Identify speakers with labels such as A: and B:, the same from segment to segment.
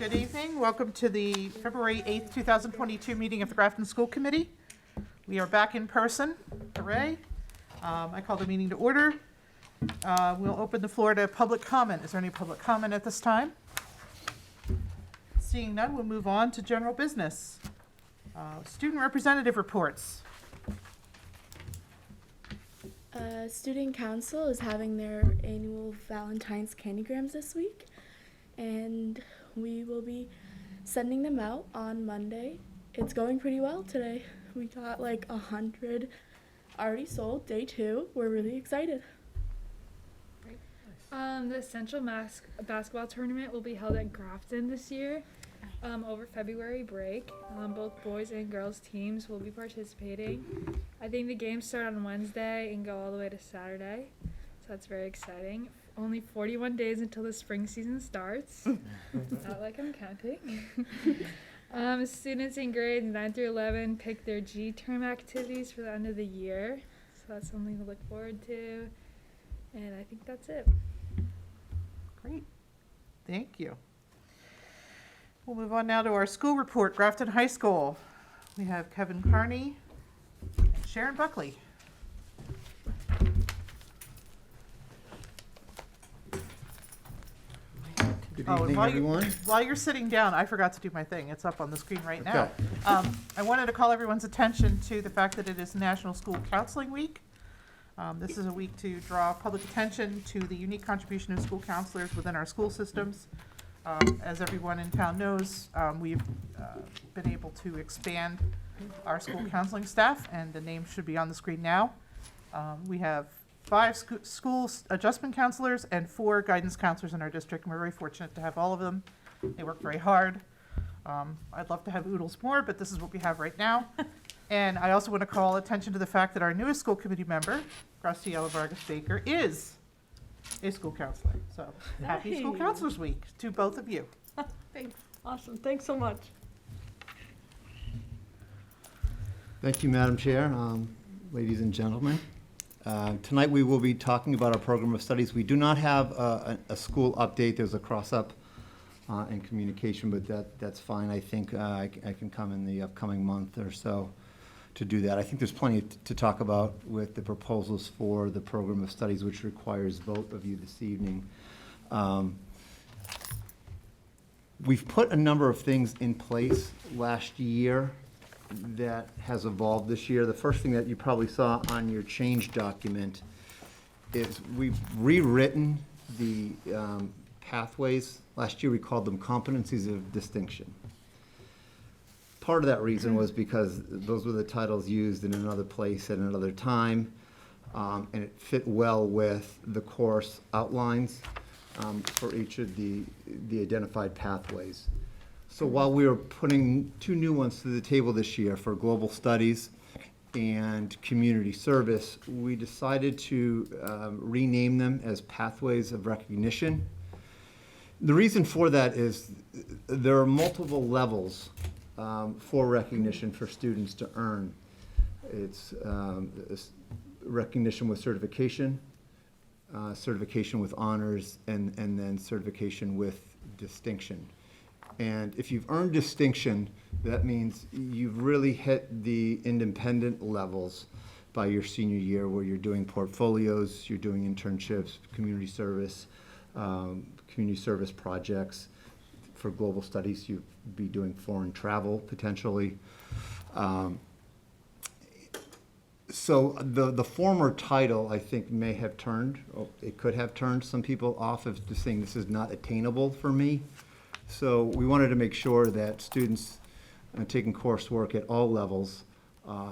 A: Good evening. Welcome to the February 8th, 2022 meeting of the Grafton School Committee. We are back in person. Hooray. I call the meeting to order. We'll open the floor to public comment. Is there any public comment at this time? Seeing none, we'll move on to general business. Student representative reports.
B: Student Council is having their annual Valentine's candygrams this week, and we will be sending them out on Monday. It's going pretty well today. We got like 100 already sold, day 2. We're really excited.
C: The Essential Basketball Tournament will be held at Grafton this year over February break. Both boys and girls teams will be participating. I think the games start on Wednesday and go all the way to Saturday, so that's very exciting. Only 41 days until the spring season starts. Not like I'm counting. Students in grades 9 through 11 pick their G-term activities for the end of the year, so that's something to look forward to. And I think that's it.
A: Great. Thank you. We'll move on now to our school report, Grafton High School. We have Kevin Carney and Sharon Buckley.
D: Good evening, everyone.
A: While you're sitting down, I forgot to do my thing. It's up on the screen right now. I wanted to call everyone's attention to the fact that it is National School Counseling Week. This is a week to draw public attention to the unique contribution of school counselors within our school systems. As everyone in town knows, we've been able to expand our school counseling staff, and the name should be on the screen now. We have 5 school adjustment counselors and 4 guidance counselors in our district, and we're very fortunate to have all of them. They work very hard. I'd love to have oodles more, but this is what we have right now. And I also want to call attention to the fact that our newest school committee member, Graciela Vargas Baker, is a school counselor. So happy School Counselors Week to both of you.
E: Thanks. Awesome. Thanks so much.
D: Thank you, Madam Chair, ladies and gentlemen. Tonight we will be talking about our program of studies. We do not have a school update. There's a cross-up in communication, but that's fine. I think I can come in the upcoming month or so to do that. I think there's plenty to talk about with the proposals for the program of studies, which requires vote of you this evening. We've put a number of things in place last year that has evolved this year. The first thing that you probably saw on your change document is we've rewritten the pathways. Last year we called them competencies of distinction. Part of that reason was because those were the titles used in another place at another time, and it fit well with the course outlines for each of the identified pathways. So while we were putting 2 new ones to the table this year for global studies and community service, we decided to rename them as pathways of recognition. The reason for that is there are multiple levels for recognition for students to earn. It's recognition with certification, certification with honors, and then certification with distinction. And if you've earned distinction, that means you've really hit the independent levels by your senior year, where you're doing portfolios, you're doing internships, community service projects. For global studies, you'd be doing foreign travel potentially. So the former title, I think, may have turned, it could have turned some people off of just saying this is not attainable for me. So we wanted to make sure that students taking coursework at all levels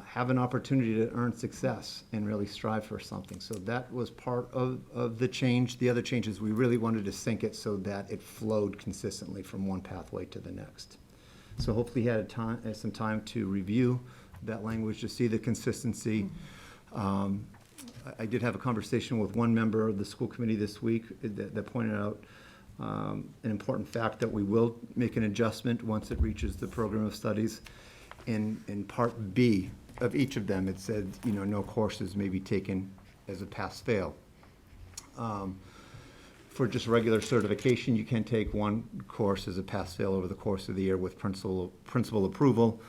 D: have an opportunity to earn success and really strive for something. So that was part of the change. The other change is we really wanted to sync it so that it flowed consistently from one pathway to the next. So hopefully you had some time to review that language to see the consistency. I did have a conversation with one member of the school committee this week that pointed out an important fact that we will make an adjustment once it reaches the program of studies. In part B of each of them, it said, no courses may be taken as a pass-fail. For just regular certification, you can take one course as a pass-fail over the course of the year with principal approval.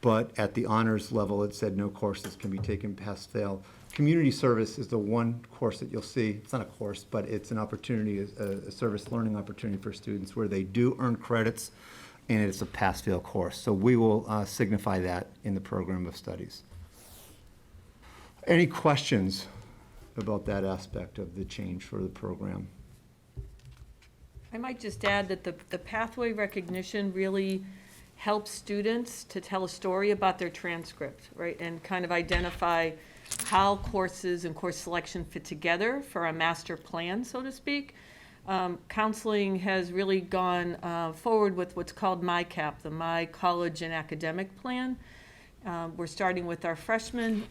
D: But at the honors level, it said no courses can be taken pass-fail. Community service is the one course that you'll see. It's not a course, but it's an opportunity, a service learning opportunity for students where they do earn credits, and it's a pass-fail course. So we will signify that in the program of studies. Any questions about that aspect of the change for the program?
E: I might just add that the pathway recognition really helps students to tell a story about their transcript, right? And kind of identify how courses and course selection fit together for a master plan, so to speak. Counseling has really gone forward with what's called MyCap, the My College and Academic Plan. We're starting with our freshmen,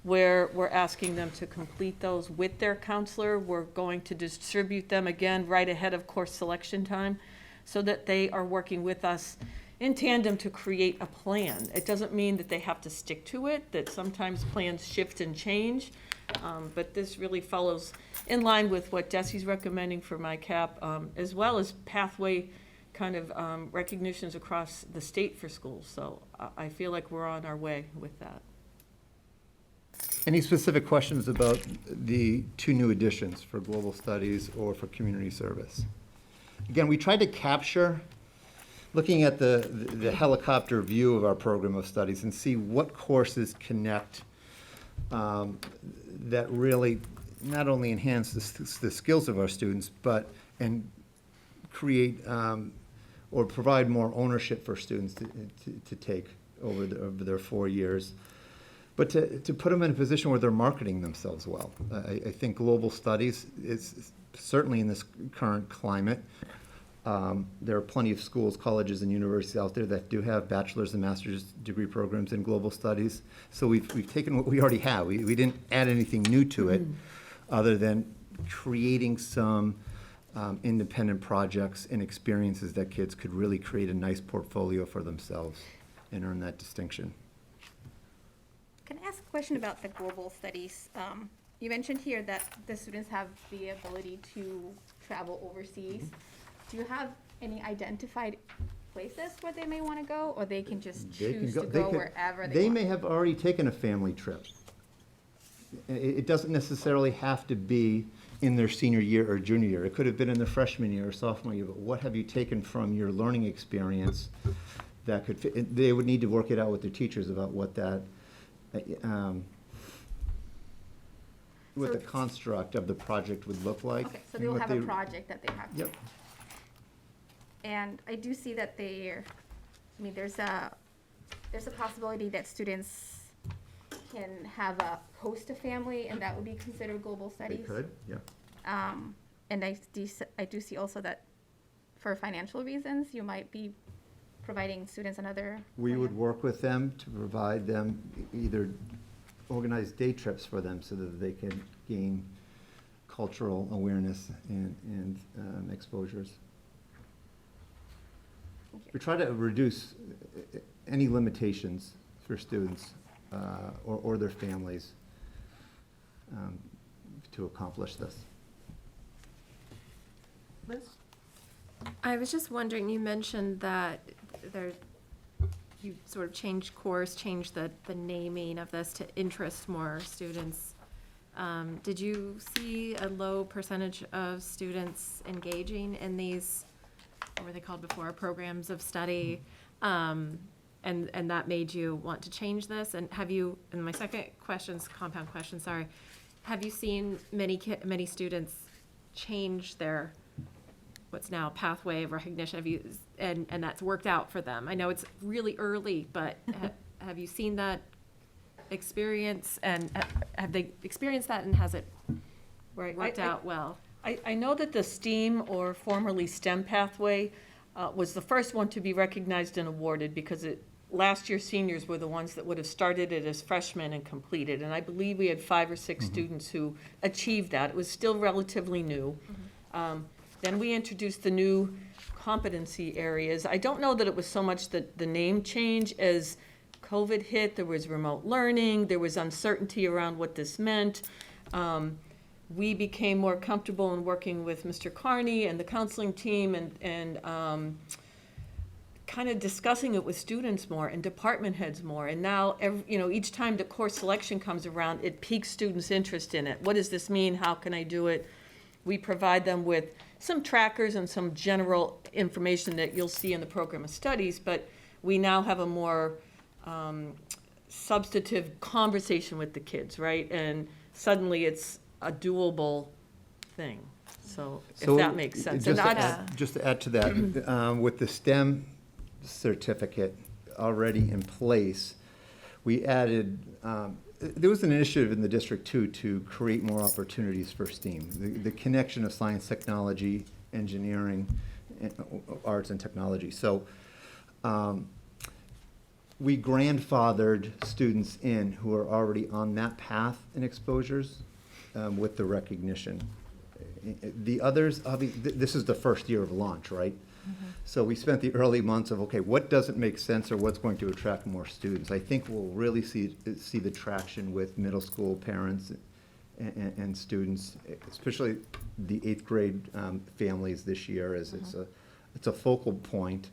E: where we're asking them to complete those with their counselor. We're going to distribute them again right ahead of course selection time so that they are working with us in tandem to create a plan. It doesn't mean that they have to stick to it, that sometimes plans shift and change, but this really follows in line with what Desi's recommending for MyCap, as well as pathway kind of recognitions across the state for schools. So I feel like we're on our way with that.
D: Any specific questions about the two new additions for global studies or for community service? Again, we tried to capture, looking at the helicopter view of our program of studies and see what courses connect that really not only enhance the skills of our students, but and create or provide more ownership for students to take over their 4 years. But to put them in a position where they're marketing themselves well. I think global studies is certainly in this current climate. There are plenty of schools, colleges, and universities out there that do have bachelor's and master's degree programs in global studies. So we've taken what we already have. We didn't add anything new to it other than creating some independent projects and experiences that kids could really create a nice portfolio for themselves and earn that distinction.
F: Can I ask a question about the global studies? You mentioned here that the students have the ability to travel overseas. Do you have any identified places where they may want to go, or they can just choose to go wherever they
D: They
F: want?
D: may have already taken a family trip. It doesn't necessarily have to be in their senior year or junior year. It could have been in their freshman year or sophomore year, but what have you taken from your learning experience that could fit? They would need to work it out with their teachers about what that what the construct of the project would look like.
F: Okay, so they will have a project that they have to.
D: Yep.
F: And I do see that there's a possibility that students can have a host a family, and that would be considered global
D: They
F: studies.
D: could, yeah.
F: And I do see also that for financial reasons, you might be providing students another.
D: We would
F: plan.
D: work with them to provide them either organize day trips for them so that they can gain cultural awareness and exposures. We try to reduce any limitations for students or their families to accomplish this.
A: Liz?
G: I was just wondering, you mentioned that you sort of changed the naming of this to interest more students. Did you see a low percentage of students engaging in these, what were they called before, programs of study? And that made you want to change this? And and my second question's compound question, sorry. Have you seen many students change their what's now pathway of recognition, and that's worked out for them? I know it's really early, but have you seen that experience, and have they experienced that, and has it worked out well?
E: I know that the STEAM, or formerly STEM pathway, was the first one to be recognized and awarded because last year seniors were the ones that would have started it as freshmen and completed. And I believe we had 5 or 6 students who achieved that. It was still relatively new. Then we introduced the new competency areas. I don't know that it was so much the name change as COVID hit. There was remote learning. There was uncertainty around what this meant. we became more comfortable in working with Mr. Carney and the counseling team and kind of discussing it with students more and department heads more. And now, each time the course selection comes around, it piques students' interest in it. What does this mean? How can I do it? We provide them with some trackers and some general information that you'll see in the program of studies, but we now have a more substantive conversation with the kids, right? And suddenly it's a doable thing. So if that makes sense.
D: Just
E: And
D: to
E: that's-
D: add, just to add to that, with the STEM certificate already in place, we added, there was an initiative in the district too to create more opportunities for STEAM, the connection of science, technology, engineering, arts and technology. So we grandfathered students in who are already on that path in exposures with the recognition. The others, this is the first year of launch, right? So we spent the early months of, okay, what doesn't make sense or what's going to attract more students? I think we'll really see the traction with middle school parents and students, especially the 8th grade families this year, as it's a focal point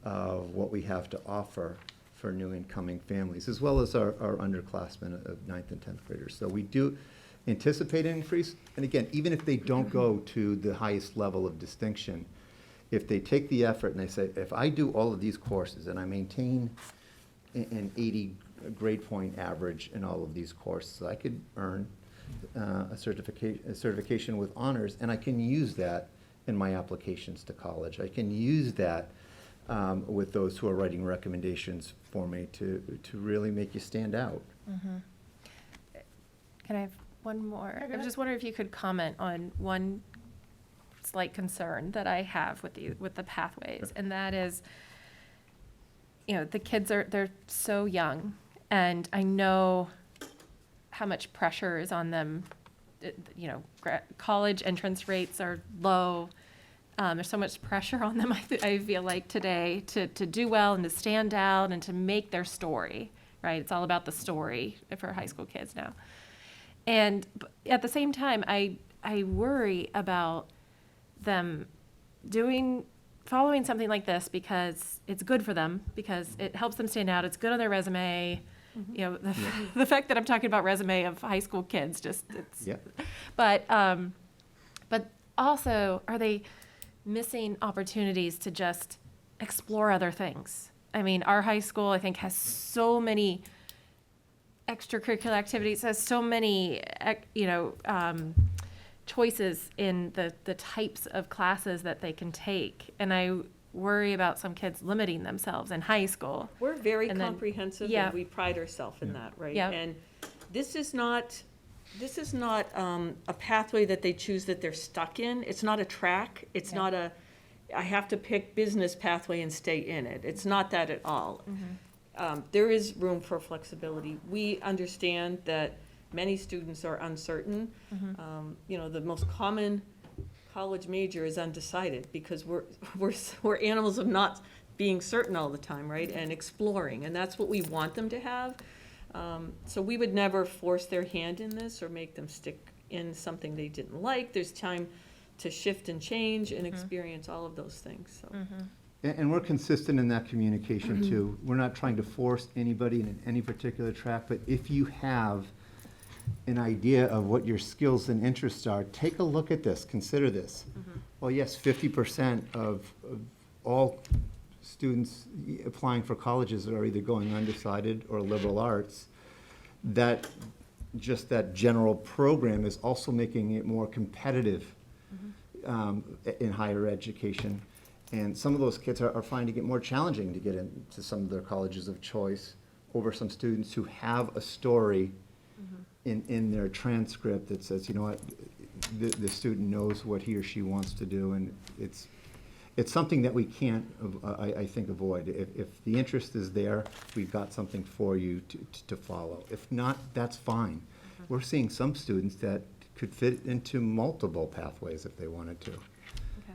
D: of what we have to offer for new incoming families, as well as our underclassmen of 9th and 10th graders. So we do anticipate an increase. And again, even if they don't go to the highest level of distinction, if they take the effort and they say, if I do all of these courses and I maintain an 80 grade point average in all of these courses, I could earn a certification with honors, and I can use that in my applications to college. I can use that with those who are writing recommendations for me to really make you stand out.
G: Can I have one more? I was just wondering if you could comment on one slight concern that I have with the pathways, and that is, the kids they're so young, and I know how much pressure is on them. College entrance rates are low. There's so much pressure on them, I feel like, today to do well and to stand out and to make their story, right? It's all about the story for high school kids now. And at the same time, I worry about them following something like this because it's good for them, because it helps them stand out. It's good on their resume. The fact that I'm talking about resume of high school kids, but also, are they missing opportunities to just explore other things? I mean, our high school, I think, has so many extracurricular activities, has so many, choices in the types of classes that they can take. And I worry about some kids limiting themselves in high school.
E: We're very
G: And then-
E: comprehensive,
G: yeah.
E: and we pride ourselves in that, right?
G: Yeah.
E: And this is not a pathway that they choose that they're stuck in. It's not a track. It's not I have to pick business pathway and stay in it. It's not that at all. There is room for flexibility. We understand that many students are uncertain. The most common college major is undecided because we're animals of not being certain all the time, right? And exploring, and that's what we want them to have. So we would never force their hand in this or make them stick in something they didn't like. There's time to shift and change and experience all of those things, so.
D: And we're consistent in that communication too. We're not trying to force anybody in any particular track, but if you have an idea of what your skills and interests are, take a look at this, consider this. Well, yes, 50% of all students applying for colleges are either going undecided or liberal arts. That general program is also making it more competitive in higher education. And some of those kids are finding it more challenging to get into some of their colleges of choice over some students who have a story in their transcript that says, you know what, the student knows what he or she wants to do, and it's something that we can't, I think, avoid. If the interest is there, we've got something for you to follow. If not, that's fine. We're seeing some students that could fit into multiple pathways if they wanted to.
G: Okay.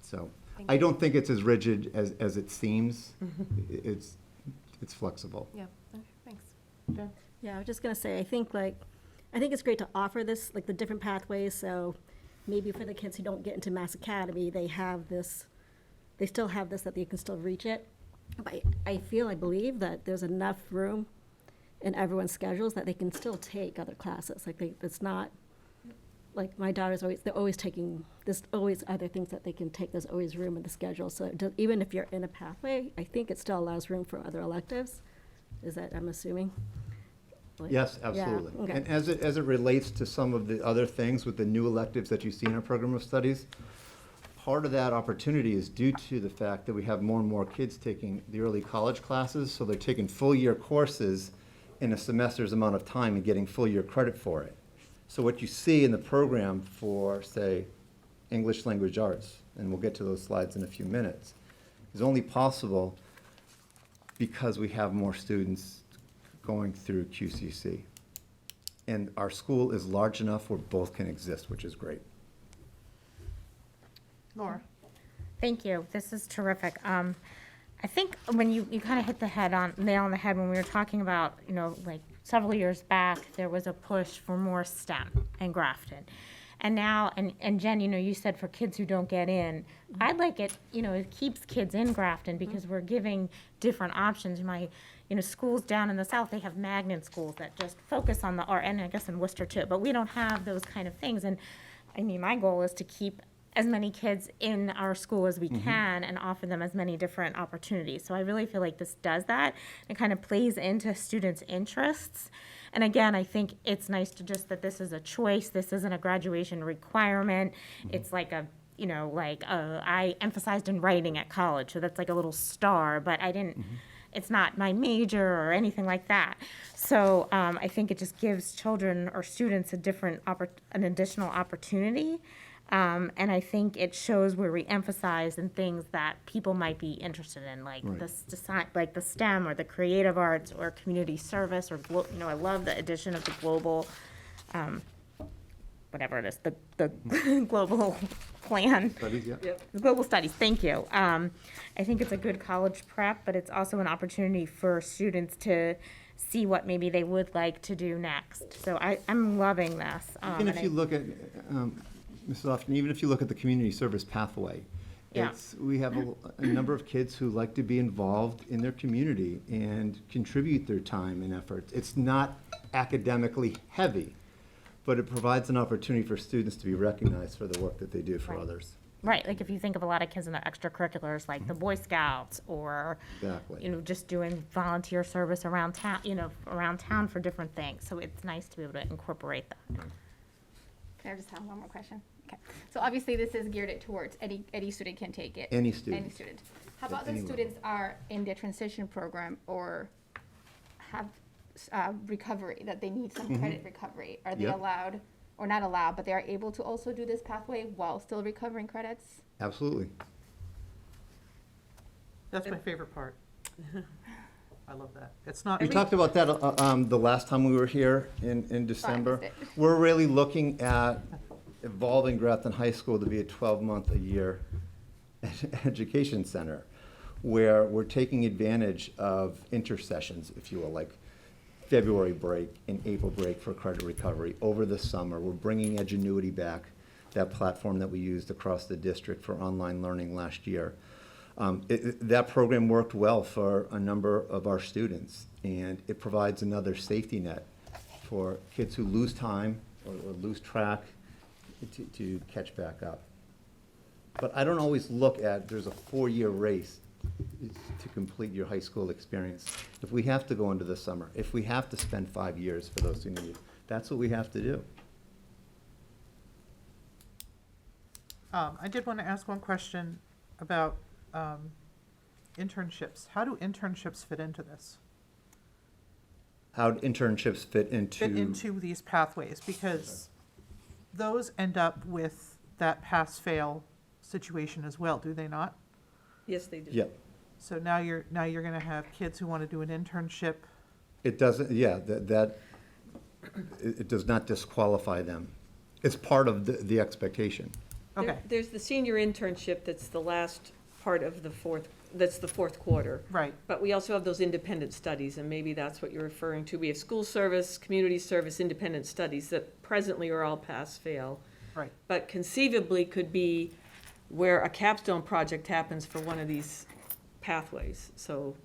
D: So I don't think it's as rigid as it seems. It's flexible.
G: Yeah, okay, thanks.
H: Yeah, I was just gonna say, I think I think it's great to offer this, like the different pathways, so maybe for the kids who don't get into Mass Academy, they have this, they still have this, that they can still reach it. But I believe that there's enough room in everyone's schedules that they can still take other classes. Like it's not, like my daughter's always, they're always taking, there's always other things that they can take. There's always room in the schedule. So even if you're in a pathway, I think it still allows room for other electives. Is that, I'm assuming? Like-
D: Yes,
H: Yeah,
D: absolutely.
H: okay.
D: And as it relates to some of the other things with the new electives that you see in our program of studies, part of that opportunity is due to the fact that we have more and more kids taking the early college classes, so they're taking full-year courses in a semester's amount of time and getting full-year credit for it. So what you see in the program for, say, English language arts, and we'll get to those slides in a few minutes, is only possible because we have more students going through QCC. And our school is large enough where both can exist, which is great.
A: Laura?
I: Thank you. This is terrific. I think when you kind of hit the nail on the head when we were talking about, like several years back, there was a push for more STEM in Grafton. And now, and Jen, you said for kids who don't get in, I'd like it, it keeps kids in Grafton because we're giving different options. My, schools down in the south, they have magnet schools that just focus on the art, and I guess in Worcester too, but we don't have those kind of things. And I mean, my goal is to keep as many kids in our school as we can and offer them as many different opportunities. So I really feel like this does that. It kind of plays into students' interests. And again, I think it's nice to just that this is a choice. This isn't a graduation requirement. It's like I emphasized in writing at college, so that's like a little star, but I didn't, it's not my major or anything like that. So I think it just gives children or students an additional opportunity. And I think it shows where we emphasize in things that people might be interested in, like the STEM or the creative arts or community service or I love the addition of the global, whatever it is, the global plan.
D: Studies, yeah.
E: Yep.
I: Global studies, thank you. I think it's a good college prep, but it's also an opportunity for students to see what maybe they would like to do next. So I'm loving this.
D: Even if you look at, Mrs. Lofton, even if you look at the community service pathway,
I: Yeah.
D: we have a number of kids who like to be involved in their community and contribute their time and effort. It's not academically heavy, but it provides an opportunity for students to be recognized for the work that they do for
I: Right.
D: others.
I: Right, like if you think of a lot of kids in the extracurriculars, like the Boy Scouts, or,
D: Exactly.
I: just doing volunteer service around town, for different things. So it's nice to be able to incorporate that.
F: Can I just have one more question? Okay. So obviously this is geared towards any student can take it.
D: Any student.
F: Any student. How
D: At
F: about the
D: any level.
F: students are in their transition program or have recovery, that they need some credit recovery? Are they
D: Yep.
F: allowed, or not allowed, but they are able to also do this pathway while still recovering credits?
D: Absolutely.
A: That's my favorite part. I love that. It's not.
D: We talked about that the last time we were here in December.
F: missed it.
D: We're really looking at evolving Grafton High School to be a 12-month-a-year education center, where we're taking advantage of intersessions, if you will, like February break and April break for credit recovery. Over the summer, we're bringing Edgenuity back, that platform that we used across the district for online learning last year. That program worked well for a number of our students, and it provides another safety net for kids who lose time or lose track to catch back up. But I don't always look at, there's a 4-year race to complete your high school experience. If we have to go into the summer, if we have to spend 5 years for those who need it, that's what we have to do.
A: I did want to ask one question about internships. How do internships fit into this?
D: How do internships fit into?
A: These pathways? Because those end up with that pass-fail situation as well, do they not?
E: Yes, they do.
D: Yep.
A: So now you're going to have kids who want to do an internship.
D: It doesn't, yeah, it does not disqualify them. It's part of the expectation.
A: Okay,
E: There's the senior internship that's the last part of the that's the fourth quarter.
A: Right,
E: But we also have those independent studies, and maybe that's what you're referring to. We have school service, community service, independent studies that presently are all pass-fail.
A: right.
E: But conceivably could be where a capstone project happens for one of these pathways. So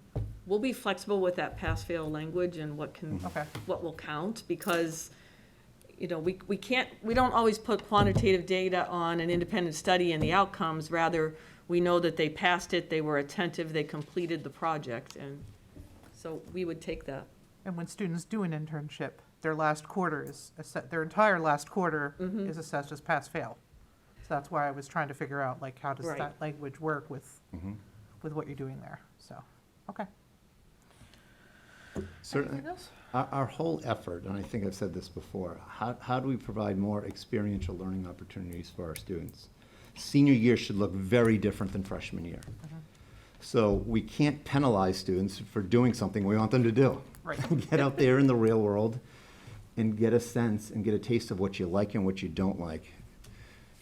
E: we'll be flexible with that pass-fail language and
A: Okay.
E: what will count, because, you know, we don't always put quantitative data on an independent study and the outcomes. Rather, we know that they passed it, they were attentive, they completed the project, and so we would take that.
A: And when students do an internship, their last quarter is, their entire last quarter is assessed as pass-fail. So that's why I was trying to figure out, like, how does
E: Right.
A: that language work with what you're doing there, so, okay.
D: Certainly.
A: Anything else?
D: Our whole effort, and I think I've said this before, how do we provide more experiential learning opportunities for our students? Senior year should look very different than freshman year. So we can't penalize students for doing something we want them to do.
A: Right.
D: Get out there in the real world and get a sense and get a taste of what you like and what you don't like.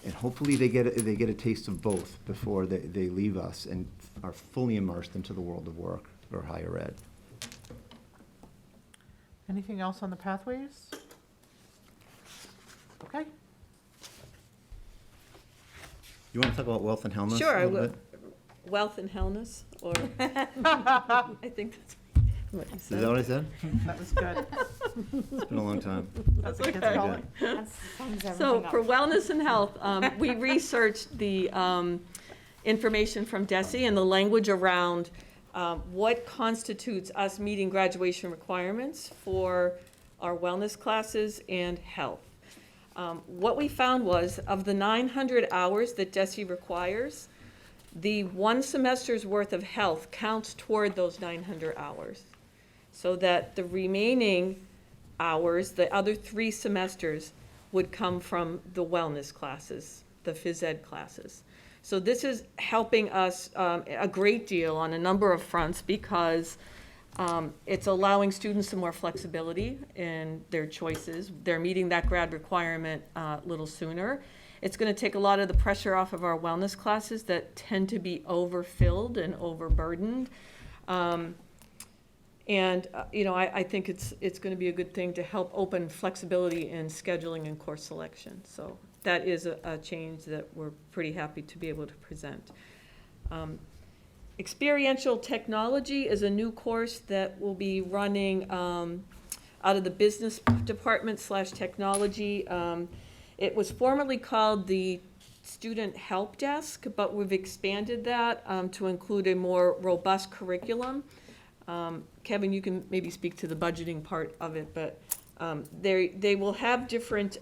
D: And hopefully they get a taste of both before they leave us and are fully immersed into the world of work or higher ed.
A: Anything else on the pathways? Okay,
D: You want to talk about wealth and wellness?
E: Sure,
D: a
E: I
D: little
E: will.
D: bit?
E: Wealth and wellness, or, I think that's what you
D: Is
E: said.
D: that what I said?
A: that was good.
D: It's been a long time.
A: That's what kids
E: okay.
A: call it.
I: That sums
E: So
I: everything up.
E: for wellness and health, we researched the information from DESE and the language around what constitutes us meeting graduation requirements for our wellness classes and health. What we found was, of the 900 hours that DESE requires, the one semester's worth of health counts toward those 900 hours. So that the remaining hours, the other 3 semesters, would come from the wellness classes, the phys ed classes. So this is helping us a great deal on a number of fronts, because it's allowing students some more flexibility in their choices. They're meeting that grad requirement a little sooner. It's going to take a lot of the pressure off of our wellness classes that tend to be overfilled and overburdened. You know, I think it's going to be a good thing to help open flexibility in scheduling and course selection. So that is a change that we're pretty happy to be able to present. Experiential Technology is a new course that will be running out of the business department / technology. It was formerly called the Student Help Desk, but we've expanded that to include a more robust curriculum. Kevin, you can maybe speak to the budgeting part of it, but they will have different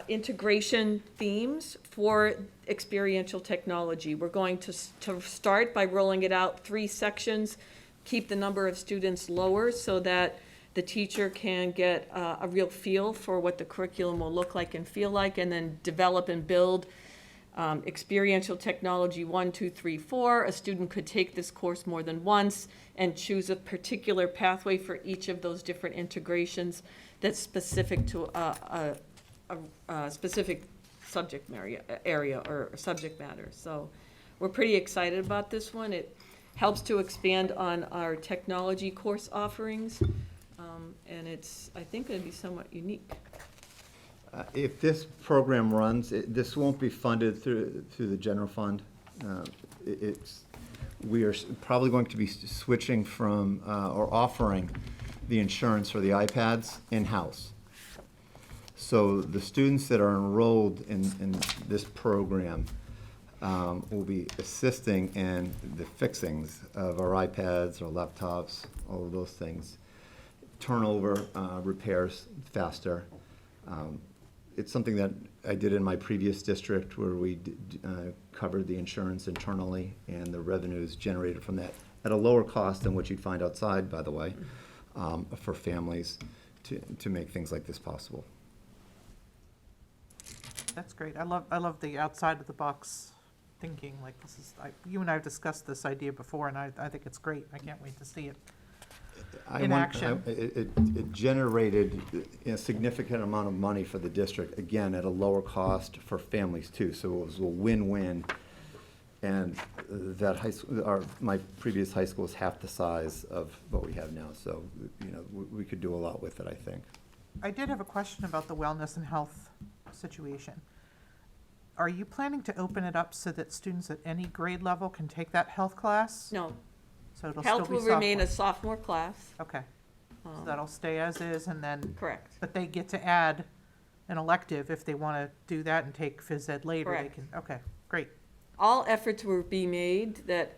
E: integration themes for experiential technology. We're going to start by rolling it out 3 sections, keep the number of students lower so that the teacher can get a real feel for what the curriculum will look like and feel like, and then develop and build experiential technology 1, 2, 3, 4. A student could take this course more than once and choose a particular pathway for each of those different integrations that's specific to a specific subject area or subject matter. So we're pretty excited about this one. It helps to expand on our technology course offerings, and it's, I think, going to be somewhat unique.
D: If this program runs, this won't be funded through the general fund. We are probably going to be switching from, or offering the insurance for the iPads in-house. So the students that are enrolled in this program will be assisting in the fixings of our iPads, our laptops, all of those things. Turnover, repairs faster. It's something that I did in my previous district where we covered the insurance internally and the revenues generated from that at a lower cost than what you'd find outside, by the way, for families to make things like this possible.
A: That's great. I love the outside of the box thinking, like this is, you and I have discussed this idea before, and I think it's great. I can't wait to see it. Action.
D: It generated a significant amount of money for the district, again, at a lower cost for families too. So it was a win-win. And that high school, my previous high school is half the size of what we have now, so, you know, we could do a lot with it, I think.
A: I did have a question about the wellness and health situation. Are you planning to open it up so that students at any grade level can take that health class?
E: No,
A: So it'll still
E: health
A: be
E: will remain a
A: sophomore?
E: sophomore class.
A: Okay, so
E: Um,
A: that'll stay as is, and then,
E: Correct.
A: but they get to add an elective if they want to do that and take phys ed later. They
E: Correct.
A: can. Okay, great.
E: All efforts will be made that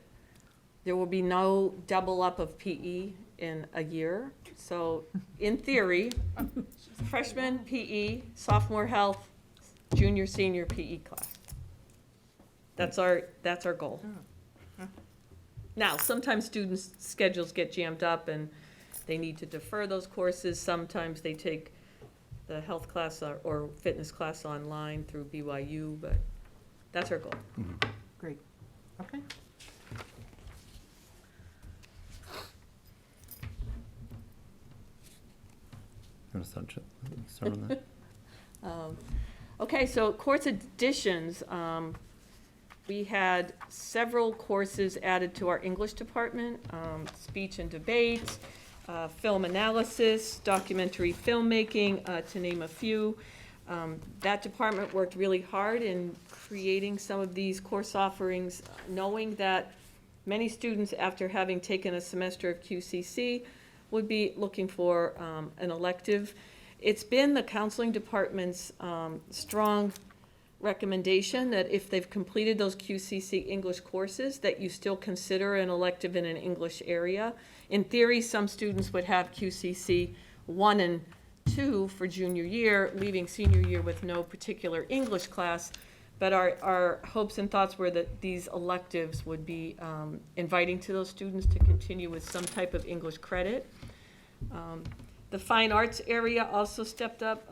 E: there will be no double up of PE in a year. So in theory, freshman PE, sophomore health, junior, senior PE class. That's our goal. Now, sometimes students' schedules get jammed up and they need to defer those courses. Sometimes they take the health class or fitness class online through BYU, but that's our goal.
A: Great. Okay.
D: You want to start on that?
E: Okay, so course additions, we had several courses added to our English department, speech and debate, film analysis, documentary filmmaking, to name a few. That department worked really hard in creating some of these course offerings, knowing that many students, after having taken a semester of QCC, would be looking for an elective. It's been the counseling department's strong recommendation that if they've completed those QCC English courses, that you still consider an elective in an English area. In theory, some students would have QCC 1 and 2 for junior year, leaving senior year with no particular English class. But our hopes and thoughts were that these electives would be inviting to those students to continue with some type of English credit. The fine arts area also stepped up.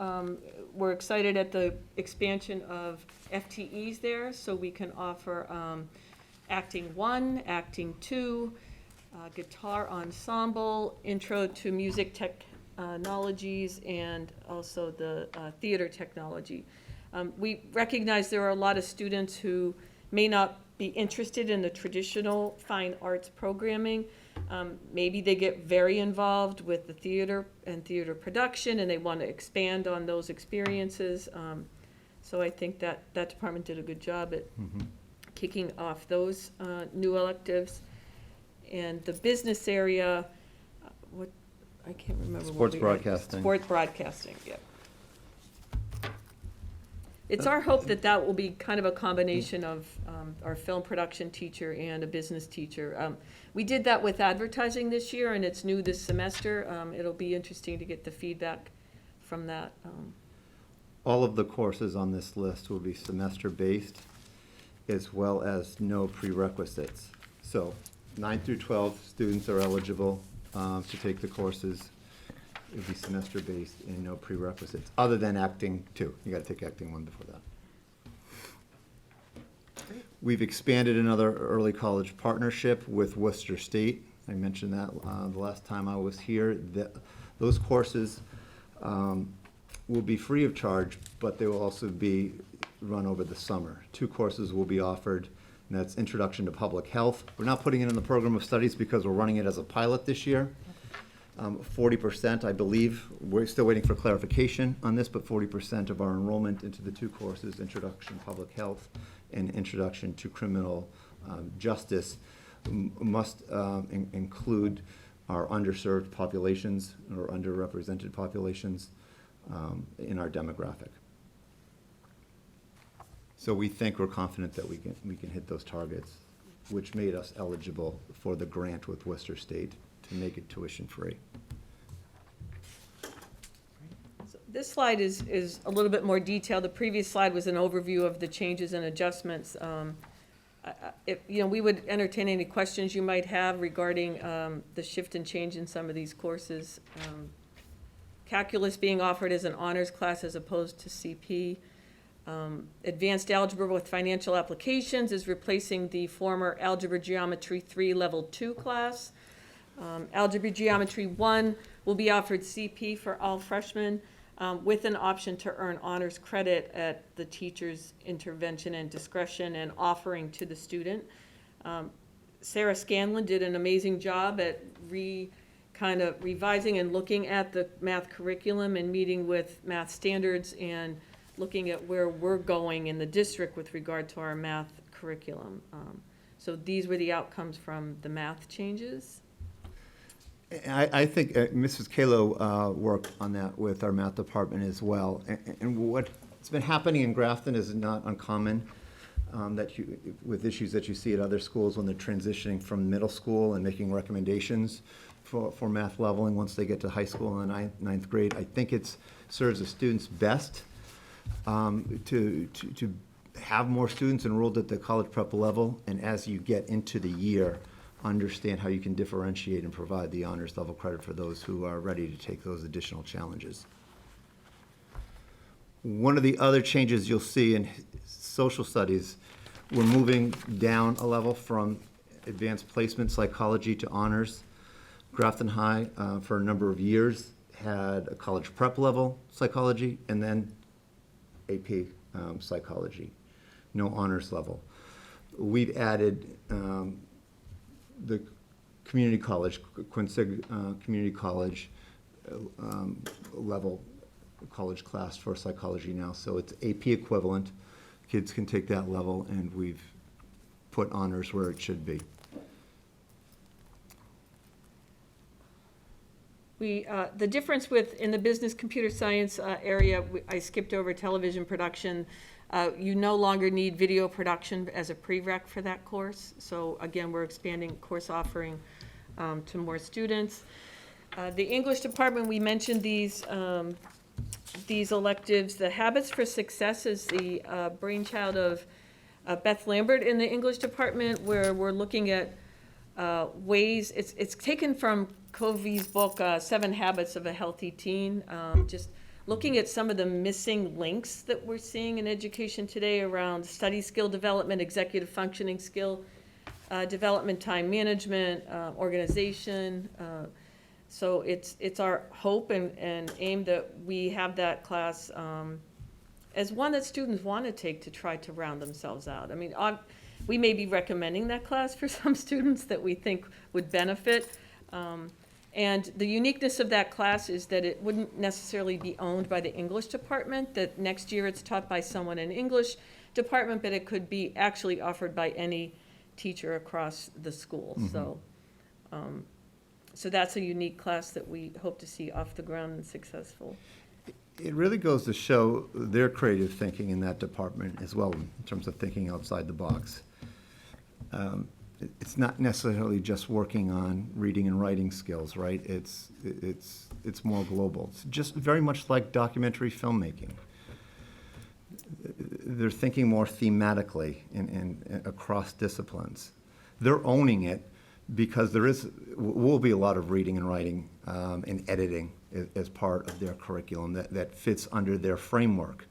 E: We're excited at the expansion of FTEs there, so we can offer acting 1, acting 2, guitar ensemble, intro to music technologies, and also the theater technology. We recognize there are a lot of students who may not be interested in the traditional fine arts programming. Maybe they get very involved with the theater and theater production, and they want to expand on those experiences. So I think that department did a good job at kicking off those new electives. And the business area, I can't remember.
D: Sports broadcasting.
E: Sports broadcasting, yeah. It's our hope that that will be kind of a combination of our film production teacher and a business teacher. We did that with advertising this year, and it's new this semester. It'll be interesting to get the feedback from that.
D: All of the courses on this list will be semester-based, as well as no prerequisites. So 9 through 12 students are eligible to take the courses. It would be semester-based and no prerequisites, other than acting 2. You got to take acting 1 before that. We've expanded another early college partnership with Worcester State. I mentioned that the last time I was here. Those courses will be free of charge, but they will also be run over the summer. 2 courses will be offered, and that's Introduction to Public Health. We're not putting it in the program of studies because we're running it as a pilot this year. 40%, I believe, we're still waiting for clarification on this, but 40% of our enrollment into the 2 courses, Introduction to Public Health and Introduction to Criminal Justice, must include our underserved populations or underrepresented populations in our demographic. So we think we're confident that we can hit those targets, which made us eligible for the grant with Worcester State to make it tuition-free.
E: So this slide is a little bit more detailed. The previous slide was an overview of the changes and adjustments. We would entertain any questions you might have regarding the shift and change in some of these courses. Calculus being offered as an honors class as opposed to CP. Advanced Algebra with Financial Applications is replacing the former Algebra Geometry 3 Level 2 class. Algebra Geometry 1 will be offered CP for all freshmen. with an option to earn honors credit at the teacher's intervention and discretion and offering to the student. Sarah Scanlon did an amazing job at kind of revising and looking at the math curriculum and meeting with math standards and looking at where we're going in the district with regard to our math curriculum. So these were the outcomes from the math changes.
D: I think Mrs. Kalo worked on that with our math department as well. And what's been happening in Grafton is not uncommon, with issues that you see at other schools when they're transitioning from middle school and making recommendations for math leveling once they get to high school in the ninth grade. I think it serves the students best to have more students enrolled at the college prep level, and as you get into the year, understand how you can differentiate and provide the honors level credit for those who are ready to take those additional challenges. One of the other changes you'll see in social studies, we're moving down a level from advanced placement psychology to honors. Grafton High, for a number of years, had a college prep level psychology and then AP psychology, no honors level. We've added the community college, Quincy Community College level college class for psychology now. So it's AP equivalent. Kids can take that level, and we've put honors where it should be.
E: The difference in the business computer science area, I skipped over television production. You no longer need video production as a prereq for that course. So again, we're expanding course offering to more students. The English department, we mentioned these electives. The Habits for Success is the brainchild of Beth Lambert in the English department, where we're looking at ways, it's taken from Covey's book, 7 Habits of a Healthy Teen, just looking at some of the missing links that we're seeing in education today around study skill development, executive functioning skill development, time management, organization. So it's our hope and aim that we have that class as one that students want to take to try to round themselves out. I mean, we may be recommending that class for some students that we think would benefit. And the uniqueness of that class is that it wouldn't necessarily be owned by the English department, that next year it's taught by someone in English department, but it could be actually offered by any teacher across the school. Mm-hmm. So that's a unique class that we hope to see off the ground and successful.
D: It really goes to show their creative thinking in that department as well, in terms of thinking outside the box. It's not necessarily just working on reading and writing skills, right? It's more global. It's just very much like documentary filmmaking. They're thinking more thematically and across disciplines. They're owning it because will be a lot of reading and writing and editing as part of their curriculum that fits under their framework.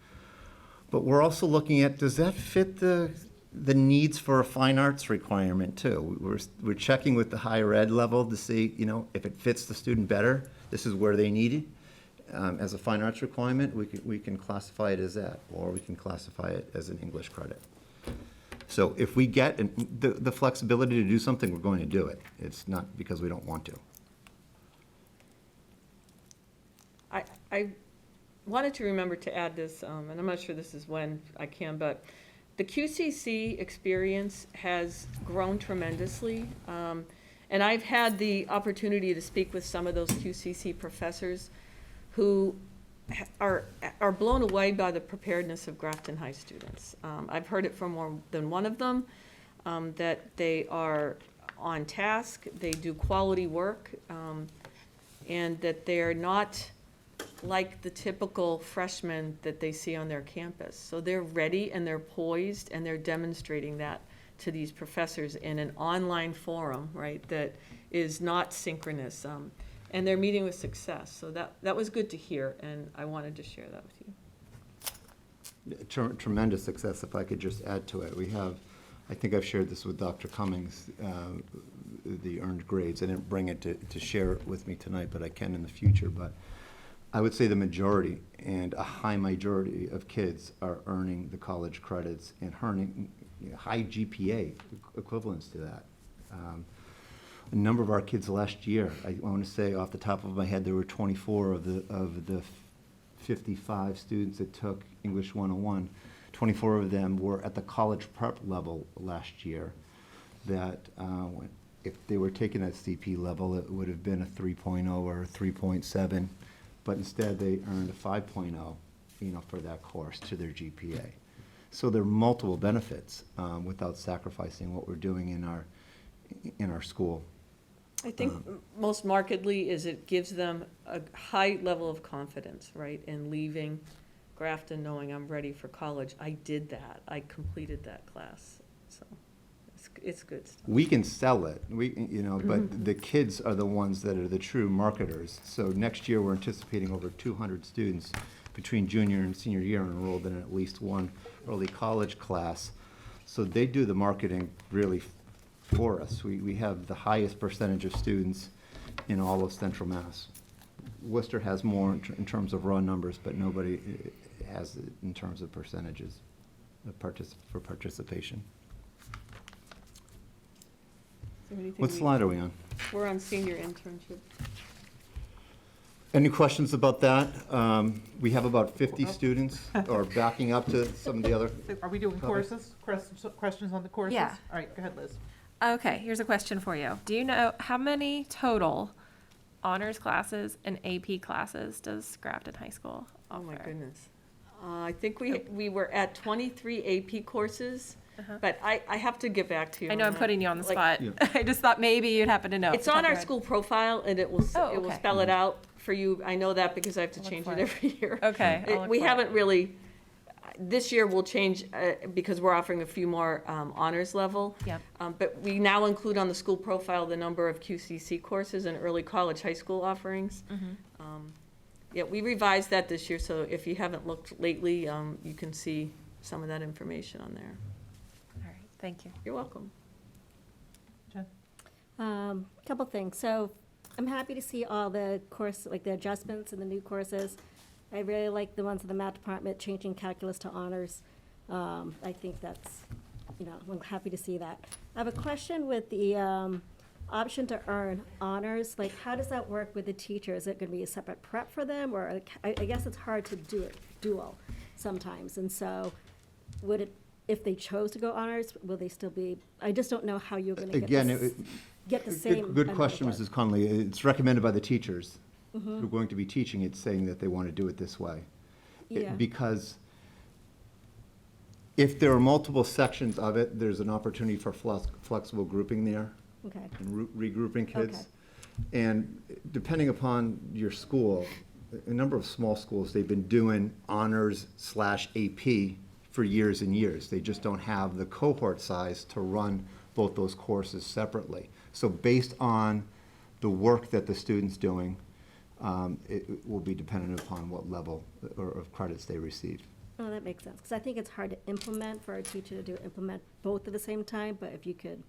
D: But we're also looking at, does that fit the needs for a fine arts requirement too? We're checking with the higher ed level to see, if it fits the student better. This is where they need it. As a fine arts requirement, we can classify it as that, or we can classify it as an English credit. So if we get the flexibility to do something, we're going to do it. It's not because we don't want to.
E: I wanted to remember to add this, and I'm not sure this is when I can, but the QCC experience has grown tremendously. And I've had the opportunity to speak with some of those QCC professors who are blown away by the preparedness of Grafton High students. I've heard it from more than one of them, that they are on task, they do quality work, and that they are not like the typical freshmen that they see on their campus. So they're ready and they're poised and they're demonstrating that to these professors in an online forum, right, that is not synchronous. And they're meeting with success. So that was good to hear, and I wanted to share that with you.
D: Tremendous success, if I could just add to it. We have, I think I've shared this with Dr. Cummings, the earned grades. I didn't bring it to share it with me tonight, but I can in the future. But I would say the majority, and a high majority of kids are earning the college credits and earning high GPA equivalents to that. A number of our kids last year, I want to say off the top of my head, there were 24 of the 55 students that took English 101. 24 of them were at the college prep level last year. That if they were taking that CP level, it would have been a 3.0 or a 3.7, but instead they earned a 5.0, for that course to their GPA. So there are multiple benefits without sacrificing what we're doing in our school.
E: I think most markedly is it gives them a high level of confidence, right, in leaving Grafton knowing I'm ready for college. I did that. I completed that class. So it's good stuff.
D: We can sell it, but the kids are the ones that are the true marketers. So next year, we're anticipating over 200 students between junior and senior year enrolled in at least one early college class. So they do the marketing really for us. We have the highest percentage of students in all of Central Mass. Worcester has more in terms of raw numbers, but nobody has it in terms of percentages for participation.
E: Is there anything
D: What slide are we on?
E: We're on senior internship.
D: Any questions about that? We have about 50 students, or backing up to some of the other.
A: Are we doing courses? Questions on the courses?
G: Yeah.
A: All right, go ahead, Liz.
G: Okay, here's a question for you. Do you know how many total honors classes and AP classes does Grafton High School
E: Oh, my
G: offer?
E: goodness. I think we were at 23 AP courses, but I have to get back to you
G: I know
E: on
G: I'm
E: that.
G: putting you on the
E: Like,
G: spot.
D: Yeah.
G: I just thought maybe you'd happen to know.
E: It's on our school profile, and it will
G: okay.
E: spell it out for you. I know that because I have to
G: I'll look
E: change
G: for
E: it
G: it.
E: every year.
G: Okay. I'll look
E: We
G: for it.
E: haven't really, this year we'll change, because we're offering a few more honors level.
G: Yep.
E: But we now include on the school profile the number of QCC courses and early college, high school offerings. Yeah, we revised that this year, so if you haven't looked lately, you can see some of that information on there.
G: All right, thank you.
E: You're welcome.
H: Couple things. So I'm happy to see all the course, like the adjustments and the new courses. I really like the ones in the math department changing calculus to honors. I think that's, I'm happy to see that. I have a question with the option to earn honors. Like, how does that work with the teacher? Is it going to be a separate prep for them, or I guess it's hard to do it dual sometimes. And so, would it, if they chose to go honors, will they still be? I just don't know how you're going to get the same.
D: Good
H: amount of
D: question,
H: work.
D: Mrs. Conley. It's recommended by the teachers
H: Mm-hmm.
D: who are going to be teaching it, saying that they want to do it this way.
H: Yeah.
D: Because if there are multiple sections of it, there's an opportunity for flexible grouping there
H: Okay.
D: and regrouping kids. And depending upon your school, a number of small schools, they've been doing honors/AP for years and years. They just don't have the cohort size to run both those courses separately. So based on the work that the student's doing, it will be dependent upon what level of credits they receive.
H: Oh, that makes sense, because I think it's hard to implement for a teacher to implement both at the same time, but if you could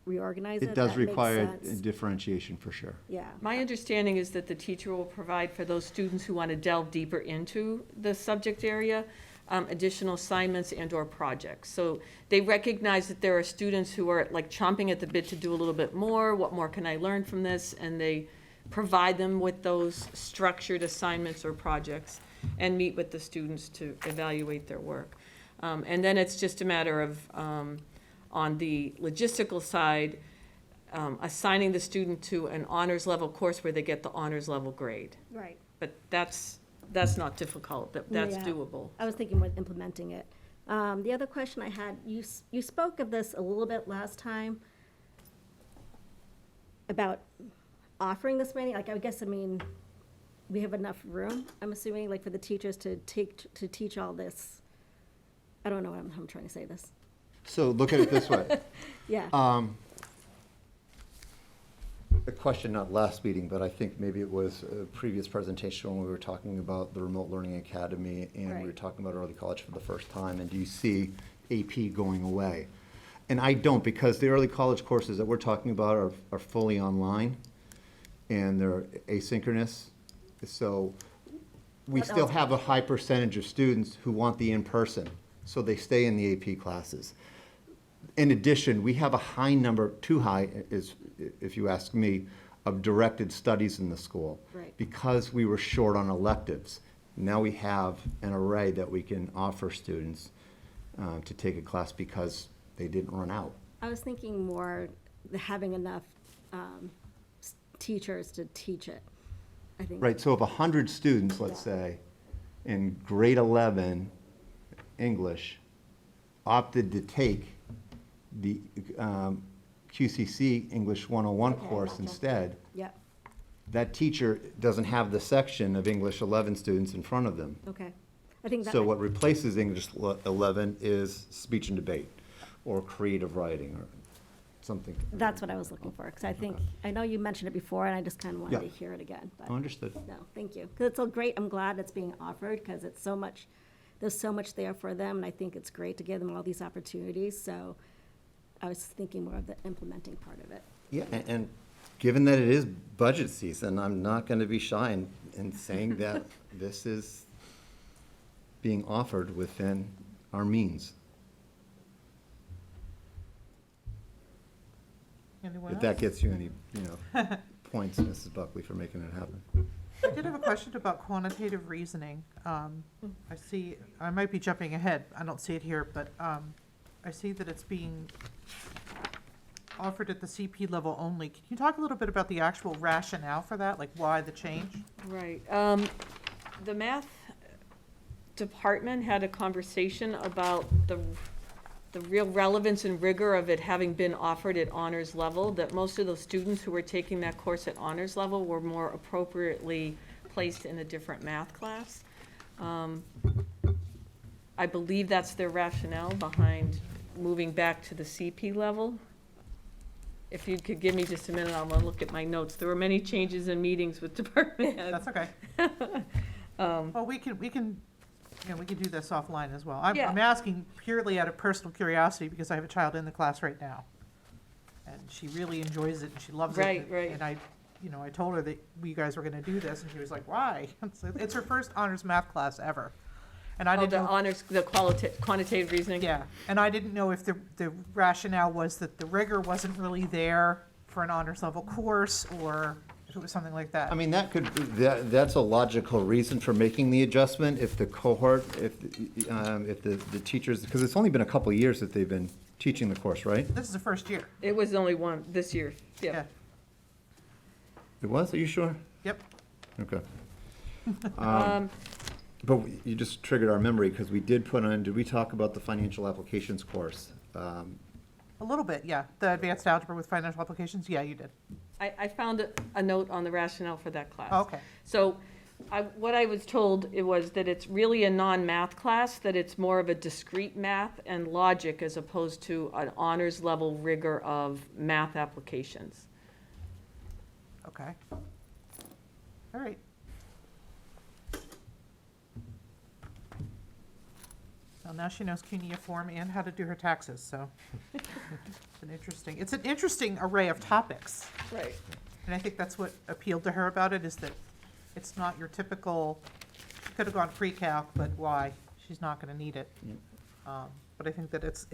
H: reorganize it,
D: It does
H: that makes
D: require
H: sense.
D: differentiation for sure.
H: Yeah.
E: My understanding is that the teacher will provide for those students who want to delve deeper into the subject area, additional assignments and/or projects. So they recognize that there are students who are like chomping at the bit to do a little bit more. What more can I learn from this? And they provide them with those structured assignments or projects and meet with the students to evaluate their work. And then it's just a matter of, on the logistical side, assigning the student to an honors level course where they get the honors level grade.
H: Right.
E: But that's not difficult, that's
H: Yeah.
E: doable.
H: I was thinking about implementing it. The other question I had, you spoke of this a little bit last time about offering this many, like, I guess, we have enough room, I'm assuming, like, for the teachers to teach all this. I don't know how I'm trying to say this.
D: So look at it this way.
H: Yeah.
D: A question not last meeting, but I think maybe it was a previous presentation when we were talking about the Remote Learning Academy and we were
H: Right.
D: talking about early college for the first time, and do you see AP going away? And I don't, because the early college courses that we're talking about are fully online and they're asynchronous. So we still have a high percentage of students who want the in-person, so they stay in the AP classes. In addition, we have a high number, too high, if you ask me, of directed studies in the school.
H: Right.
D: Because we were short on electives. Now we have an array that we can offer students to take a class because they didn't run out.
H: I was thinking more having enough teachers to teach it, I think.
D: Right, so if 100 students, let's say, in grade 11 English opted to take the QCC English 101
H: Okay,
D: course
H: gotcha.
D: instead,
H: Yep,
D: that teacher doesn't have the section of English 11 students in front of them.
H: okay. I think that.
D: So what replaces English 11 is speech and debate, or creative writing, or something.
H: That's what I was looking for, because I think, I know you mentioned it before, and I just kind of wanted to
D: Yeah.
H: hear it again, but.
D: Understood.
H: No, thank you. Because it's so great, I'm glad it's being offered, because it's so much, there's so much there for them, and I think it's great to give them all these opportunities, so I was thinking more of the implementing part of it.
D: Yeah, and given that it is budget season, I'm not going to be shy in saying that this is being offered within our means.
A: Anyone
D: If
A: else?
D: that gets you any, points, Mrs. Buckley, for making it happen.
A: I did have a question about quantitative reasoning. I see, I might be jumping ahead, I don't see it here, but I see that it's being offered at the CP level only. Can you talk a little bit about the actual rationale for that, like why the change?
E: Right. The math department had a conversation about the real relevance and rigor of it having been offered at honors level, that most of those students who were taking that course at honors level were more appropriately placed in a different math class. I believe that's their rationale behind moving back to the CP level. If you could give me just a minute, I'll look at my notes. There were many changes in meetings with department heads.
A: That's okay. Well, we can do this offline as well. I'm
E: Yeah.
A: asking purely out of personal curiosity because I have a child in the class right now. And she really enjoys it and she loves it.
E: Right, right.
A: And I told her that you guys were gonna do this and she was like, why? It's her first honors math class ever. And I
E: Oh,
A: didn't
E: the
A: know,
E: honors, the quantitative reasoning?
A: yeah, and I didn't know if the rationale was that the rigor wasn't really there for an honors level course or if it was something like that.
D: I mean, that's a logical reason for making the adjustment if the cohort, if the teachers, because it's only been a couple of years that they've been teaching the course, right?
A: This is the first year.
E: It was only one this year, yeah.
D: It was, are you sure?
A: Yep.
D: Okay.
E: Um,
D: But you just triggered our memory, because we did put on, did we talk about the financial applications course?
A: A little bit, yeah. The advanced algebra with financial applications, yeah, you did.
E: I found a note on the rationale for that class.
A: Oh, okay.
E: So what I was told, it was that it's really a non-math class, that it's more of a discrete math and logic as opposed to an honors level rigor of math applications.
A: Okay. All right. Well, now she knows cuneiform and how to do her taxes, so it's an interesting array of topics.
E: Right.
A: And I think that's what appealed to her about it, is that it's not your typical, she could have gone pre-calc, but why? She's not gonna need it. But I think that it's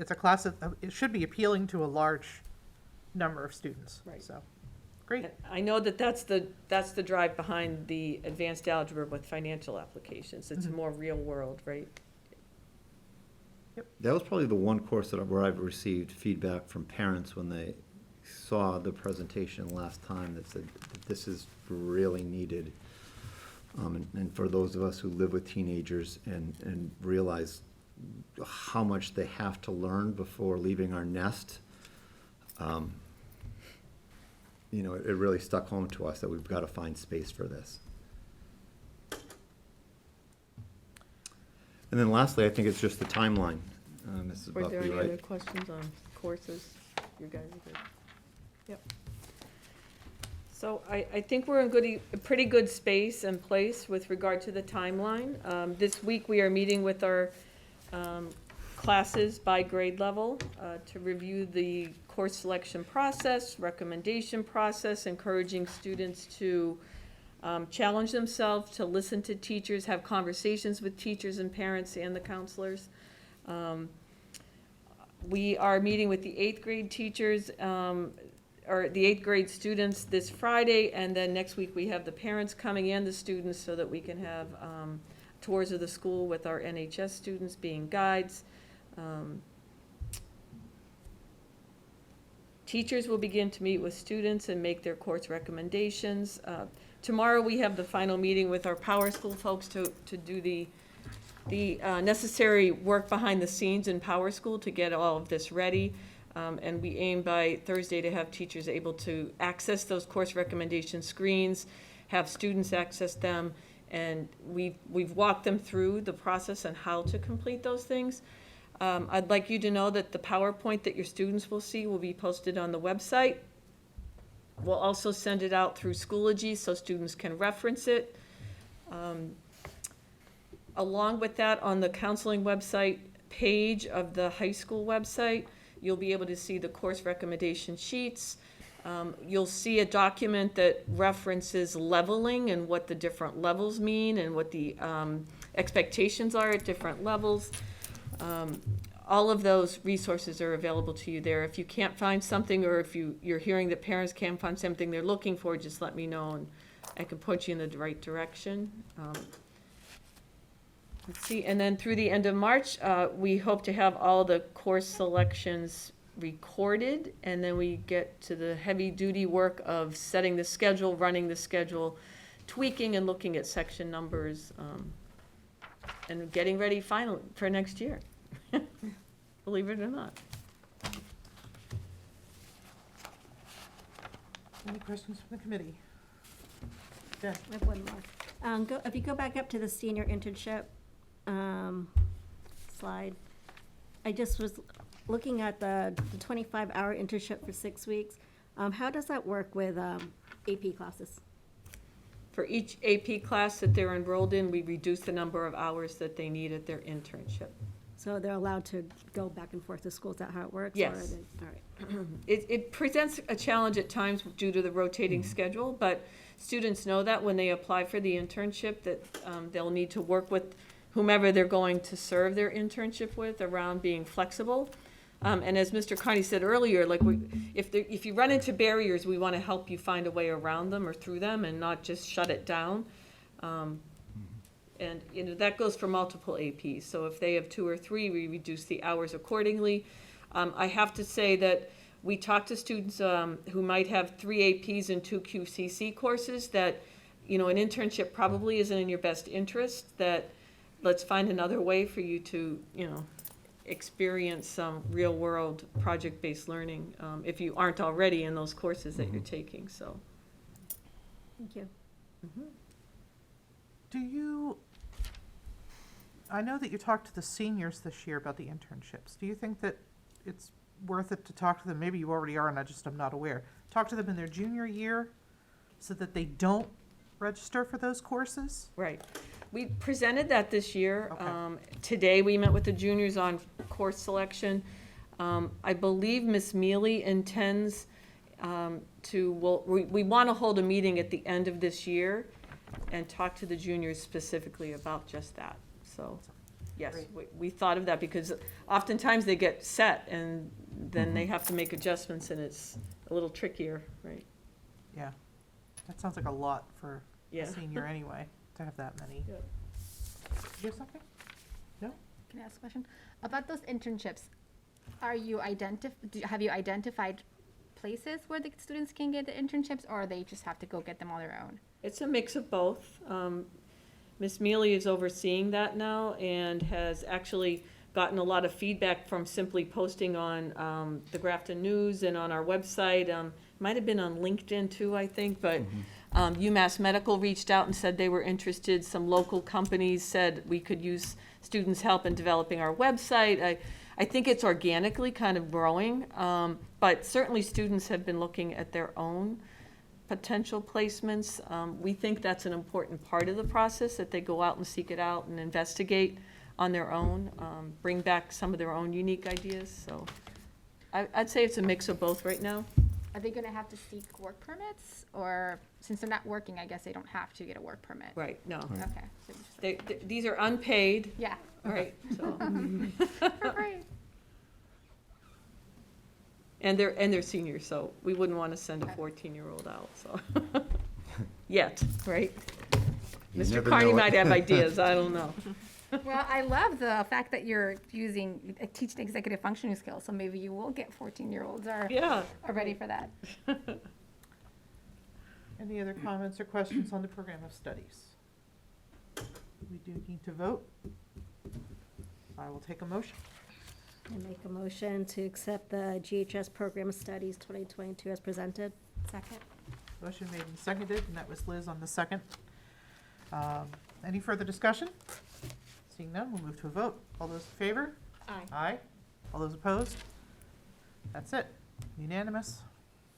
A: a class that, it should be appealing to a large number of students,
E: Right.
A: so, great.
E: I know that that's the drive behind the advanced algebra with financial applications. It's
A: Mhm.
E: more real world, right?
D: That was probably the one course where I've received feedback from parents when they saw the presentation last time that said that this is really needed. And for those of us who live with teenagers and realize how much they have to learn before leaving our nest, it really stuck home to us that we've got to find space for this. And then lastly, I think it's just the timeline, Mrs.
E: Were there
D: Buckley,
E: any other
D: right?
E: questions on courses? You guys are good. Yep. So I think we're in a pretty good space and place with regard to the timeline. This week, we are meeting with our classes by grade level to review the course selection process, recommendation process, encouraging students to challenge themselves to listen to teachers, have conversations with teachers and parents and the counselors. We are meeting with the 8th grade teachers, or the 8th grade students this Friday, and then next week we have the parents coming and the students so that we can have tours of the school with our NHS students being guides. Teachers will begin to meet with students and make their course recommendations. Tomorrow we have the final meeting with our Power School folks to do the necessary work behind the scenes in Power School to get all of this ready. And we aim by Thursday to have teachers able to access those course recommendation screens, have students access them, and we've walked them through the process and how to complete those things. I'd like you to know that the PowerPoint that your students will see will be posted on the website. We'll also send it out through Schoology so students can reference it. Along with that, on the counseling website page of the high school website, you'll be able to see the course recommendation sheets. You'll see a document that references leveling and what the different levels mean and what the expectations are at different levels. All of those resources are available to you there. If you can't find something, or if you're hearing that parents can't find something they're looking for, just let me know and I can point you in the right direction. Let's see, and then through the end of March, we hope to have all the course selections recorded, and then we get to the heavy-duty work of setting the schedule, running the schedule, tweaking and looking at section numbers, and getting ready finally for next year. Believe it or not.
A: Any questions from the committee? Jen?
H: I have one more. If you go back up to the senior internship slide, I just was looking at the 25-hour internship for 6 weeks. How does that work with AP classes?
E: For each AP class that they're enrolled in, we reduce the number of hours that they need at their internship.
H: So they're allowed to go back and forth to school, is that how it works?
E: Yes.
H: Or are they, all right.
E: It presents a challenge at times due to the rotating schedule, but students know that when they apply for the internship, that they'll need to work with whomever they're going to serve their internship with around being flexible. And as Mr. Carney said earlier, like if you run into barriers, we want to help you find a way around them or through them and not just shut it down. And that goes for multiple APs. So if they have 2 or 3, we reduce the hours accordingly. I have to say that we talk to students who might have 3 APs and 2 QCC courses that, an internship probably isn't in your best interest, that let's find another way for you to, experience some real-world project-based learning if you aren't already in those courses that you're taking, so.
H: Thank you.
A: I know that you talked to the seniors this year about the internships. Do you think that it's worth it to talk to them? Maybe you already are and I'm not aware. Talk to them in their junior year so that they don't register for those courses?
E: Right. We presented that this year.
A: Okay.
E: Today, we met with the juniors on course selection. I believe Ms. Mealy intends we want to hold a meeting at the end of this year and talk to the juniors specifically about just that. So, yes, we thought of that because oftentimes they get set and then they have to make adjustments and it's a little trickier, right?
A: Yeah. That sounds like a lot for
E: Yeah.
A: a senior anyway, to have that many.
E: Yeah.
A: You have something?
F: Can I ask a question? About those internships, have you identified places where the students can get the internships, or they just have to go get them on their own?
E: It's a mix of both. Ms. Mealy is overseeing that now and has actually gotten a lot of feedback from simply posting on the Grafton News and on our website. Might have been on LinkedIn too, I think, but UMass Medical reached out and said they were interested. Some local companies said we could use students' help in developing our website. I think it's organically kind of growing, but certainly students have been looking at their own potential placements. We think that's an important part of the process, that they go out and seek it out and investigate on their own, bring back some of their own unique ideas. So I'd say it's a mix of both right now.
F: are they gonna have to seek work permits? Or since they're not working, I guess they don't have to get a work permit?
E: Right, no.
F: Okay. So just like-
E: These are unpaid,
F: Yeah.
E: right, so,
F: For free.
E: and they're seniors, so we wouldn't want to send a 14-year-old out, so. Yet, right?
D: You
E: Mr.
D: never
E: Carney
D: know.
E: might have ideas, I don't know.
F: Well, I love the fact that you're teaching executive functioning skills, so maybe you will get 14-year-olds are
E: Yeah.
F: ready for that.
A: Any other comments or questions on the program of studies? We do need to vote. I will take a motion.
H: I make a motion to accept the GHS Program of Studies 2022 as presented.
G: Second.
A: Motion made and seconded, and that was Liz on the second. Any further discussion? Seeing none, we'll move to a vote. All those in favor?
F: Aye.
A: Aye. All those opposed? That's it. Unanimous.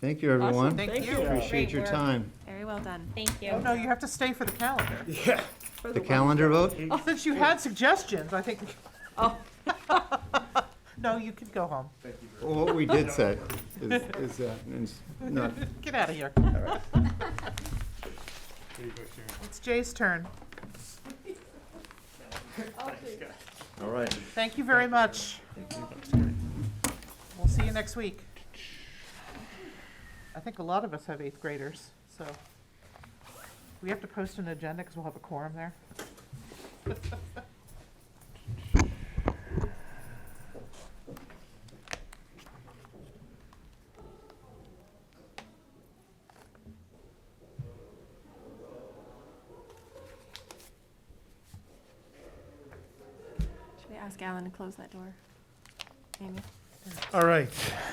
D: Thank you, everyone.
A: Thank you.
D: Appreciate your time.
G: Very well done.
F: Thank you.
A: Oh, no, you have to stay for the calendar.
D: The calendar vote?
A: Since you had suggestions, I think,
E: Oh,
A: no, you can go home.
D: Well, what we did say is that, and it's not,
A: Get out of here. It's Jay's turn.
D: all right.
A: Thank you very much. We'll see you next week. I think a lot of us have eighth graders, so we have to post an agenda because we'll have a quorum there.
G: Should we ask Alan to close that door? Amy,
J: All right.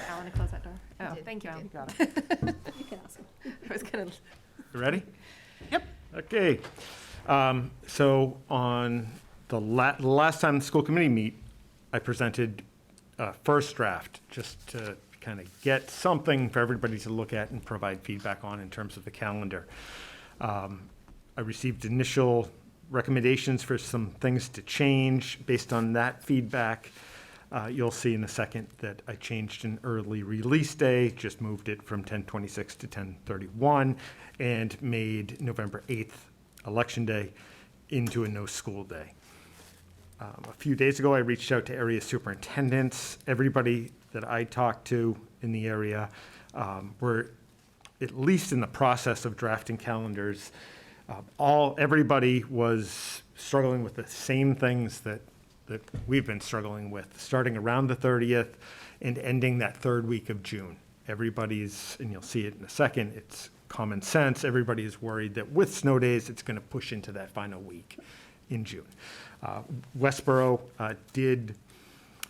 G: Alan to close that door? Oh, thank you,
A: You
G: Alan.
A: got it.
H: You can ask them.
G: I was gonna,
J: You ready?
A: Yep.
J: Okay. So on the last time the school committee meet, I presented a first draft just to kind of get something for everybody to look at and provide feedback on in terms of the calendar. I received initial recommendations for some things to change based on that feedback. You'll see in a second that I changed an early release day, just moved it from 10/26 to 10/31, and made November 8th, Election Day, into a no-school day. A few days ago, I reached out to area superintendents. Everybody that I talked to in the area were at least in the process of drafting calendars. Everybody was struggling with the same things that we've been struggling with, starting around the 30th and ending that third week of June. Everybody's, and you'll see it in a second, it's common sense. Everybody is worried that with snow days, it's going to push into that final week in June. Westboro did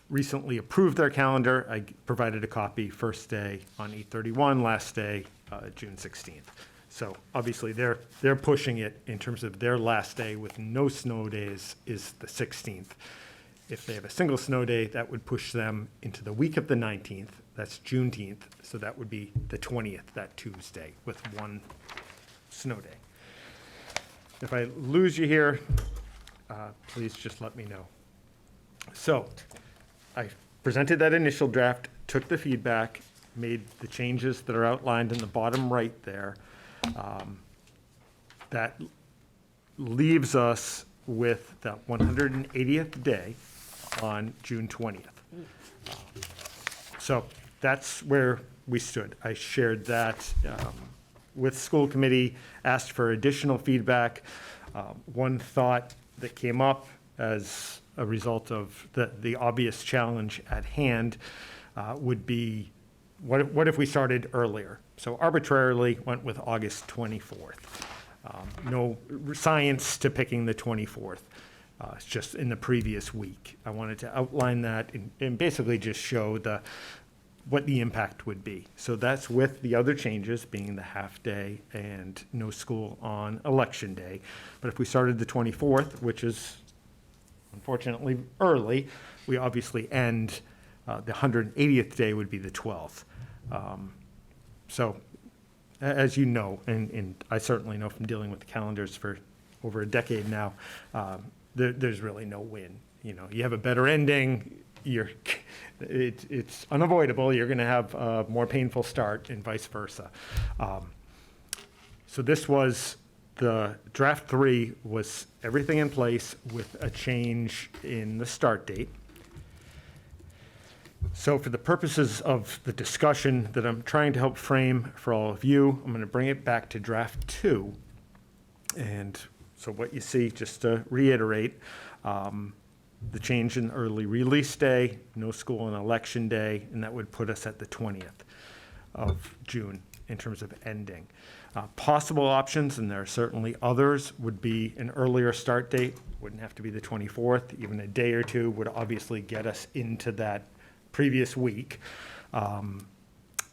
J: recently approve their calendar. I provided a copy first day on 8/31, last day, June 16th. So obviously, they're pushing it in terms of their last day with no snow days is the 16th. If they have a single snow day, that would push them into the week of the 19th. That's Juneteenth. So that would be the 20th, that Tuesday, with one snow day. If I lose you here, please just let me know. So I presented that initial draft, took the feedback, made the changes that are outlined in the bottom right there. That leaves us with that 180th day on June 20th. So that's where we stood. I shared that with school committee, asked for additional feedback. One thought that came up as a result of the obvious challenge at hand would be, what if we started earlier? So arbitrarily went with August 24th. No science to picking the 24th. It's just in the previous week. I wanted to outline that and basically just show what the impact would be. So that's with the other changes being the half day and no school on election day. But if we started the 24th, which is unfortunately early, we obviously end, the 180th day would be the 12th. So as you know, and I certainly know from dealing with the calendars for over a decade now, there's really no win. You know, you have a better ending, it's unavoidable. You're going to have a more painful start and vice versa. So this was the draft 3 was everything in place with a change in the start date. So for the purposes of the discussion that I'm trying to help frame for all of you, I'm going to bring it back to draft 2. And so what you see, just to reiterate, the change in early release day, no school on election day, and that would put us at the 20th of June in terms of ending. Possible options, and there are certainly others, would be an earlier start date. Wouldn't have to be the 24th. Even a day or two would obviously get us into that previous week.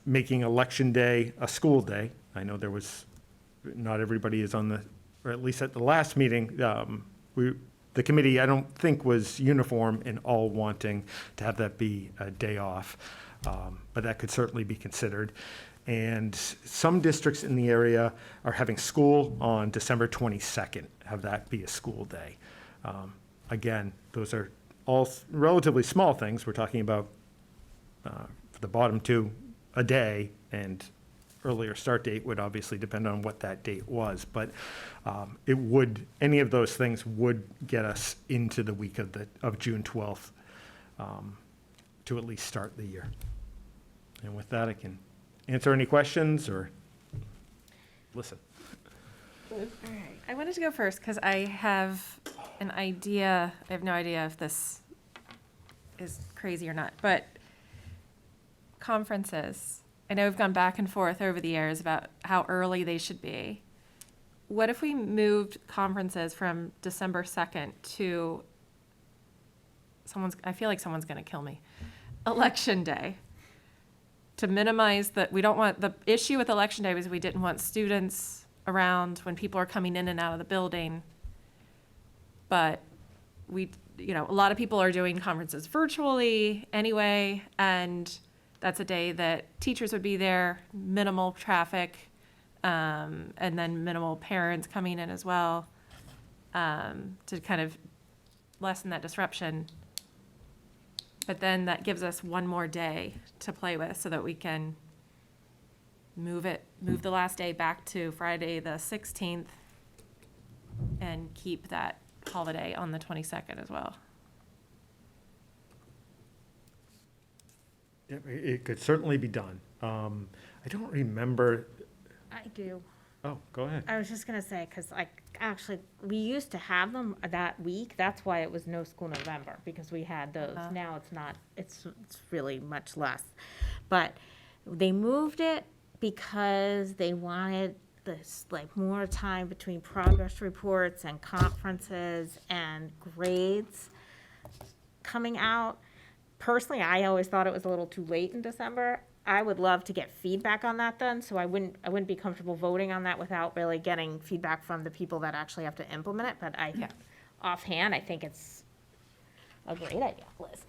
J: Making election day a school day. I know there was, not everybody is on the, or at least at the last meeting, the committee, I don't think, was uniform in all wanting to have that be a day off, but that could certainly be considered. And some districts in the area are having school on December 22nd, have that be a school day. Again, those are all relatively small things. We're talking about the bottom 2 a day, and earlier start date would obviously depend on what that date was. But it would, any of those things would get us into the week of June 12th to at least start the year. And with that, I can answer any questions or listen.
G: All right. I wanted to go first because I have an idea. I have no idea if this is crazy or not, but conferences. I know we've gone back and forth over the years about how early they should be. What if we moved conferences from December 2nd to I feel like someone's going to kill me, Election Day? To minimize we don't want, the issue with Election Day was we didn't want students around when people are coming in and out of the building. But a lot of people are doing conferences virtually anyway, and that's a day that teachers would be there, minimal traffic, and then minimal parents coming in as well, to kind of lessen that disruption. But then that gives us one more day to play with so that we can move the last day back to Friday the 16th and keep that holiday on the 22nd as well.
J: It could certainly be done. I don't remember.
I: I do.
J: Oh, go ahead.
I: I was just gonna say, because actually, we used to have them that week. That's why it was no school November, because we had those. Now it's not, it's really much less. But they moved it because they wanted this, more time between progress reports and conferences and grades coming out. Personally, I always thought it was a little too late in December. I would love to get feedback on that then, so I wouldn't be comfortable voting on that without really getting feedback from the people that actually have to implement it, but offhand, I think it's a great idea, Liz.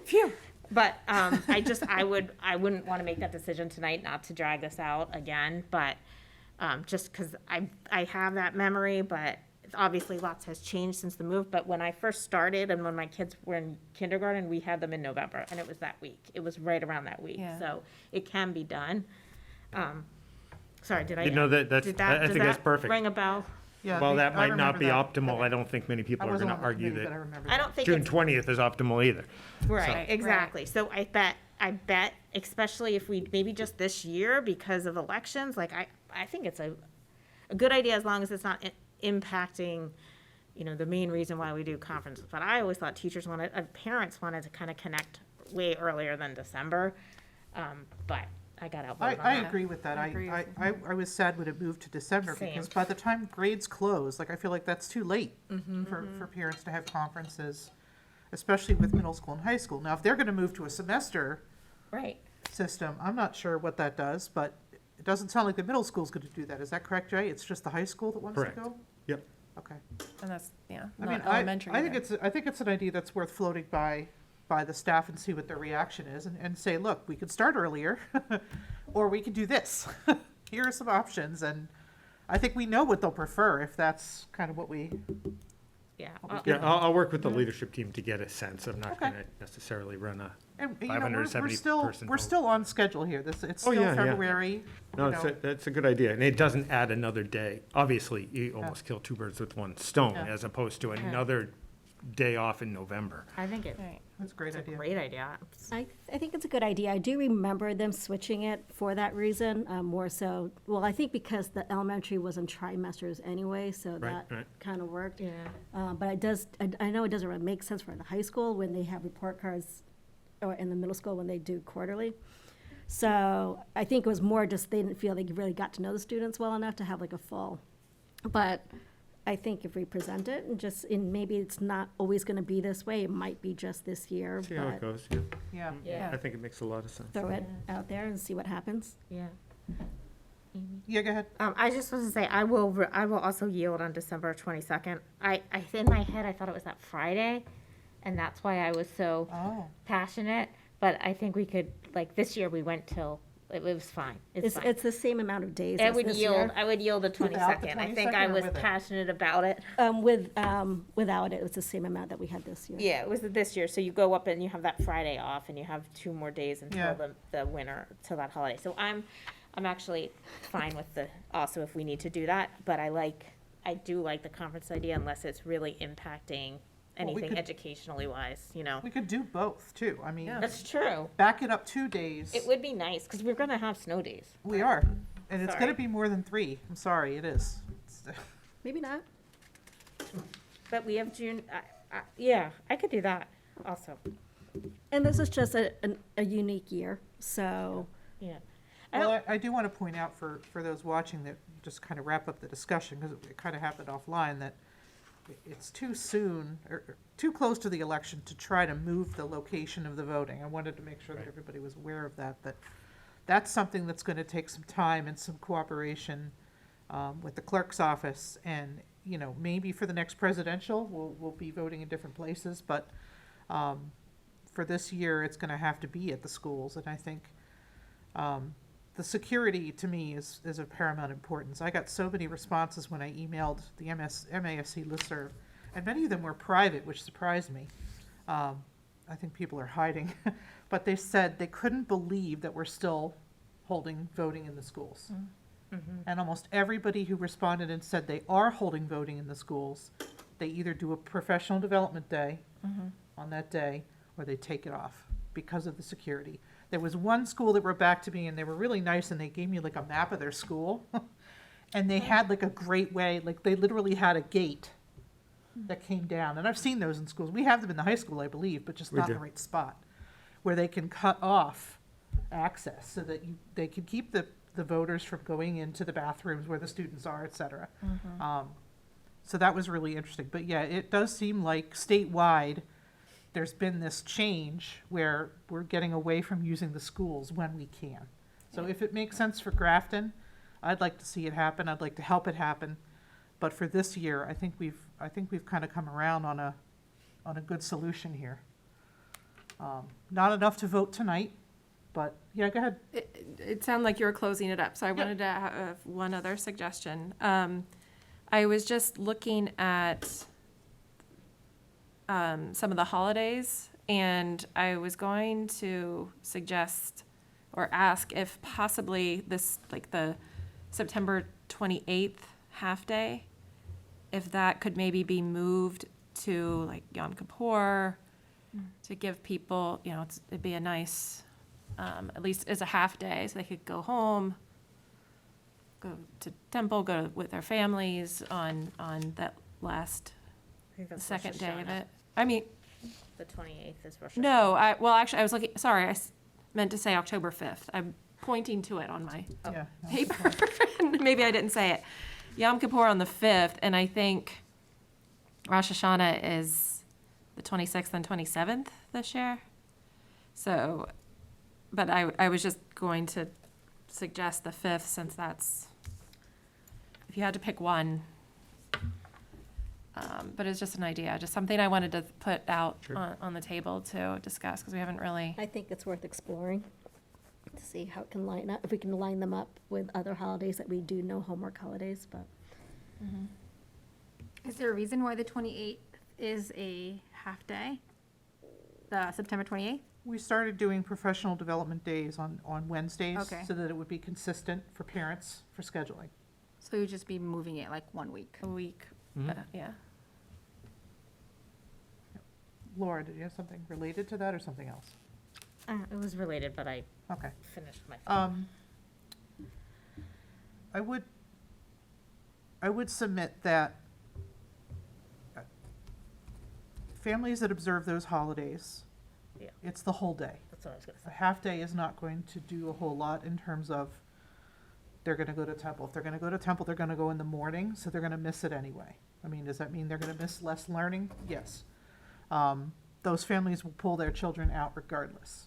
I: Phew. But, I wouldn't want to make that decision tonight, not to drag this out again, but, just because I have that memory, but obviously lots has changed since the move, but when I first started and when my kids were in kindergarten, we had them in November, and it was that week. It was right around that week, so it can be done. Sorry, did I?
J: You know, I think that's perfect.
I: Ring a bell?
A: Yeah,
J: While that
A: I
J: might not
A: remember
J: be
A: that.
J: optimal, I don't think many people
A: I
J: are
A: wasn't
J: going to
A: on the
J: argue
A: committee, but I
J: that
A: remember
I: I
A: that.
I: don't think
J: June
I: it's
J: 20th is optimal either.
I: right, exactly. So I bet, especially if we maybe just this year because of elections, I think it's a good idea as long as it's not impacting, the main reason why we do conferences. But I always thought parents wanted to kind of connect way earlier than December. But I got outvoted on
A: I
I: that.
A: agree with that.
G: I agree with
A: I was sad when it moved to December
I: Same.
A: because by the time grades close, I feel like that's too late for parents to have conferences, especially with middle school and high school. Now, if they're going to move to a semester
I: Right.
A: system, I'm not sure what that does, but it doesn't sound like the middle school's going to do that. Is that correct, Jay? It's just the high school that wants to
J: Correct.
A: go?
J: Yep.
A: Okay.
G: And that's,
A: I
G: not
A: mean,
G: elementary
A: I think
G: either.
A: I think it's an idea that's worth floating by the staff and see what their reaction is and say, look, we could start earlier or we could do this. Here are some options, and I think we know what they'll prefer if that's kind of what we
I: Yeah.
J: Yeah, I'll work with the leadership team to get a sense. I'm not
A: Okay.
J: going to necessarily run a,
A: And, you know,
J: 570 person
A: we're
J: vote.
A: still on schedule here. It's
J: Oh,
A: still
J: yeah, yeah.
A: February.
J: no,
A: you know.
J: that's a good idea. And it doesn't add another day. Obviously, you almost kill two birds with one stone,
A: Yeah.
J: as opposed to another day off in November.
I: I think it's
A: That's a great
I: a
A: idea.
I: great idea.
H: I think it's a good idea. I do remember them switching it for that reason, more so, well, I think because the elementary was in trimesters anyway, so that
J: right.
H: kind of worked.
I: Yeah.
H: But it does, I know it doesn't really make sense for the high school when they have report cards, or in the middle school when they do quarterly. So I think it was more just they didn't feel they really got to know the students well enough to have like a full. But I think if we present it and maybe it's not always gonna be this way, it might be just this year,
J: See how it
H: but
J: goes, yeah.
A: Yeah.
I: Yeah.
J: I think it makes a lot of sense.
H: throw it out there and see what happens.
I: Yeah.
A: Yeah, go ahead.
I: I just was to say, I will also yield on December 22nd. In my head, I thought it was that Friday, and that's why I was so
A: Oh,
I: passionate. But I think we could, like, this year we went till, it was fine. It's fine.
H: It's the same amount of days
I: I
H: as
I: would
H: this
I: yield,
H: year.
I: I would yield the
A: Without the
I: 22nd. I think I
A: 22nd or
I: was
A: with it?
I: passionate about it.
H: Without it, it's the same amount that we had this year.
I: Yeah, it was this year. So you go up and you have that Friday off, and you have 2 more days until
A: Yeah.
I: the winter, till that holiday. So I'm actually fine with also if we need to do that. But I do like the conference idea unless it's really impacting
A: Well, we
I: anything
A: could-
I: educationally wise, you know.
A: we could do both too. I mean,
I: That's true.
A: back it up 2 days.
I: It would be nice because we're gonna have snow days.
A: We are, and it's
I: Sorry.
A: gonna be more than 3. I'm sorry, it is.
H: Maybe not.
I: But we have June. Yeah, I could do that also.
H: And this is just a unique year, so.
I: Yeah. I
A: Well,
I: don't,
A: I do want to point out for those watching that, just kind of wrap up the discussion, because it kind of happened offline, that it's too soon, or too close to the election to try to move the location of the voting. I wanted to make sure that
J: Right.
A: everybody was aware of that, that's something that's going to take some time and some cooperation with the clerk's office. And, you know, maybe for the next presidential, we'll be voting in different places, but for this year, it's going to have to be at the schools. And I think the security, to me, is of paramount importance. I got so many responses when I emailed the MASC listserv, and many of them were private, which surprised me. I think people are hiding, but they said they couldn't believe that we're still holding voting in the schools. And almost everybody who responded and said they are holding voting in the schools, they either do a professional development day on that day, or they take it off because of the security. There was one school that wrote back to me, and they were really nice, and they gave me like a map of their school. And they had like a great way, like they literally had a gate that came down. And I've seen those in schools. We have them in the high school, I believe, but just
J: We
A: not in
J: do.
A: the right spot, where they can cut off access so that they can keep the voters from going into the bathrooms where the students are, et cetera. So that was really interesting. But yeah, it does seem like statewide, there's been this change where we're getting away from using the schools when we can. So if it makes sense for Grafton, I'd like to see it happen. I'd like to help it happen. But for this year, I think we've kind of come around on a good solution here. Not enough to vote tonight, but yeah, go ahead.
G: It sounded like you were closing it up, so I wanted to have one other suggestion. I was just looking at some of the holidays, and I was going to suggest or ask if possibly this, like the September 28th half-day, if that could maybe be moved to like Yom Kippur, to give people, you know, it'd be a nice, at least as a half-day, so they could go home, go to temple, go with their families on that last,
I: I think that's
G: second
I: Rosh
G: day of
I: Hashanah.
G: it. I mean,
I: The 28th is Rosh
G: no, actually, I was looking, sorry, meant to say October 5th. I'm pointing to it on my
A: Yeah.
G: paper. Maybe I didn't say it. Yom Kippur on the 5th, and I think Rosh Hashanah is the 26th and 27th this year. So, but I was just going to suggest the 5th, since that's, if you had to pick one. But it's just an idea, just something I wanted to put out
J: Sure.
G: on the table to discuss, because we haven't really.
H: I think it's worth exploring to see how it can line up, if we can line them up with other holidays that we do know homework holidays, but
F: Is there a reason why the 28th is a half-day? The September 28th?
A: We started doing professional development days on Wednesdays.
F: Okay.
A: So that it would be consistent for parents for scheduling.
F: So you'd just be moving it like 1 week?
G: A week, yeah.
A: Laura, did you have something related to that or something else?
I: It was related, but I
A: Okay.
I: finished my thing.
A: I would submit that families that observe those holidays,
I: Yeah.
A: it's the whole day.
I: That's what I was gonna
A: A
I: say.
A: half day is not going to do a whole lot in terms of they're gonna go to temple. If they're gonna go to temple, they're gonna go in the morning, so they're gonna miss it anyway. I mean, does that mean they're gonna miss less learning? Yes. Those families will pull their children out regardless.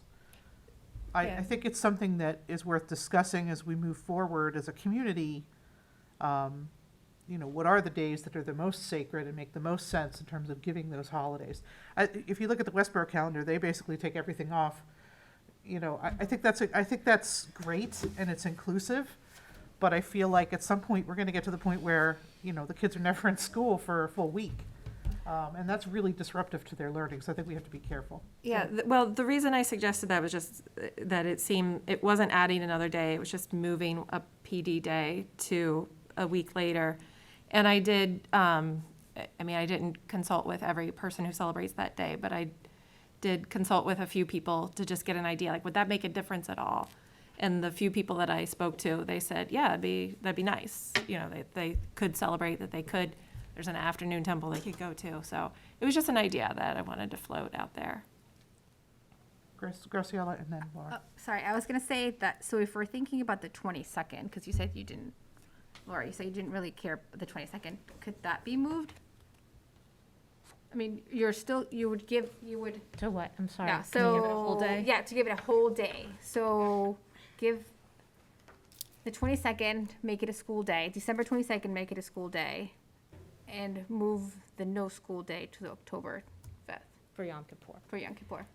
A: I
G: Yeah.
A: think it's something that is worth discussing as we move forward as a community. What are the days that are the most sacred and make the most sense in terms of giving those holidays? If you look at the Westboro calendar, they basically take everything off. I think that's great and it's inclusive, but I feel like at some point, we're gonna get to the point where, the kids are never in school for a full week. And that's really disruptive to their learning, so I think we have to be careful.
G: Yeah, well, the reason I suggested that was just that it wasn't adding another day, it was just moving a PD day to a week later. And I did, I didn't consult with every person who celebrates that day, but I did consult with a few people to just get an idea, like, would that make a difference at all? And the few people that I spoke to, they said, yeah, that'd be nice. They could celebrate, that they could, there's an afternoon temple they could go to. So it was just an idea that I wanted to float out there.
A: Graciela and then Laura.
F: Sorry, I was gonna say that, so if we're thinking about the 22nd, because you said you didn't, Laura, you said you didn't really care about the 22nd, could that be moved? I mean, you would,
I: To what? I'm sorry.
F: yeah,
G: Can you give it a whole
F: so,
G: day?
F: yeah, to give it a whole day. So give the 22nd, make it a school day, December 22nd, make it a school day, and move the no school day to the October 5th
I: For Yom Kippur.
F: for Yom Kippur.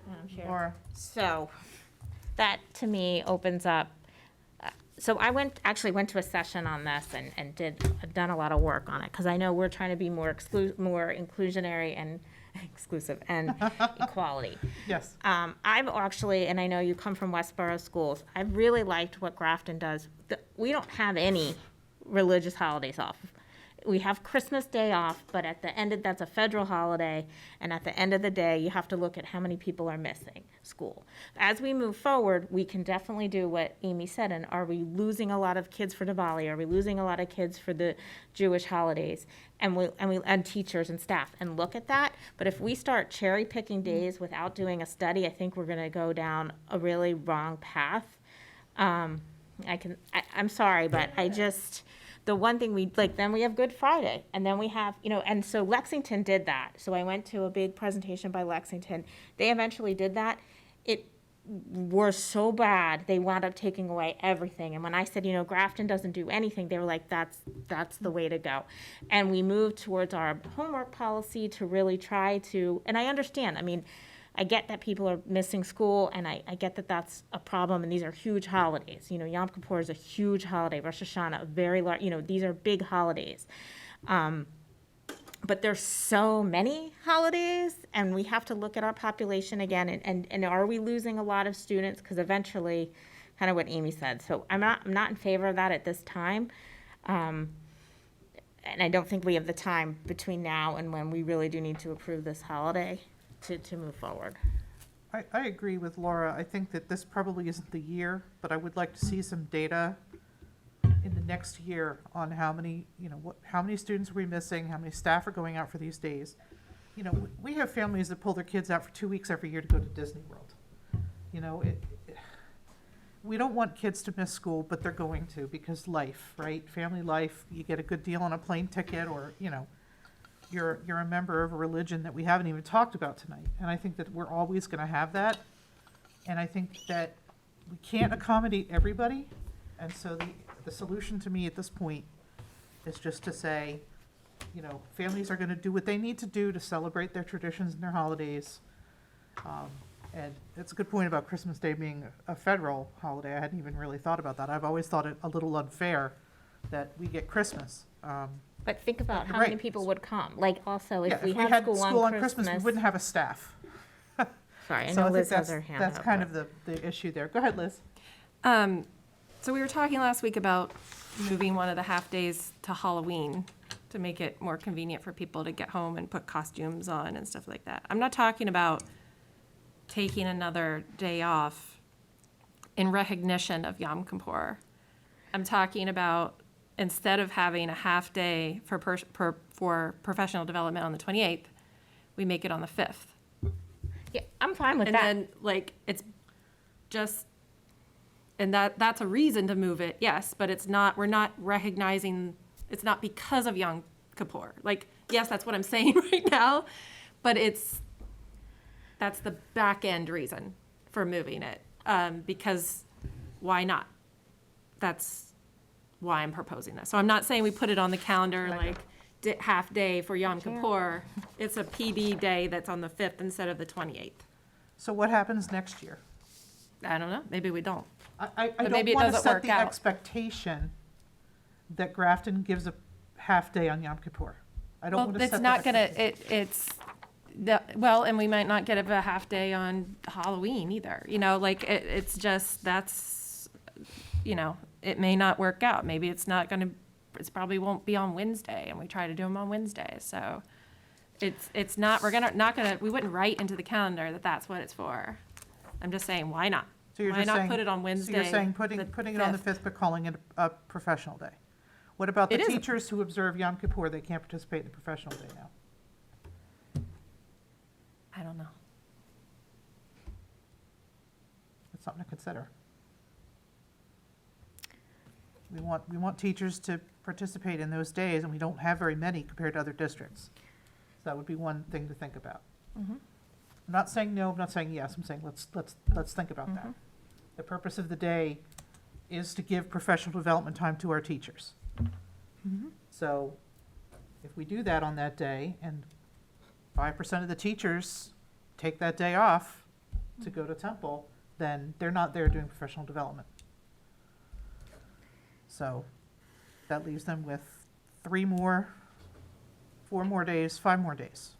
I: Madam Chair.
A: Laura,
I: So, that to me opens up, so I actually went to a session on this and done a lot of work on it, because I know we're trying to be more inclusionary and exclusive and equality.
A: yes.
I: I've actually, and I know you come from Westboro schools, I've really liked what Grafton does. We don't have any religious holidays off. We have Christmas Day off, but that's a federal holiday, and at the end of the day, you have to look at how many people are missing school. As we move forward, we can definitely do what Amy said, and are we losing a lot of kids for Diwali? Are we losing a lot of kids for the Jewish holidays? And teachers and staff, and look at that. But if we start cherry picking days without doing a study, I think we're gonna go down a really wrong path. I'm sorry, but the one thing then we have Good Friday, and then we have, and so Lexington did that. So I went to a big presentation by Lexington. They eventually did that. It were so bad, they wound up taking away everything. And when I said, Grafton doesn't do anything, they were like, that's the way to go. And we moved towards our homework policy to really try to, and I understand, I get that people are missing school, and I get that that's a problem, and these are huge holidays. Yom Kippur is a huge holiday, Rosh Hashanah, a very large, these are big holidays. But there's so many holidays, and we have to look at our population again, and are we losing a lot of students? Because eventually, kind of what Amy said. So I'm not in favor of that at this time. And I don't think we have the time between now and when we really do need to approve this holiday to move forward.
A: I agree with Laura. I think that this probably isn't the year, but I would like to see some data in the next year on how many students are we missing, how many staff are going out for these days. We have families that pull their kids out for 2 weeks every year to go to Disney World. We don't want kids to miss school, but they're going to, because life, right? Family life, you get a good deal on a plane ticket, or, you're a member of a religion that we haven't even talked about tonight. And I think that we're always gonna have that. And I think that we can't accommodate everybody. And so the solution to me at this point is just to say, families are gonna do what they need to do to celebrate their traditions and their holidays. And it's a good point about Christmas Day being a federal holiday. I hadn't even really thought about that. I've always thought it a little unfair that we get Christmas.
I: But think about how
A: Right.
I: many people would come. Like also,
A: Yeah,
I: if we
A: if we
I: had
A: had
I: school
A: school
I: on
A: on Christmas, we wouldn't have a staff.
I: Sorry, I
A: So
I: know
A: I think
I: Liz has
A: that's,
I: her hand
A: that's
I: up.
A: kind
I: but-
A: of the issue there. Go ahead, Liz.
G: So we were talking last week about moving one of the half-days to Halloween to make it more convenient for people to get home and put costumes on and stuff like that. I'm not talking about taking another day off in recognition of Yom Kippur. I'm talking about instead of having a half-day for professional development on the 28th, we make it on the 5th.
I: Yeah, I'm fine with
G: And
I: that.
G: then, like, it's just, and that's a reason to move it, yes, but it's not, we're not recognizing, it's not because of Yom Kippur. Like, yes, that's what I'm saying right now, but that's the back end reason for moving it, because why not? That's why I'm proposing this. So I'm not saying we put it on the calendar, like, half day for Yom Kippur. It's a PD day that's on the 5th instead of the 28th.
A: So what happens next year?
G: I don't know, maybe we don't.
A: I
G: But
A: don't
G: maybe it
A: want to
G: doesn't
A: set
G: work
A: the
G: out.
A: expectation that Grafton gives a half day on Yom Kippur. I don't
G: Well,
A: want to set
G: it's
A: that
G: not gonna,
A: expectation.
G: well, and we might not get a half day on Halloween either, you know, like, it's just, that's, you know, it may not work out. Maybe it's not gonna, it's probably won't be on Wednesday, and we try to do them on Wednesday, so it's not, we wouldn't write into the calendar that that's what it's for. I'm just saying, why not?
A: So you're
G: Why
A: just
G: not
A: saying-
G: put it on Wednesday?
A: So you're saying putting it on the
G: 5th?
A: 5th, but calling it a professional day. What about the
G: It is a-
A: teachers who observe Yom Kippur? They can't participate in the professional day now.
G: I don't know.
A: That's something to consider. We want teachers to participate in those days, and we don't have very many compared to other districts. So that would be one thing to think about.
G: Mhm.
A: I'm not saying no, I'm not saying yes, I'm saying let's think about that. The purpose of the day is to give professional development time to our teachers. So if we do that on that day, and 5% of the teachers take that day off to go to Temple, then they're not there doing professional development. So that leaves them with 3 more, 4 more days, 5 more days.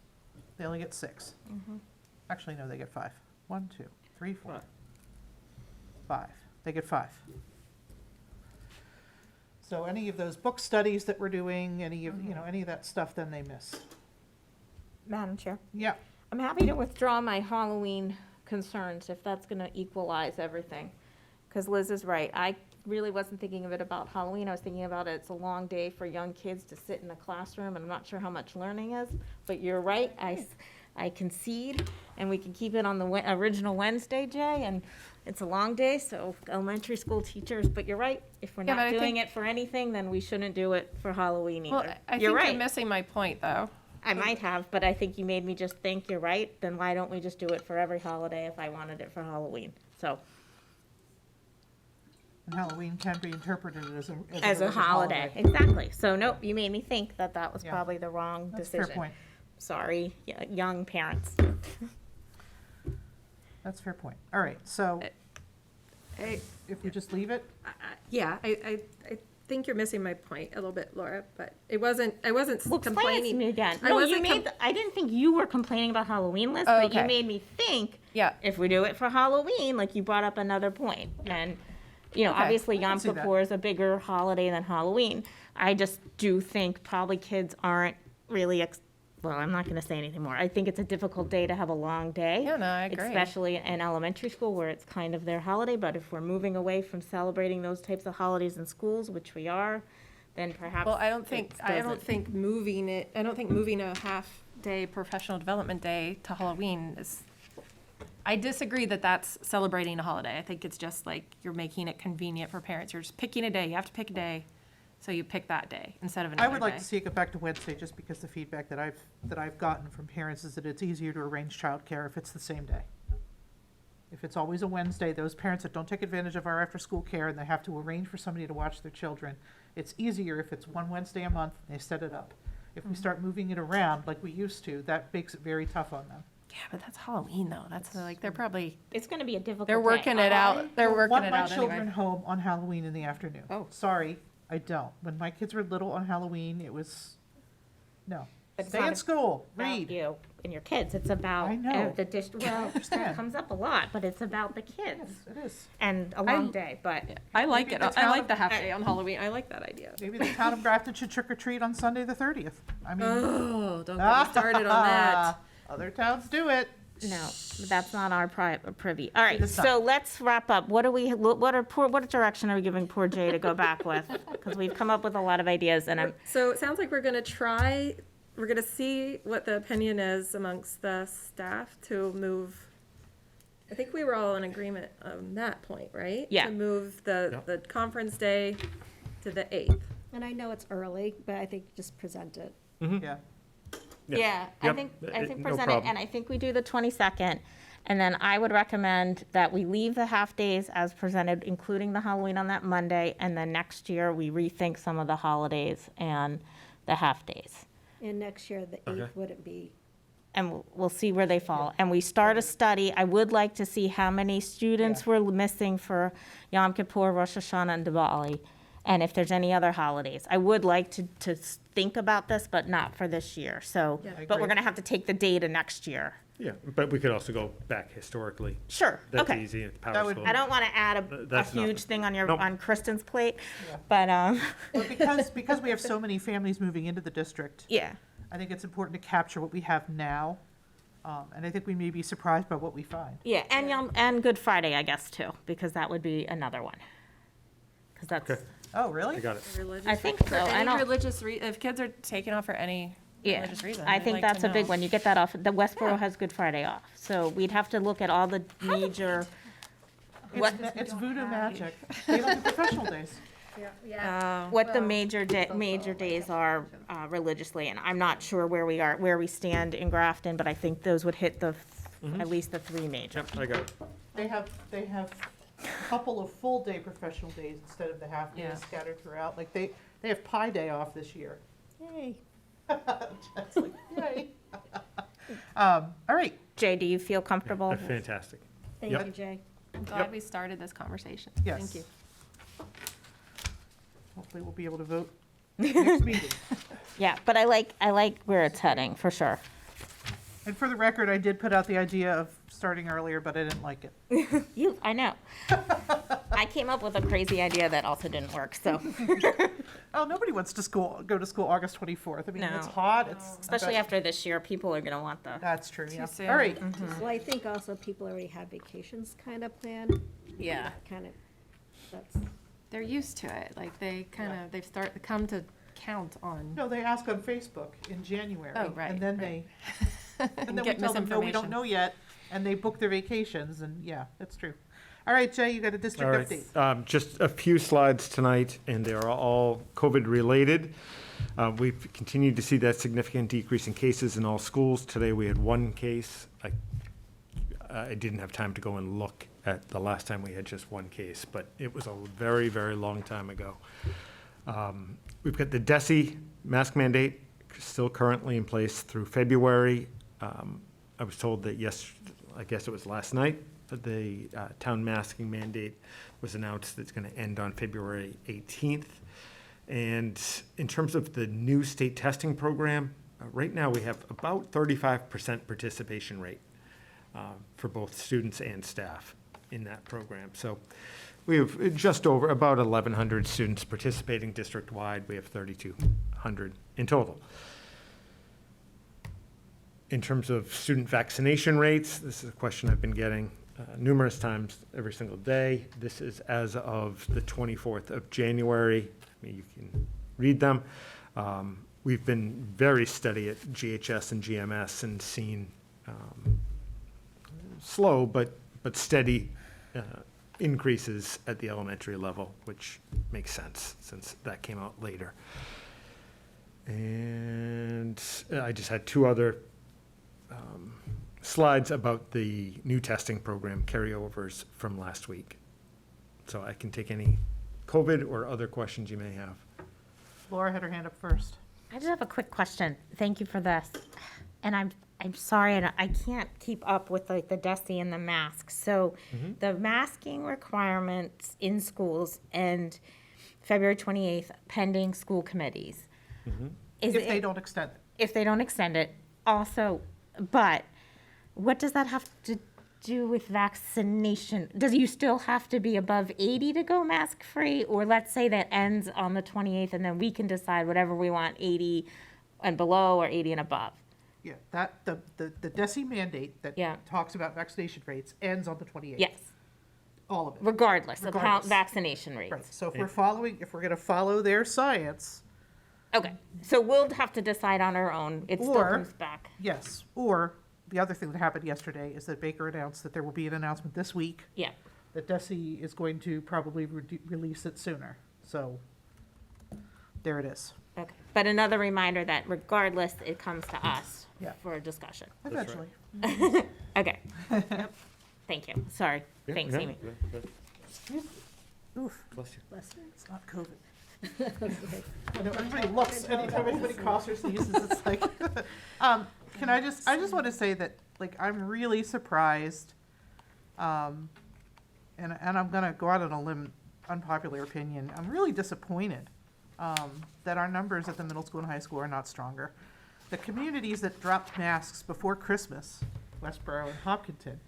A: They only get 6. Actually, no, they get 5. 1, 2, 3, 4, 5. They get 5. So any of those book studies that we're doing, any of, any of that stuff, then they miss.
I: Madam Chair,
A: Yeah,
I: I'm happy to withdraw my Halloween concerns if that's going to equalize everything. Because Liz is right. I really wasn't thinking of it about Halloween. I was thinking about it's a long day for young kids to sit in a classroom, and I'm not sure how much learning is. But you're right. I concede, and we can keep it on the original Wednesday, Jay, and it's a long day, so elementary school teachers, but you're right. If we're
G: Yeah, but
I: not
G: I
I: doing
G: think-
I: it for anything, then we shouldn't do it for Halloween either.
G: Well, I
I: You're
G: think
I: right.
G: you're missing my point, though.
I: I might have, but I think you made me just think you're right. Then why don't we just do it for every holiday if I wanted it for Halloween? So,
A: and Halloween can be interpreted as a
I: as a
A: religious
I: holiday, exactly. So nope, you made me think that that was
A: Yeah.
I: probably the wrong
A: That's a fair
I: decision.
A: point.
I: Sorry, young parents.
A: That's a fair point. All right, so
G: I,
A: if we just leave it,
G: yeah, I think you're missing my point a little bit, Laura, but I wasn't
I: Well, explain it to
G: complaining.
I: me again.
G: I
I: No, you
G: wasn't
I: made. I didn't think you were complaining about Halloween list,
G: Oh,
I: but you
G: okay.
I: made me think.
G: Yeah.
I: If we do it for Halloween, like you brought up another point, and
G: Okay,
I: obviously
A: I can
I: Yom
A: see that.
I: Kippur is a bigger holiday than Halloween. I just do think probably kids aren't really. Well, I'm not going to say anything more. I think it's a difficult day to have a long day.
G: Yeah, no, I agree.
I: Especially in elementary school where it's kind of their holiday. But if we're moving away from celebrating those types of holidays in schools, which we are, then perhaps.
G: Well, I don't think moving a half-day professional development day to Halloween is, I disagree that that's celebrating a holiday. I think it's just like you're making it convenient for parents. You're just picking a day. You have to pick a day, so you pick that day instead of another
A: I would like
G: day.
A: to see it go back to Wednesday, just because the feedback that I've gotten from parents is that it's easier to arrange childcare if it's the same day. If it's always a Wednesday, those parents that don't take advantage of our after-school care and they have to arrange for somebody to watch their children, it's easier if it's one Wednesday a month, and they set it up. If we start moving it around like we used to, that makes it very tough on them.
G: Yeah, but that's Halloween though. That's like, they're probably,
I: It's going to be a difficult.
G: they're
I: day.
G: working it out. They're working
A: Want
G: it
A: my
G: out
A: children
G: anyway.
A: home on Halloween in the afternoon.
G: Oh.
A: Sorry, I don't. When my kids were little on Halloween, it was No.
I: It's
A: Stay
I: not
A: in school,
I: about
A: read.
I: you and your kids. It's about
A: I know.
I: the dish. Well, that comes up a lot, but it's about the kids
A: It is.
I: and a long day. But
E: I like
A: Maybe
E: it.
A: the
E: I
A: town
E: like
A: of-
E: the half day on Halloween. I like that idea.
A: Maybe the town of Grafton should trick or treat on Sunday the 30th. I mean,
E: Oh, don't get me started on that.
A: Other towns do it.
I: no, that's not our privy. All right,
A: It is not.
I: so let's wrap up. What direction are we giving poor Jay to go back with? Because we've come up with a lot of ideas, and
G: So it sounds like we're gonna see what the opinion is amongst the staff to move. I think we were all in agreement on that point, right?
I: Yeah.
G: To move the
J: Yeah.
G: conference day to the 8th.
H: And I know it's early, but I think just present it.
A: Yeah.
I: Yeah, I
J: Yep.
I: think
J: No
I: present it,
J: problem.
I: and I think we do the 22nd. And then I would recommend that we leave the half-days as presented, including the Halloween on that Monday, and then next year we rethink some of the holidays and the half-days.
H: And next year, the 8th wouldn't be,
I: And we'll see where they fall. And we start a study. I would like to see how many students were missing for Yom Kippur, Rosh Hashanah, and Diwali, and if there's any other holidays. I would like to think about this, but not for this year. So,
G: Yeah.
I: but we're gonna have to take the data next year.
J: Yeah, but we could also go back historically.
I: Sure,
J: That's
I: okay.
J: easy. It's
A: That
J: Power
A: would-
J: School.
I: I don't want to add a
J: That's
I: huge
J: nothing.
I: thing on
J: Nope.
I: on Kristen's plate,
A: Yeah.
I: but,
A: But because we have so many families moving into the district,
I: yeah.
A: I think it's important to capture what we have now. And I think we may be surprised by what we find.
I: Yeah, and Good Friday, I guess, too, because that would be another one. Because that's,
J: Okay.
A: Oh, really?
J: I got it.
I: I think so. I
G: Any
I: don't,
G: religious if kids are taken off for any
I: yeah,
G: religious reason.
I: I
G: I'd
I: think
G: like to
I: that's a big
G: know.
I: one. You get that off, the Westboro has Good Friday off. So we'd have to look at all the major, what,
A: It's voodoo magic. They don't do professional days.
I: what the major days are religiously. And I'm not sure where we stand in Grafton, but I think those would hit at least the three major.
J: Yep, I got it.
A: They have a couple of full day professional days instead of the half days
E: Yeah.
A: scattered throughout. Like they have Pi Day off this year.
H: yay.
A: It's like, yay. All right.
I: Jay, do you feel comfortable?
J: Fantastic.
H: Thank
J: Yep.
H: you, Jay.
G: I'm glad we started this conversation.
A: Yes.
G: Thank you.
A: Hopefully we'll be able to vote next meeting.
I: Yeah, but I like where it's heading, for sure.
A: And for the record, I did put out the idea of starting earlier, but I didn't like it.
I: I know. I came up with a crazy idea that also didn't work, so,
A: Oh, nobody wants to go to school August 24th. I mean, it's
I: No.
A: hot. It's
I: especially after this year, people are gonna want the,
A: That's true. Yeah.
G: soon.
A: All right.
H: Well, I think also people already have vacations kind of planned.
I: yeah.
H: Kind of, that's,
G: They're used to it. Like they've come to count on.
A: No, they ask on Facebook in January.
G: Oh, right,
A: And then
G: right.
A: and then we
G: Get
A: tell them, no, we don't
G: misinformation.
A: know yet, and they book their vacations, and yeah, that's true. All right, Jay, you got a
J: All
A: district
J: right,
A: update.
J: just a few slides tonight, and they are all COVID-related. We've continued to see that significant decrease in cases in all schools. Today, we had one case. I didn't have time to go and look at the last time we had just one case, but it was a very, very long time ago. We've got the DESE mask mandate still currently in place through February. I was told that I guess it was last night, that the town masking mandate was announced that's going to end on February 18th. And in terms of the new state testing program, right now we have about 35% participation rate for both students and staff in that program. So we have just over about 1,100 students participating district-wide. We have 3,200 in total. In terms of student vaccination rates, this is a question I've been getting numerous times every single day. This is as of the 24th of January. I mean, you can read them. We've been very steady at GHS and GMS and seen slow but steady increases at the elementary level, which makes sense since that came out later. And I just had two other slides about the new testing program carryovers from last week. So I can take any COVID or other questions you may have.
A: Laura had her hand up first.
I: I just have a quick question. Thank you for this. And I'm sorry, and I can't keep up with like the DESE and the masks. So the masking requirements in schools and February 28th pending school committees. Is
A: If they
I: it,
A: don't extend it.
I: if they don't extend it. Also, but what does that have to do with vaccination? Does you still have to be above 80 to go mask free? Or let's say that ends on the 28th and then we can decide whatever we want, 80 and below or 80 and above.
A: Yeah, the DESI mandate that
I: Yeah.
A: talks about vaccination rates ends on the 28th.
I: Yes,
A: All of it.
I: regardless of how
A: Regardless.
I: vaccination rates.
A: Right, so if we're gonna follow their science,
I: Okay, so we'll have to decide on our own. It still
A: Or-
I: comes back.
A: yes, or the other thing that happened yesterday is that Baker announced that there will be an announcement this week
I: Yeah.
A: that DESI is going to probably release it sooner, so there it is.
I: Okay, but another reminder that regardless, it comes to us
A: Yeah.
I: for a discussion.
A: Eventually.
I: Okay. Thank you. Sorry. Thanks, Amy.
A: Oof,
J: Bless you.
A: it's not COVID. I know everybody looks, anytime anybody coughs or sneezes, it's like, I just want to say that, like, I'm really surprised, and I'm gonna go out on a limb, unpopular opinion, I'm really disappointed, that our numbers at the middle school and high school are not stronger. The communities that dropped masks before Christmas, Westboro and Hopkinton,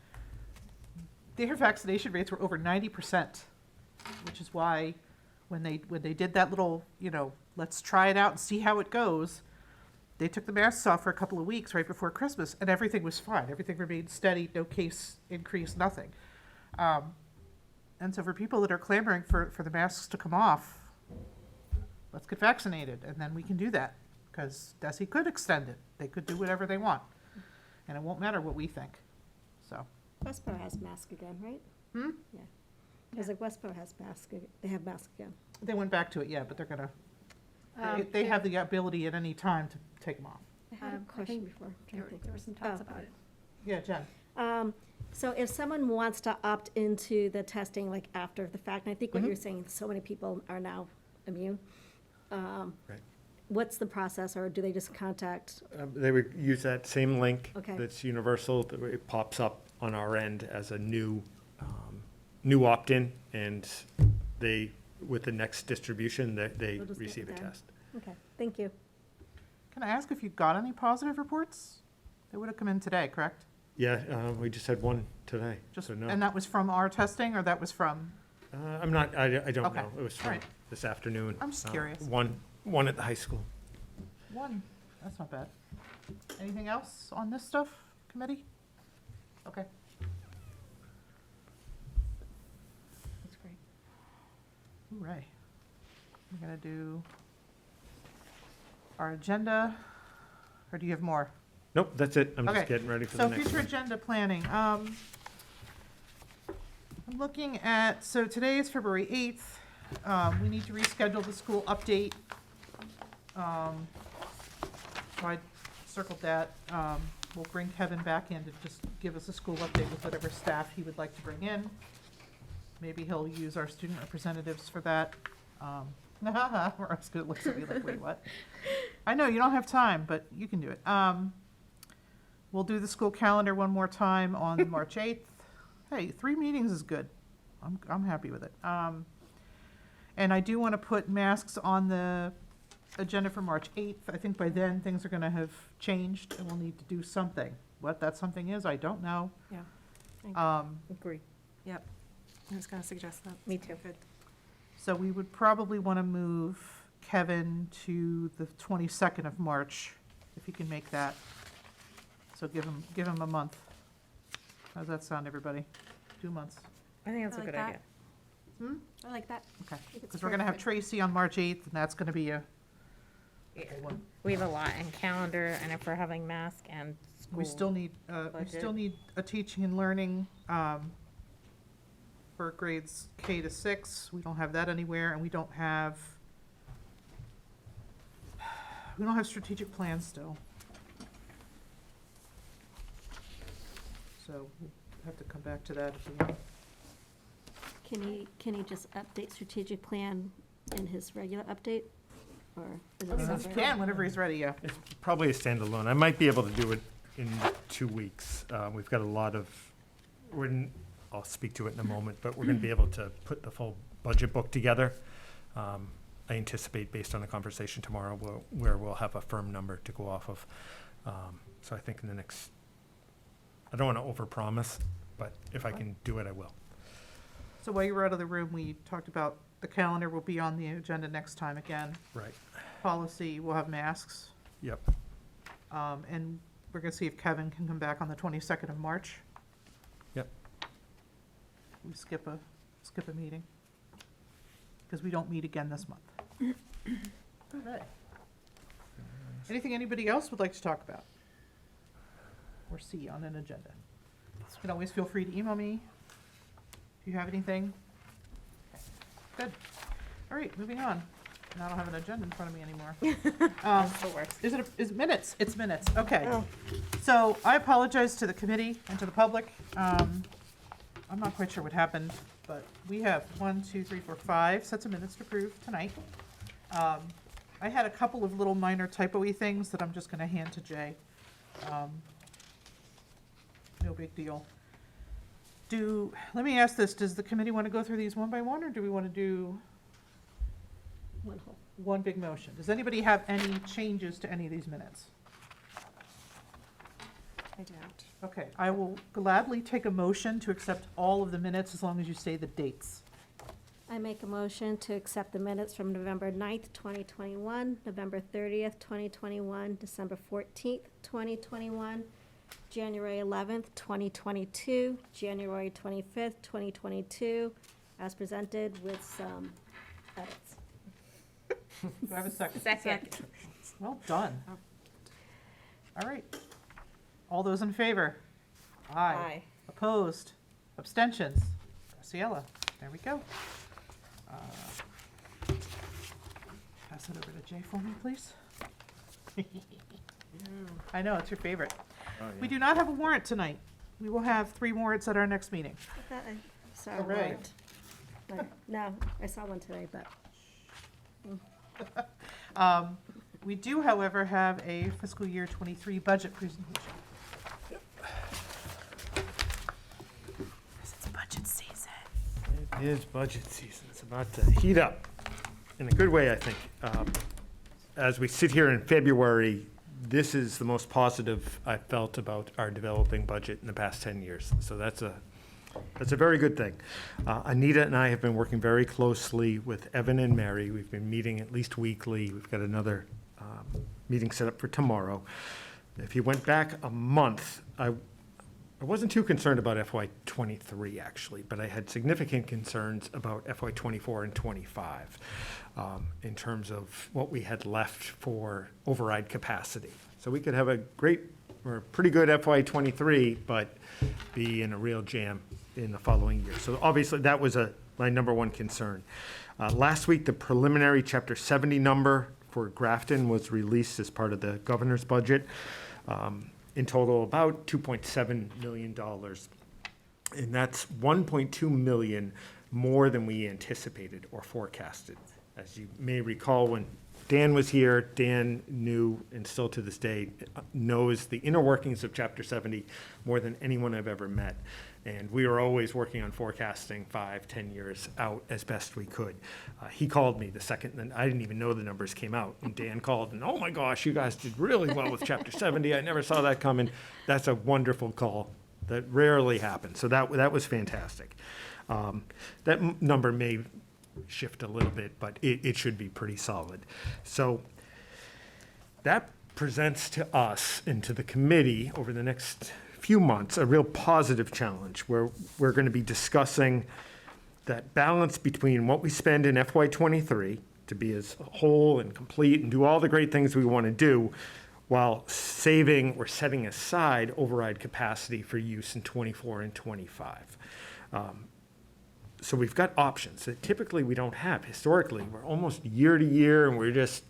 A: their vaccination rates were over 90%, which is why when they did that little, let's try it out and see how it goes, they took the masks off for a couple of weeks right before Christmas, and everything was fine. Everything remained steady, no case increase, nothing. And so for people that are clamoring for the masks to come off, let's get vaccinated, and then we can do that, because DESI could extend it. They could do whatever they want, and it won't matter what we think, so.
H: Westboro has mask again, right?
A: Hmm?
H: Yeah. I was like, Westboro has mask, they have mask again.
A: They went back to it, yeah, but they're gonna,
C: Um,
A: they have the ability at any time to take them off.
H: I had a question before. I'm trying to think.
F: There were some talks
H: Oh,
F: about it.
A: Yeah, Jen?
H: So if someone wants to opt into the testing like after the fact, and I think what you're saying, so many people are now immune.
J: Right.
H: What's the process, or do they just contact?
J: They would use that same link
H: Okay.
J: that's universal, that it pops up on our end as a new opt-in, and they, with the next distribution, they
H: They'll just get
J: receive a
H: it done.
J: test.
H: Okay, thank you.
A: Can I ask if you got any positive reports? They would have come in today, correct?
J: Yeah, we just had one today,
A: Just,
J: so no.
A: and that was from our testing, or that was from,
J: I'm not, I don't
A: Okay.
J: know. It was
A: All
J: from
A: right.
J: this afternoon.
A: I'm just curious.
J: One at the high school.
A: one? That's not bad. Anything else on this stuff, committee? Okay.
H: That's great.
A: Hooray. We're gonna do our agenda, or do you have more?
J: Nope, that's it. I'm just
A: Okay.
J: getting ready for the
A: So
J: next
A: future
J: one.
A: agenda planning, I'm looking at, so today is February 8th. We need to reschedule the school update. So I circled that. We'll bring Kevin back in to just give us a school update with whatever staff he would like to bring in. Maybe he'll use our student representatives for that. Or else it looks at me like, wait, what? I know, you don't have time, but you can do it. We'll do the school calendar one more time on March 8th. Hey, 3 meetings is good. I'm happy with it. And I do want to put masks on the agenda for March 8th. I think by then, things are going to have changed, and we'll need to do something. What that something is, I don't know.
G: Yeah. Agree. Yep. I was gonna suggest that.
I: Me too.
G: Good.
A: So we would probably want to move Kevin to the 22nd of March, if he can make that. So give him a month. How's that sound, everybody? 2 months.
I: I think that's
G: I
I: a
G: like
I: good
G: that.
I: idea.
F: I like that.
A: Okay,
F: it's
A: because we're gonna have Tracy on March 8th, and that's gonna be a big one.
I: We have a lot in calendar, and if we're having mask and school.
A: We still need a teaching and learning, for grades K to 6. We don't have that anywhere, and we don't have strategic plans still. So we'll have to come back to that if we want.
H: Can he just update strategic plan in his regular update? Or is it
A: He
H: separate?
A: can, whenever he's ready, yeah.
J: It's probably a standalone. I might be able to do it in 2 weeks. We've got a lot of, I'll speak to it in a moment, but we're going to be able to put the full budget book together. I anticipate, based on the conversation tomorrow, where we'll have a firm number to go off of. So I think in the next, I don't want to overpromise, but if I can do it, I will.
A: So while you were out of the room, we talked about the calendar will be on the agenda next time again.
J: Right.
A: Policy, we'll have masks.
J: Yep.
A: And we're gonna see if Kevin can come back on the 22nd of March.
J: Yep.
A: We skip a meeting. Because we don't meet again this month. All right. Anything anybody else would like to talk about? Or see on an agenda? You can always feel free to email me if you have anything. Good. All right, moving on. And I don't have an agenda in front of me anymore.
I: That's the worst.
A: Is it minutes? It's minutes, okay. So I apologize to the committee and to the public. I'm not quite sure what happened, but we have 5 sets of minutes to approve tonight. I had a couple of little minor typo-y things that I'm just gonna hand to Jay. No big deal. Let me ask this, does the committee wanna go through these one by one, or do we wanna do
H: One whole.
A: one big motion? Does anybody have any changes to any of these minutes?
G: I don't.
A: Okay, I will gladly take a motion to accept all of the minutes as long as you say the dates.
H: I make a motion to accept the minutes from November 9th, 2021, November 30th, 2021, December 14th, 2021, January 11th, 2022, January 25th, 2022, as presented with some edits.
A: Do I have a second?
I: Second.
A: Well done. All right. All those in favor? Aye. Opposed? Abstentions? Graciela, there we go. Pass it over to Jay for me, please. I know, it's your favorite. We do not have a warrant tonight. We will have 3 warrants at our next meeting.
H: I thought I saw a
A: All right.
H: warrant. No, I saw one today, but
A: We do, however, have a fiscal year '23 budget presentation. It's budget season.
J: It is budget season. It's about to heat up in a good way, I think. As we sit here in February, this is the most positive I've felt about our developing budget in the past 10 years. So that's a very good thing. Anita and I have been working very closely with Evan and Mary. We've been meeting at least weekly. We've got another meeting set up for tomorrow. If you went back a month, I wasn't too concerned about FY '23, actually, but I had significant concerns about FY '24 and '25 in terms of what we had left for override capacity. So we could have a great or pretty good FY '23, but be in a real jam in the following year. So obviously, that was my number one concern. Last week, the preliminary Chapter 70 number for Grafton was released as part of the governor's budget. In total, about $2.7 million. And that's 1.2 million more than we anticipated or forecasted. As you may recall, when Dan was here, Dan knew, and still to this day, knows the inner workings of Chapter 70 more than anyone I've ever met. And we were always working on forecasting 5-10 years out as best we could. He called me the second, and I didn't even know the numbers came out. And Dan called, and oh my gosh, you guys did really well with Chapter 70. I never saw that coming. That's a wonderful call. That rarely happens. So that was fantastic. That number may shift a little bit, but it should be pretty solid. So that presents to us and to the committee over the next few months a real positive challenge where we're going to be discussing that balance between what we spend in FY '23 to be as whole and complete and do all the great things we want to do while saving or setting aside override capacity for use in '24 and '25. So we've got options that typically we don't have. Historically, we're almost year to year, and we're just,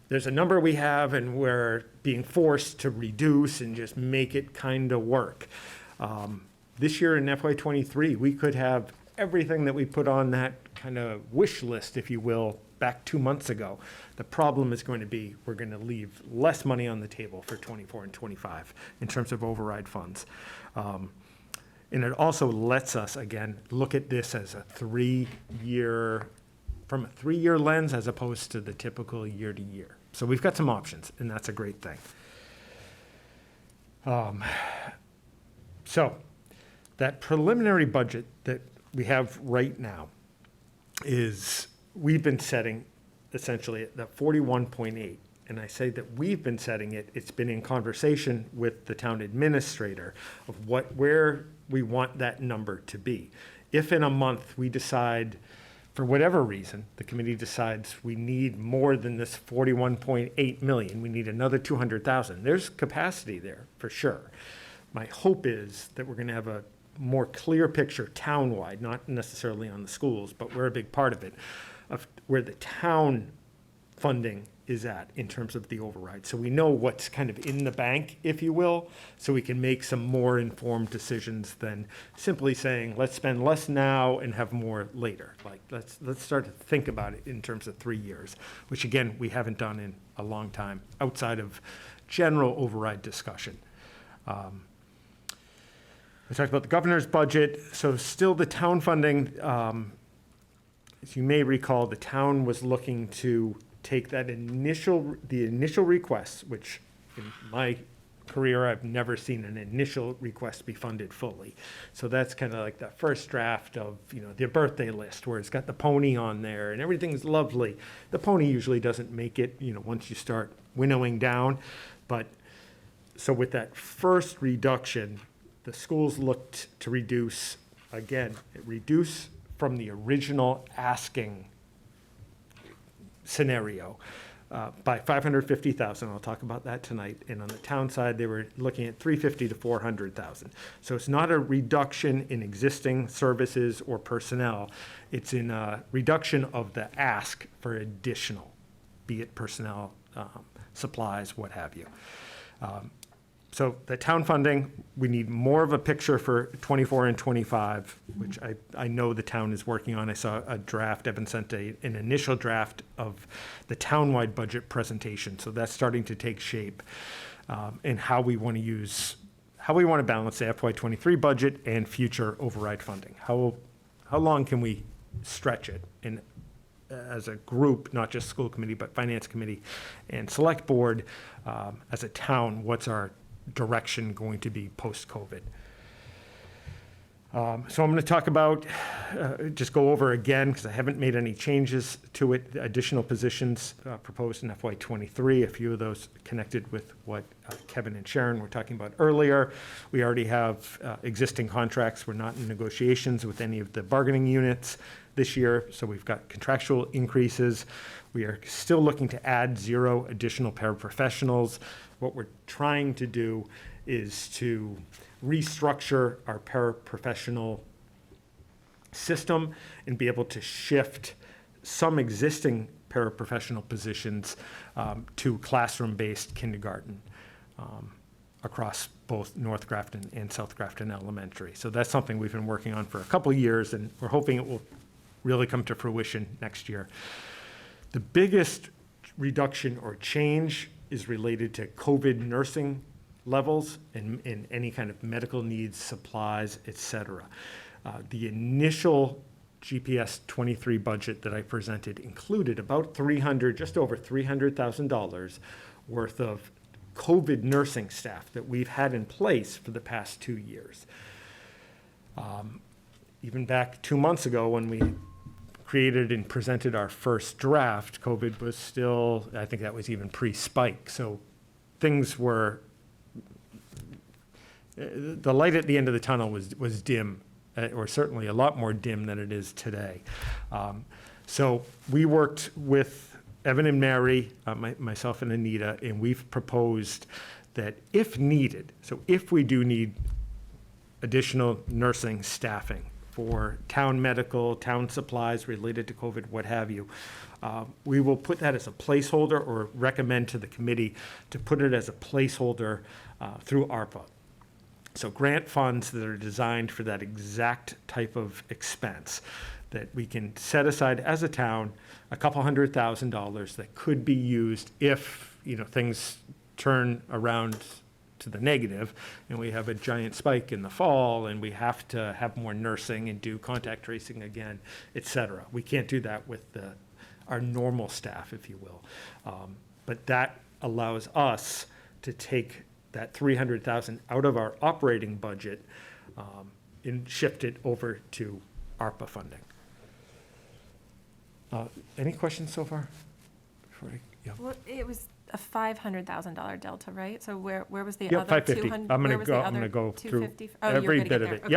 J: there's a number we have, and we're being forced to reduce and just make it kind of work. This year in FY '23, we could have everything that we put on that kind of wish list, if you will, back 2 months ago. The problem is going to be we're going to leave less money on the table for '24 and '25 in terms of override funds. And it also lets us, again, look at this as a 3-year from a 3-year lens as opposed to the typical year to year. So we've got some options, and that's a great thing. So that preliminary budget that we have right now is, we've been setting essentially at that 41.8. And I say that we've been setting it, it's been in conversation with the town administrator of where we want that number to be. If in a month we decide, for whatever reason, the committee decides we need more than this 41.8 million, we need another 200,000, there's capacity there for sure. My hope is that we're gonna have a more clear picture town-wide, not necessarily on the schools, but we're a big part of it, of where the town funding is at in terms of the override. So we know what's kind of in the bank, if you will, so we can make some more informed decisions than simply saying, let's spend less now and have more later. Like, let's start to think about it in terms of 3 years, which again, we haven't done in a long time outside of general override discussion. We talked about the governor's budget, so still the town funding, as you may recall, the town was looking to take that initial request, which in my career, I've never seen an initial request be funded fully. So that's kind of like that first draft of, the birthday list where it's got the pony on there and everything's lovely. The pony usually doesn't make it, once you start winnowing down. But so with that first reduction, the schools looked to reduce from the original asking scenario by 550,000. I'll talk about that tonight. And on the town side, they were looking at 350 to 400,000. So it's not a reduction in existing services or personnel. It's in a reduction of the ask for additional, be it personnel, supplies, what have you. So the town funding, we need more of a picture for 24 and 25, which I know the town is working on. I saw a draft, Evan sent an initial draft of the townwide budget presentation. So that's starting to take shape, and how we want to balance the FY23 budget and future override funding. How long can we stretch it? And as a group, not just school committee, but finance committee and select board, as a town, what's our direction going to be post-COVID? So I'm going to talk about, just go over again, because I haven't made any changes to it, the additional positions proposed in FY23, a few of those connected with what Kevin and Sharon were talking about earlier. We already have existing contracts. We're not in negotiations with any of the bargaining units this year, so we've got contractual increases. We are still looking to add 0 additional paraprofessionals. What we're trying to do is to restructure our paraprofessional system and be able to shift some existing paraprofessional positions to classroom-based kindergarten across both North Grafton and South Grafton Elementary. So that's something we've been working on for a couple of years, and we're hoping it will really come to fruition next year. The biggest reduction or change is related to COVID nursing levels and any kind of medical needs, supplies, et cetera. The initial GPS 23 budget that I presented included about just over $300,000 worth of COVID nursing staff that we've had in place for the past 2 years. Even back 2 months ago when we created and presented our first draft, COVID was still, I think that was even pre-spike. So things were, the light at the end of the tunnel was dim, or certainly a lot more dim than it is today. So we worked with Evan and Mary, myself and Anita, and we've proposed that if needed, so if we do need additional nursing staffing for town medical, town supplies related to COVID, what have you, we will put that as a placeholder or recommend to the committee to put it as a placeholder through ARPA. So grant funds that are designed for that exact type of expense that we can set aside as a town, a couple $100,000 that could be used if, things turn around to the negative, and we have a giant spike in the fall, and we have to have more nursing and do contact tracing again, et cetera. We can't do that with our normal staff, if you will. But that allows us to take that 300,000 out of our operating budget and shift it over to ARPA funding. Any questions so far? Yeah.
G: Well, it was a $500,000 delta, right? So where was the
J: Yep,
G: other
J: 550.
G: 200?
J: I'm
G: where
J: gonna
G: was the
J: go, I'm
G: other
J: gonna go through
G: 250? Oh, you're
J: every
G: gonna
J: bit
G: get
J: of
G: there.
J: it.
G: Okay.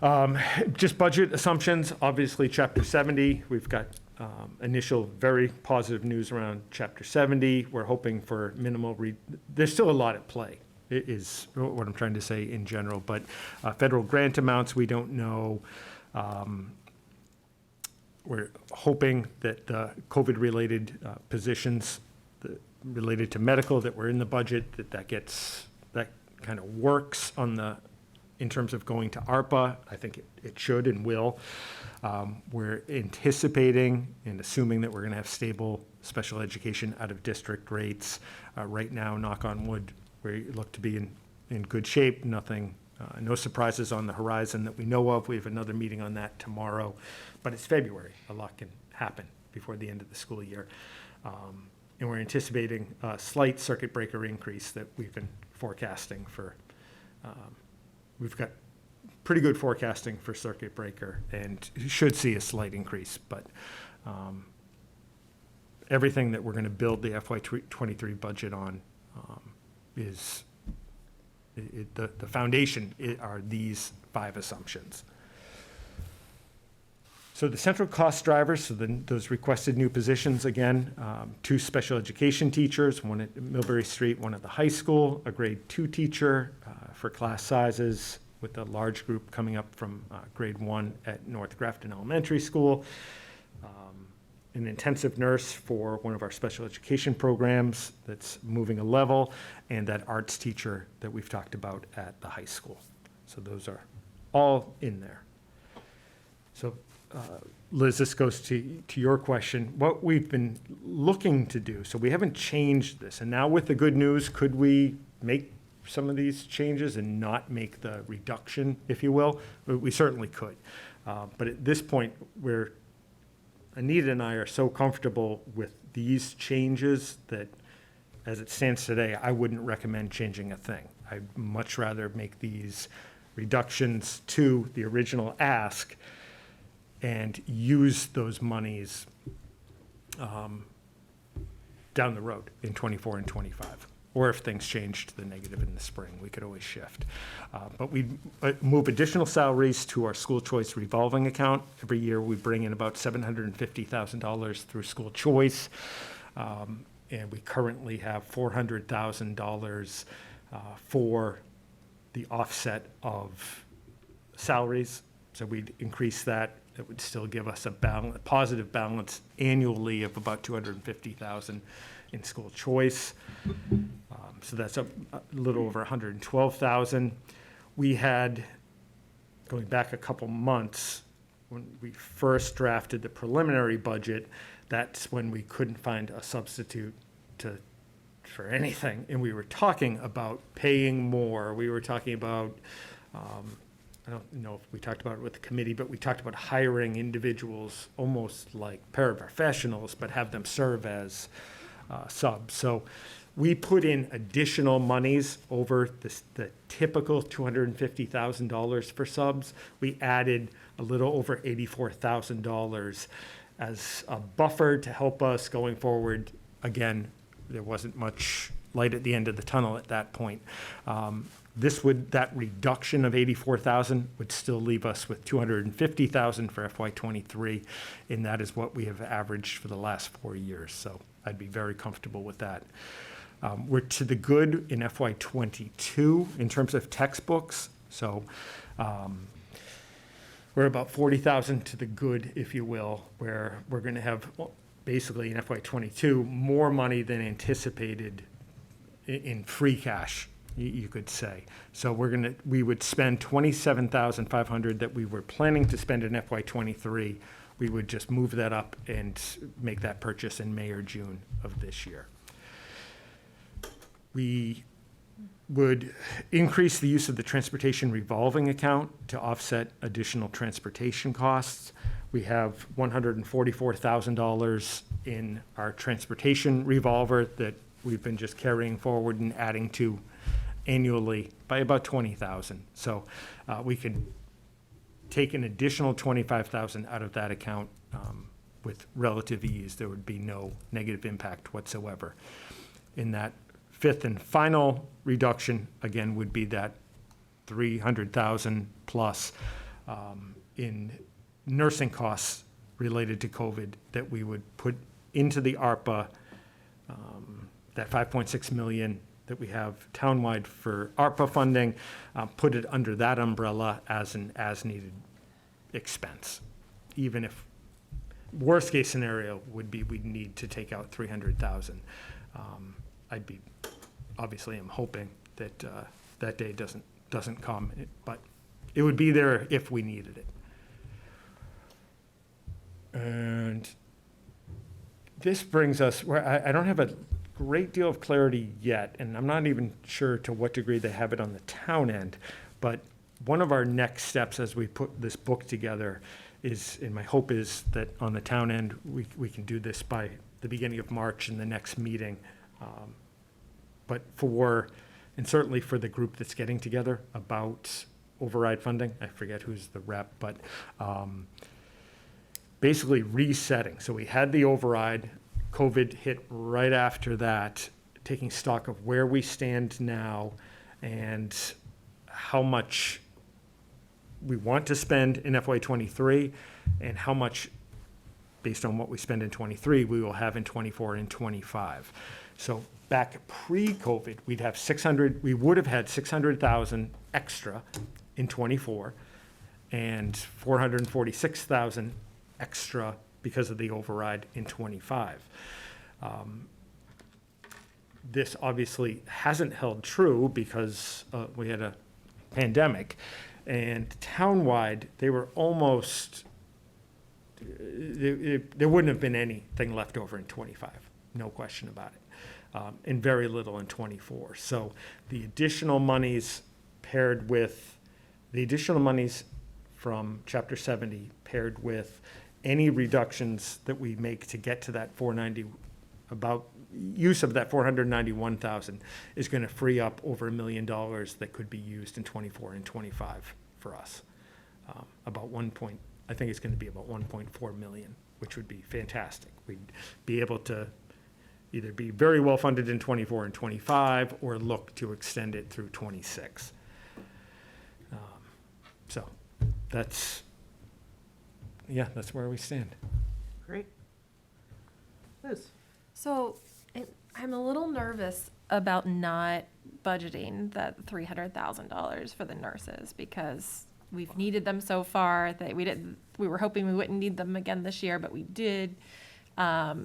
J: Yep. Just budget assumptions, obviously, Chapter 70, we've got initial very positive news around Chapter 70. We're hoping for minimal, there's still a lot at play, is what I'm trying to say in general, but federal grant amounts, we don't know. We're hoping that the COVID-related positions related to medical that were in the budget, that kind of works in terms of going to ARPA. I think it should and will. We're anticipating and assuming that we're going to have stable special education out-of-district rates. Right now, knock on wood, we look to be in good shape. Nothing, no surprises on the horizon that we know of. We have another meeting on that tomorrow, but it's February. A lot can happen before the end of the school year. And we're anticipating a slight circuit breaker increase that we've been forecasting for. We've got pretty good forecasting for circuit breaker and should see a slight increase, but everything that we're going to build the FY23 budget on is the foundation are these 5 assumptions. So the central cost drivers, so those requested new positions, again, 2 special education teachers, 1 at Millbury Street, 1 at the high school, a grade 2 teacher for class sizes, with a large group coming up from grade 1 at North Grafton Elementary School, an intensive nurse for one of our special education programs that's moving a level, and that arts teacher that we've talked about at the high school. So those are all in there. So Liz, this goes to your question, what we've been looking to do. So we haven't changed this, and now with the good news, could we make some of these changes and not make the reduction, if you will? We certainly could. But at this point, Anita and I are so comfortable with these changes that, as it stands today, I wouldn't recommend changing a thing. I'd much rather make these reductions to the original ask and use those monies down the road in 24 and 25. Or if things change to the negative in the spring, we could always shift. But we move additional salaries to our school choice revolving account. Every year we bring in about $750,000 through school choice. And we currently have $400,000 for the offset of salaries. So we'd increase that. It would still give us a positive balance annually of about $250,000 in school choice. So that's a little over $112,000. We had, going back a couple months, when we first drafted the preliminary budget, that's when we couldn't find a substitute for anything. And we were talking about paying more. We were talking about, I don't know if we talked about it with the committee, but we talked about hiring individuals almost like paraprofessionals, but have them serve as subs. So we put in additional monies over the typical $250,000 for subs. We added a little over $84,000 as a buffer to help us going forward. Again, there wasn't much light at the end of the tunnel at that point. That reduction of $84,000 would still leave us with $250,000 for FY23, and that is what we have averaged for the last 4 years. So I'd be very comfortable with that. We're to the good in FY22 in terms of textbooks. So we're about $40,000 to the good, if you will, where we're going to have basically in FY22 more money than anticipated in free cash, you could say. So we would spend $27,500 that we were planning to spend in FY23. We would just move that up and make that purchase in May or June of this year. We would increase the use of the transportation revolving account to offset additional transportation costs. We have $144,000 in our transportation revolver that we've been just carrying forward and adding to annually by about 20,000. So we could take an additional 25,000 out of that account with relative ease. There would be no negative impact whatsoever. In that fifth and final reduction, again, would be that 300,000 plus in nursing costs related to COVID that we would put into the ARPA, that 5.6 million that we have townwide for ARPA funding, put it under that umbrella as an as-needed expense. Even if, worst case scenario would be we'd need to take out 300,000. Obviously I'm hoping that that day doesn't come, but it would be there if we needed it. And this brings us where I don't have a great deal of clarity yet, and I'm not even sure to what degree they have it on the town end, but one of our next steps as we put this book together is, and my hope is that on the town end, we can do this by the beginning of March in the next meeting. But and certainly for the group that's getting together about override funding, I forget who's the rep, but basically resetting. So we had the override, COVID hit right after that, taking stock of where we stand now and how much we want to spend in FY23 and how much, based on what we spend in 23, we will have in 24 and 25. So back pre-COVID, we would have had 600,000 extra in 24 and 446,000 extra because of the override in 25. This obviously hasn't held true because we had a pandemic, and townwide, they were almost, there wouldn't have been anything left over in 25, no question about it, and very little in 24. So the additional monies from Chapter 70 paired with any reductions that we make to get to that 490, about use of that 491,000 is going to free up over $1 million that could be used in 24 and 25 for us. I think it's going to be about 1.4 million, which would be fantastic. We'd be able to either be very well funded in 24 and 25 or look to extend it through 26. So that's where we stand.
A: Great. Liz?
G: So I'm a little nervous about not budgeting that $300,000 for the nurses because we've needed them so far that we were hoping we wouldn't need them again this year, but we did. Not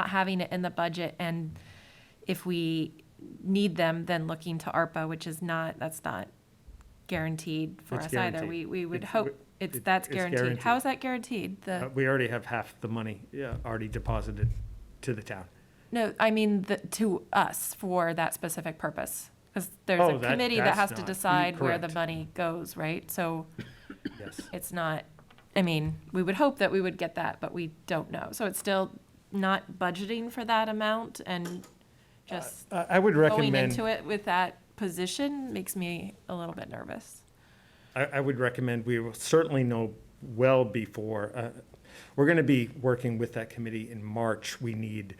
G: having it in the budget, and if we need them, then looking to ARPA, which is that's not guaranteed for
J: It's
G: us either.
J: guaranteed.
G: We would
J: It's-
G: hope that's
J: it's
G: guaranteed.
J: guaranteed.
G: How is that guaranteed?
J: We already have half the money already deposited to the town.
G: No, I mean to us for that specific purpose. Because there's
J: Oh,
G: a committee that
J: that's
G: has to
J: not-
G: decide where the
J: correct.
G: money goes, right? So
J: Yes.
G: it's not, I mean, we would hope that we would get that, but we don't know. So it's still not budgeting for that amount, and just
J: I would
G: going
J: recommend.
G: into it with that position makes me a little bit nervous.
J: I would recommend, we will certainly know well before, we're going to be working with that committee in March. We need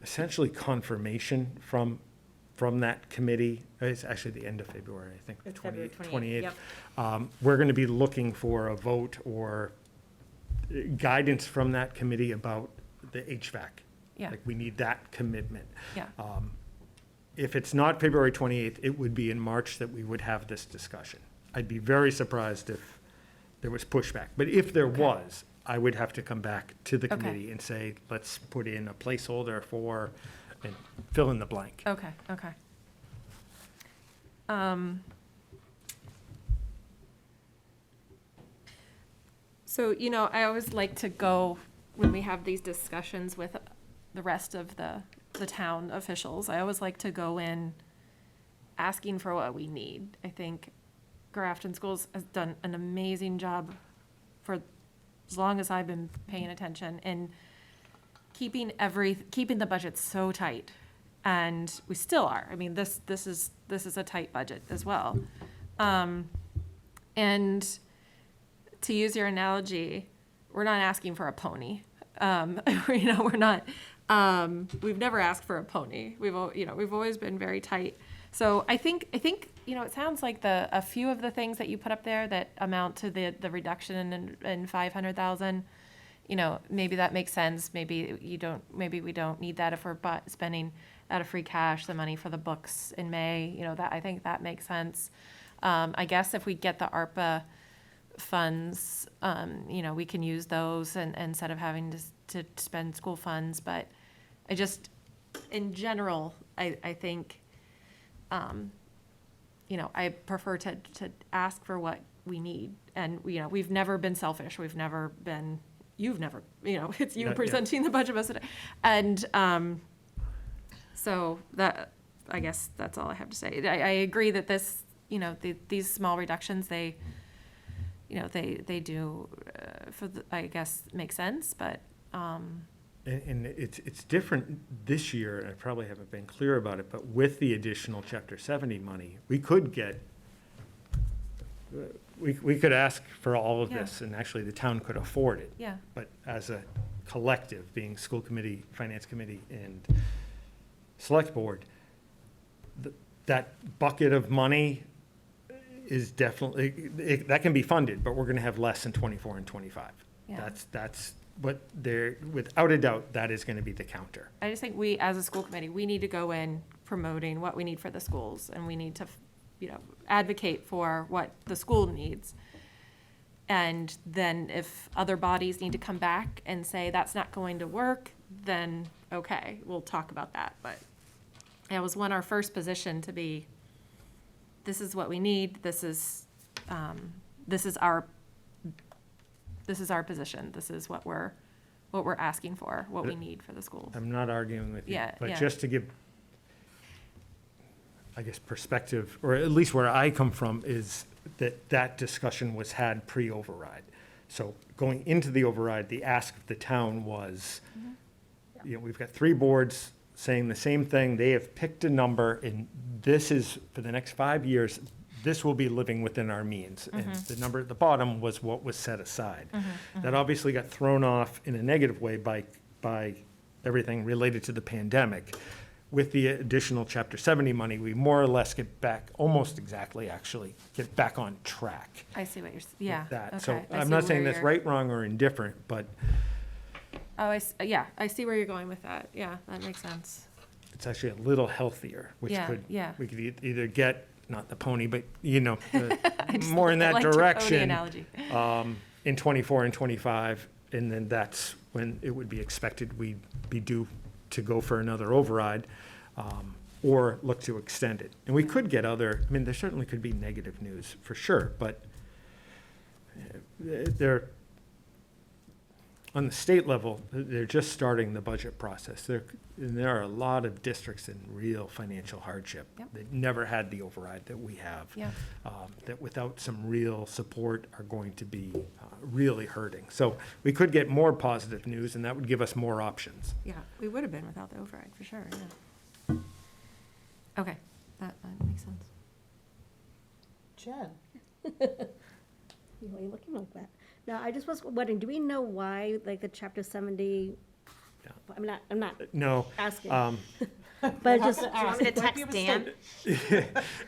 J: essentially confirmation from that committee. It's actually the end of February, I think.
K: It's February
J: 28th.
K: 28th,
J: We're going to be looking for a vote or guidance from that committee about the HVAC.
G: Yeah.
J: Like, we need that commitment.
G: Yeah.
J: If it's not February 28th, it would be in March that we would have this discussion. I'd be very surprised if there was pushback. But if there was, I would have to come back to the
G: Okay.
J: committee and say, let's put in a placeholder for, and fill in the blank.
G: Okay. So, I always like to go when we have these discussions with the rest of the the town officials. I always like to go in asking for what we need. I think Grafton Schools has done an amazing job for as long as I've been paying attention in keeping the budget so tight. And we still are. I mean, this is a tight budget as well. And to use your analogy, we're not asking for a pony. We're not, we've never asked for a pony. We've always been very tight. So I think, it sounds like a few of the things that you put up there that amount to the reduction in 500,000, maybe that makes sense. Maybe we don't need that if we're spending out of free cash the money for the books in May, that, I think that makes sense. I guess if we get the ARPA funds, we can use those and instead of having to spend school funds. But I just, in general, I think, I prefer to ask for what we need. And, we've never been selfish. You've never, it's you
J: Yeah.
G: presenting the budget most of the time. And, so that, I guess that's all I have to say. I agree that this, these small reductions, they do, I guess, make sense, but,
J: And it's different this year, and I probably haven't been clear about it, but with the additional Chapter 70 money, we could get, we could ask for all of this, and actually the town could afford it.
G: yeah.
J: But as a collective, being school committee, finance committee, and select board, that bucket of money is definitely, that can be funded, but we're gonna have less in 24 and 25.
G: Yeah.
J: That's what without a doubt, that is gonna be the counter.
G: I just think we, as a school committee, we need to go in promoting what we need for the schools, and we need to, advocate for what the school needs. And then if other bodies need to come back and say that's not going to work, then okay, we'll talk about that. But it was our first position to be, this is what we need, this is our position, this is what we're asking for, what we need for the schools.
J: I'm not arguing with you,
G: Yeah,
J: but
G: yeah.
J: just to give, I guess, perspective, or at least where I come from, is that discussion was had pre-override. So going into the override, the ask of the town was, we've got 3 boards saying the same thing. They have picked a number, and this is, for the next 5 years, this will be living within our means. And the number at the bottom was what was set aside. That obviously got thrown off in a negative way by everything related to the pandemic. With the additional Chapter 70 money, we more or less get back, almost exactly actually, get back on track.
G: I see what you're, yeah,
J: with that.
G: okay.
J: So
G: I
J: I'm
G: see
J: not
G: where
J: saying that's
G: you're-
J: right, wrong, or indifferent, but
G: Oh, I see where you're going with that. Yeah, that makes sense.
J: it's actually a little healthier, which
G: Yeah,
J: could,
G: yeah.
J: we could either get, not the pony, but,
G: just
J: more in
G: I
J: that
G: liked your pony
J: direction
G: analogy.
J: in 24 and 25, and then that's when it would be expected we'd be due to go for another override, or look to extend it. And we could get there certainly could be negative news, for sure, but they're, on the state level, they're just starting the budget process. There are a lot of districts in real financial hardship.
G: Yep.
J: That never had the override that we have.
G: Yeah.
J: That without some real support are going to be really hurting. So we could get more positive news, and that would give us more options.
G: Yeah, we would have been without the override, for sure, yeah. Okay, that makes sense.
A: Jen?
H: Why are you looking like that? No, I just was wondering, do we know why, like, the Chapter 70?
J: Yeah.
H: I'm not
J: No.
H: asking,
A: But
H: but just,
A: to
G: text Dan?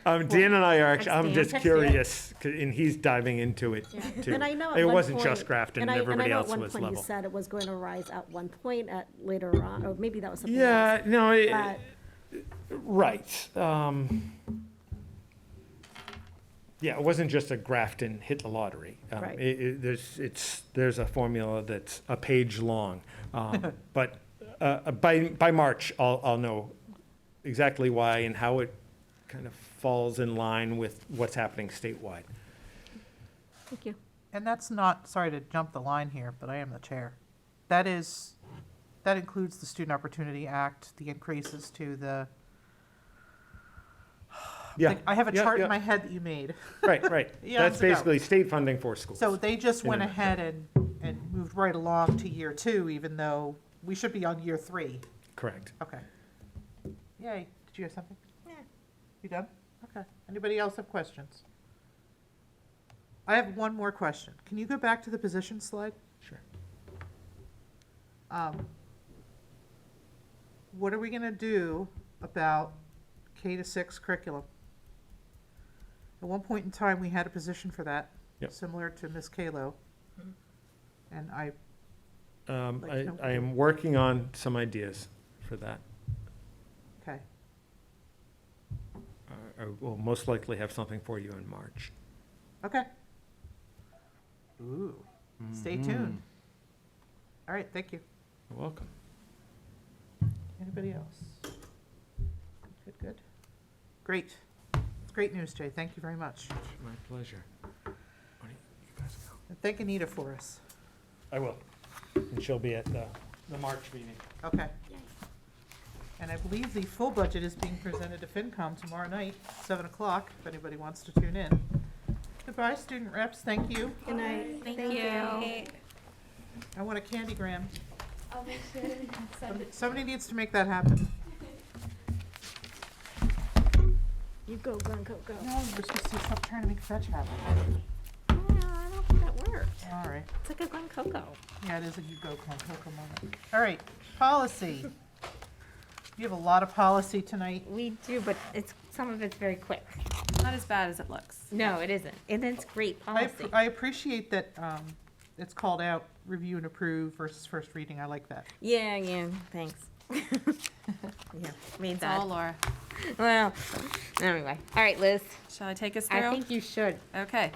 J: Dan and I are actually, I'm
G: Dan.
J: just
H: Text
J: curious, and he's diving into it too.
H: and I know at
J: It
H: one
J: wasn't
H: point-
J: just Grafton,
H: and
J: and
H: I
J: everybody
H: know
J: else
H: at
J: was
H: one point
J: level.
H: you said it was going to rise at one point later on, or maybe that was something
J: Yeah,
H: else.
J: no,
H: But,
J: right. Yeah, it wasn't just a Grafton hit the lottery.
H: Right.
J: There's a formula that's a page long. But by March, I'll know exactly why and how it kind of falls in line with what's happening statewide.
H: thank you.
A: And that's not, sorry to jump the line here, but I am the chair. That that includes the Student Opportunity Act, the increases to the,
J: Yeah.
A: I have a
J: yeah,
A: chart
J: yeah.
A: in my head that you made.
J: Right, right.
A: Yeah,
J: That's
A: so go.
J: basically state funding for schools.
A: So they just
J: In a
A: went
J: nutshell.
A: ahead and moved right along to year 2, even though we should be on year 3.
J: Correct.
A: Okay. Yay. Did you have something? Yeah. You done? Okay. Anybody else have questions? I have one more question. Can you go back to the position slide?
J: Sure.
A: What are we gonna do about K-6 curriculum? At one point in time, we had a position for that,
J: Yep.
A: similar to Miss Kalo. And
J: I
A: no.
J: am working on some ideas for that.
A: okay,
J: I will most likely have something for you in March.
A: okay. Ooh, stay tuned. All right, thank you.
J: You're welcome.
A: Anybody else? Good, good. Great. It's great news, Jay. Thank you very much.
J: My pleasure. Why don't you guys go?
A: And thank Anita for us.
J: I will. And she'll be at the March meeting.
A: Okay. And I believe the full budget is being presented to FinCom tomorrow night, 7 o'clock, if anybody wants to tune in. Goodbye, student reps. Thank you.
H: Good night.
G: Thank you.
A: I want a candygram.
B: I'll make sure and send it.
A: Somebody needs to make that happen.
H: You go, Glenn, go, go.
A: No, we're supposed to stop trying to make fetch happen.
I: I don't think that worked.
A: All right.
I: It's like a Glen Coco.
A: Yeah, it is a you go Coco moment. All right, policy. You have a lot of policy tonight.
I: We do, but some of it's very quick.
G: Not as bad as it looks.
I: No, it isn't. And it's great policy.
A: I appreciate that it's called out, review and approve versus first reading. I like that.
I: Yeah, thanks. Yeah, made
G: It's
I: that.
G: all Laura.
I: Well, anyway. All right, Liz.
G: Shall I take us through?
I: I think you should.
G: Okay.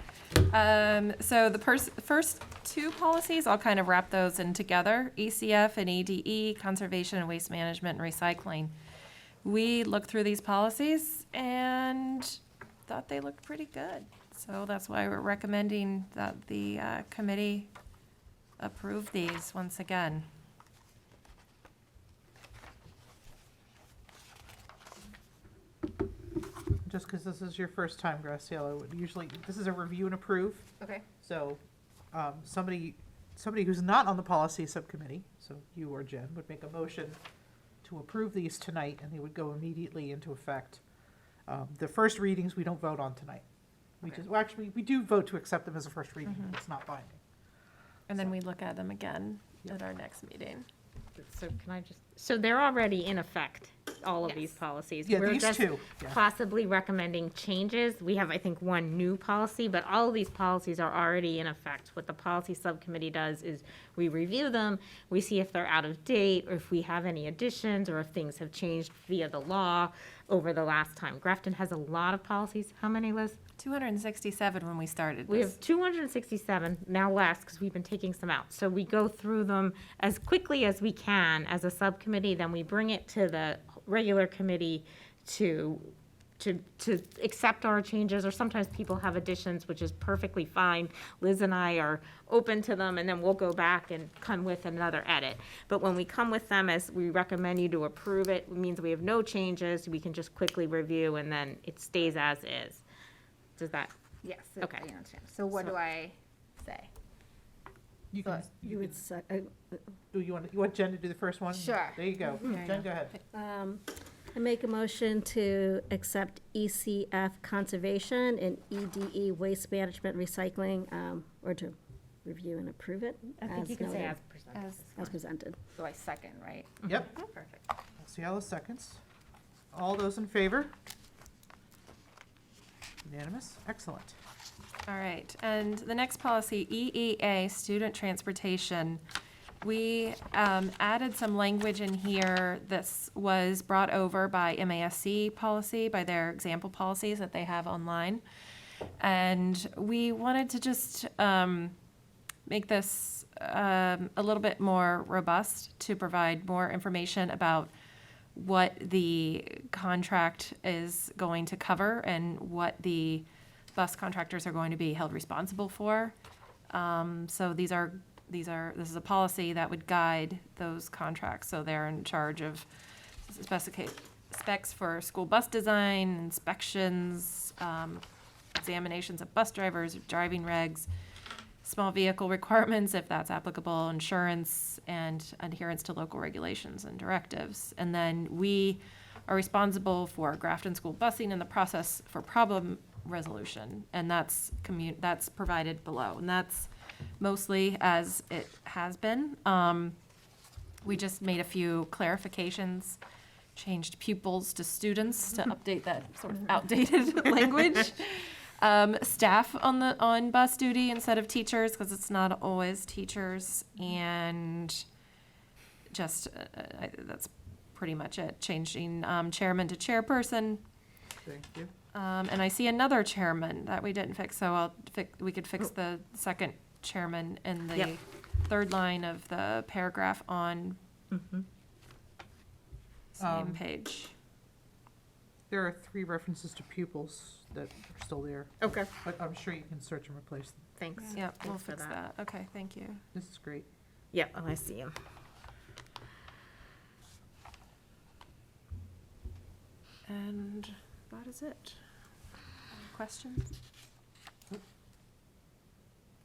G: So the first two policies, I'll kind of wrap those in together, ECF and EDE, Conservation and Waste Management and Recycling. We looked through these policies and thought they looked pretty good. So that's why we're recommending that the committee approve these once again.
A: Just because this is your first time, Graciela, usually, this is a review and approve.
F: Okay.
A: So somebody who's not on the policy subcommittee, so you or Jen, would make a motion to approve these tonight, and they would go immediately into effect. The first readings, we don't vote on tonight. Well, actually, we do vote to accept them as a first reading, but it's not binding.
G: And then we look at them again at our next meeting.
I: So can I just, so they're already in effect, all of these policies.
A: Yeah,
I: We're
A: these
I: just
A: two, yeah.
I: possibly recommending changes. We have, I think, one new policy, but all of these policies are already in effect. What the policy subcommittee does is we review them, we see if they're out of date, or if we have any additions, or if things have changed via the law over the last time. Grafton has a lot of policies. How many, Liz?
G: 267 when we started
I: We
G: this.
I: have 267, now less, because we've been taking some out. So we go through them as quickly as we can as a subcommittee, then we bring it to the regular committee to accept our changes, or sometimes people have additions, which is perfectly fine. Liz and I are open to them, and then we'll go back and come with another edit. But when we come with them as we recommend you to approve it, it means we have no changes, we can just quickly review, and then it stays as is. Does that,
F: Yes.
I: Okay.
F: I understand. So what do I say?
A: You can,
H: You would say,
A: do you want Jen to do the first one?
F: Sure.
A: There you go. Jen, go ahead.
H: I make a motion to accept ECF Conservation and EDE Waste Management Recycling, or to review and approve it
I: I think you can say
H: noted,
I: as presented.
H: as presented.
F: So I second, right?
A: Yep.
F: Perfect.
A: Cielo seconds. All those in favor? Unanimous? Excellent.
G: All right, and the next policy, EEA, Student Transportation. We added some language in here. This was brought over by MASC policy, by their example policies that they have online. And we wanted to just make this a little bit more robust to provide more information about what the contract is going to cover and what the bus contractors are going to be held responsible for. So these are this is a policy that would guide those contracts. So they're in charge of specs for school bus design, inspections, examinations of bus drivers, driving regs, small vehicle requirements, if that's applicable, insurance, and adherence to local regulations and directives. And then we are responsible for Grafton school busing and the process for problem resolution, and that's provided below, and that's mostly as it has been. We just made a few clarifications, changed pupils to students to update that sort of outdated language. Staff on bus duty instead of teachers, because it's not always teachers, and just that's pretty much it. Changing chairman to chairperson.
A: Thank you.
G: And I see another chairman that we didn't fix, so we could fix the second chairman in the
I: Yep.
G: third line of the paragraph on same page.
A: There are 3 references to pupils that are still there,
I: Okay,
A: but I'm sure you can search and replace them.
I: thanks.
G: Yep, we'll
I: Thanks for
G: fix that. Okay, thank you.
A: This is great.
I: Yep, oh, I see him.
G: And that is it. Any questions?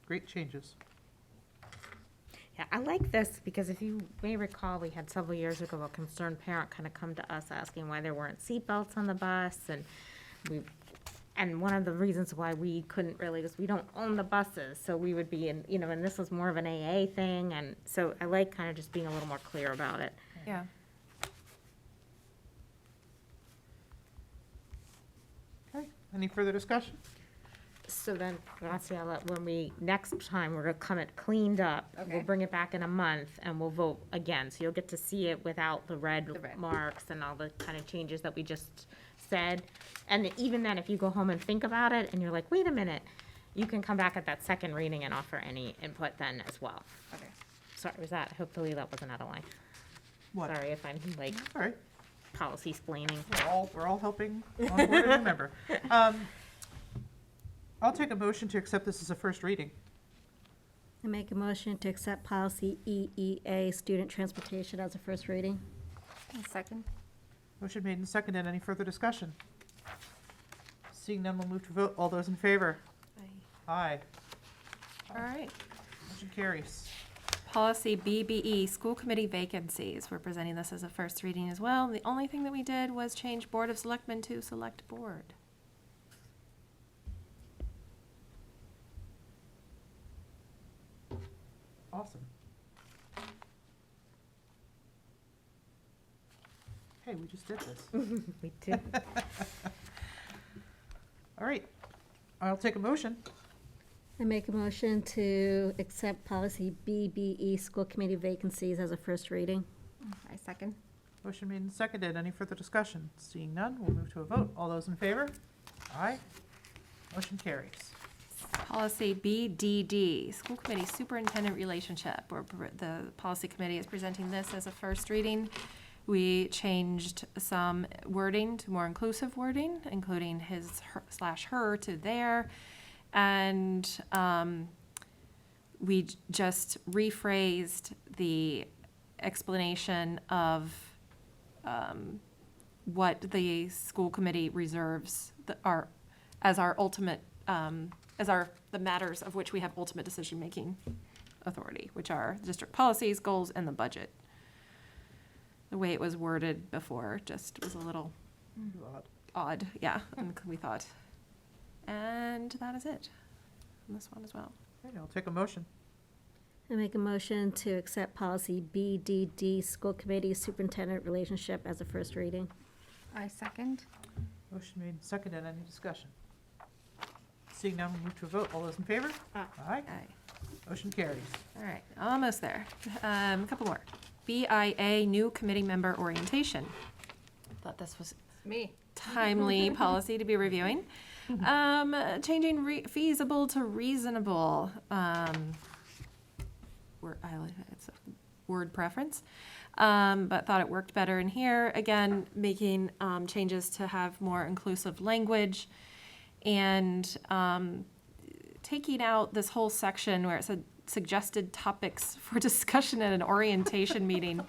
A: Great changes.
I: Yeah, I like this because if you may recall, we had several years ago a concerned parent kind of come to us asking why there weren't seatbelts on the bus, and one of the reasons why we couldn't really is we don't own the buses, so we would be in, and this was more of an AA thing, and so I like kind of just being a little more clear about it.
G: Yeah.
A: Okay, any further discussion?
I: So then, Graciela, next time, we're gonna come it cleaned up. We'll bring it back in a month and we'll vote again. So you'll get to see it without the red marks and all the kind of changes that we just said. And even then, if you go home and think about it and you're like, wait a minute, you can come back at that second reading and offer any input then as well.
F: Okay.
I: Sorry, hopefully that wasn't out of line.
A: What?
I: Sorry if I'm like
A: All right,
I: policy splaining.
A: we're all helping on board and remember. I'll take a motion to accept this as a first reading.
H: I make a motion to accept policy Eea Student Transportation as a first reading.
F: Second.
A: Motion made and seconded. Any further discussion? Seeing none, we'll move to vote. All those in favor? Aye.
G: All right.
A: Motion carries.
G: Policy BBE, school committee vacancies. We're presenting this as a first reading as well. The only thing that we did was change Board of Selectmen to Select Board.
A: Awesome. Hey, we just did this.
I: We did.
A: All right, I'll take a motion.
H: I make a motion to accept policy BBE School Committee vacancies as a first reading.
F: I second.
A: Motion made and seconded. Any further discussion? Seeing none, we'll move to a vote. All those in favor? Aye. Motion carries.
G: Policy BDD, school committee superintendent relationship, the policy committee is presenting this as a first reading. We changed some wording to more inclusive wording, including his/her to their. And we just rephrased the explanation of what the school committee reserves as our ultimate, the matters of which we have ultimate decision-making authority, which are district policies, goals, and the budget. The way it was worded before just was a little odd, yeah, and we thought. And that is it on this one as well.
A: Okay, I'll take a motion.
H: I make a motion to accept policy BDD School Committee Superintendent Relationship as a first reading.
F: I second.
A: Motion made and seconded. Any discussion? Seeing none, we'll move to a vote. All those in favor? Aye.
G: Aye.
A: Motion carries.
G: All right, almost there. A couple more. BIA, new committee member orientation. Thought this was
F: Me.
G: timely policy to be reviewing. Changing feasible to reasonable. It's a word preference, but thought it worked better in here. Again, making changes to have more inclusive language and taking out this whole section where it said suggested topics for discussion at an orientation meeting.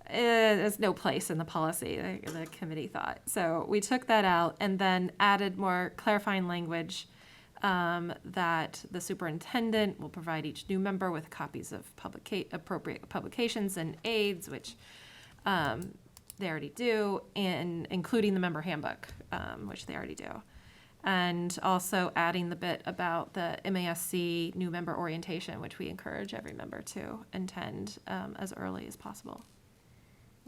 G: There's no place in the policy, the committee thought. So we took that out and then added more clarifying language that the superintendent will provide each new member with copies of appropriate publications and aids, which they already do, and including the member handbook, which they already do. And also adding the bit about the MASC new member orientation, which we encourage every member to attend as early as possible.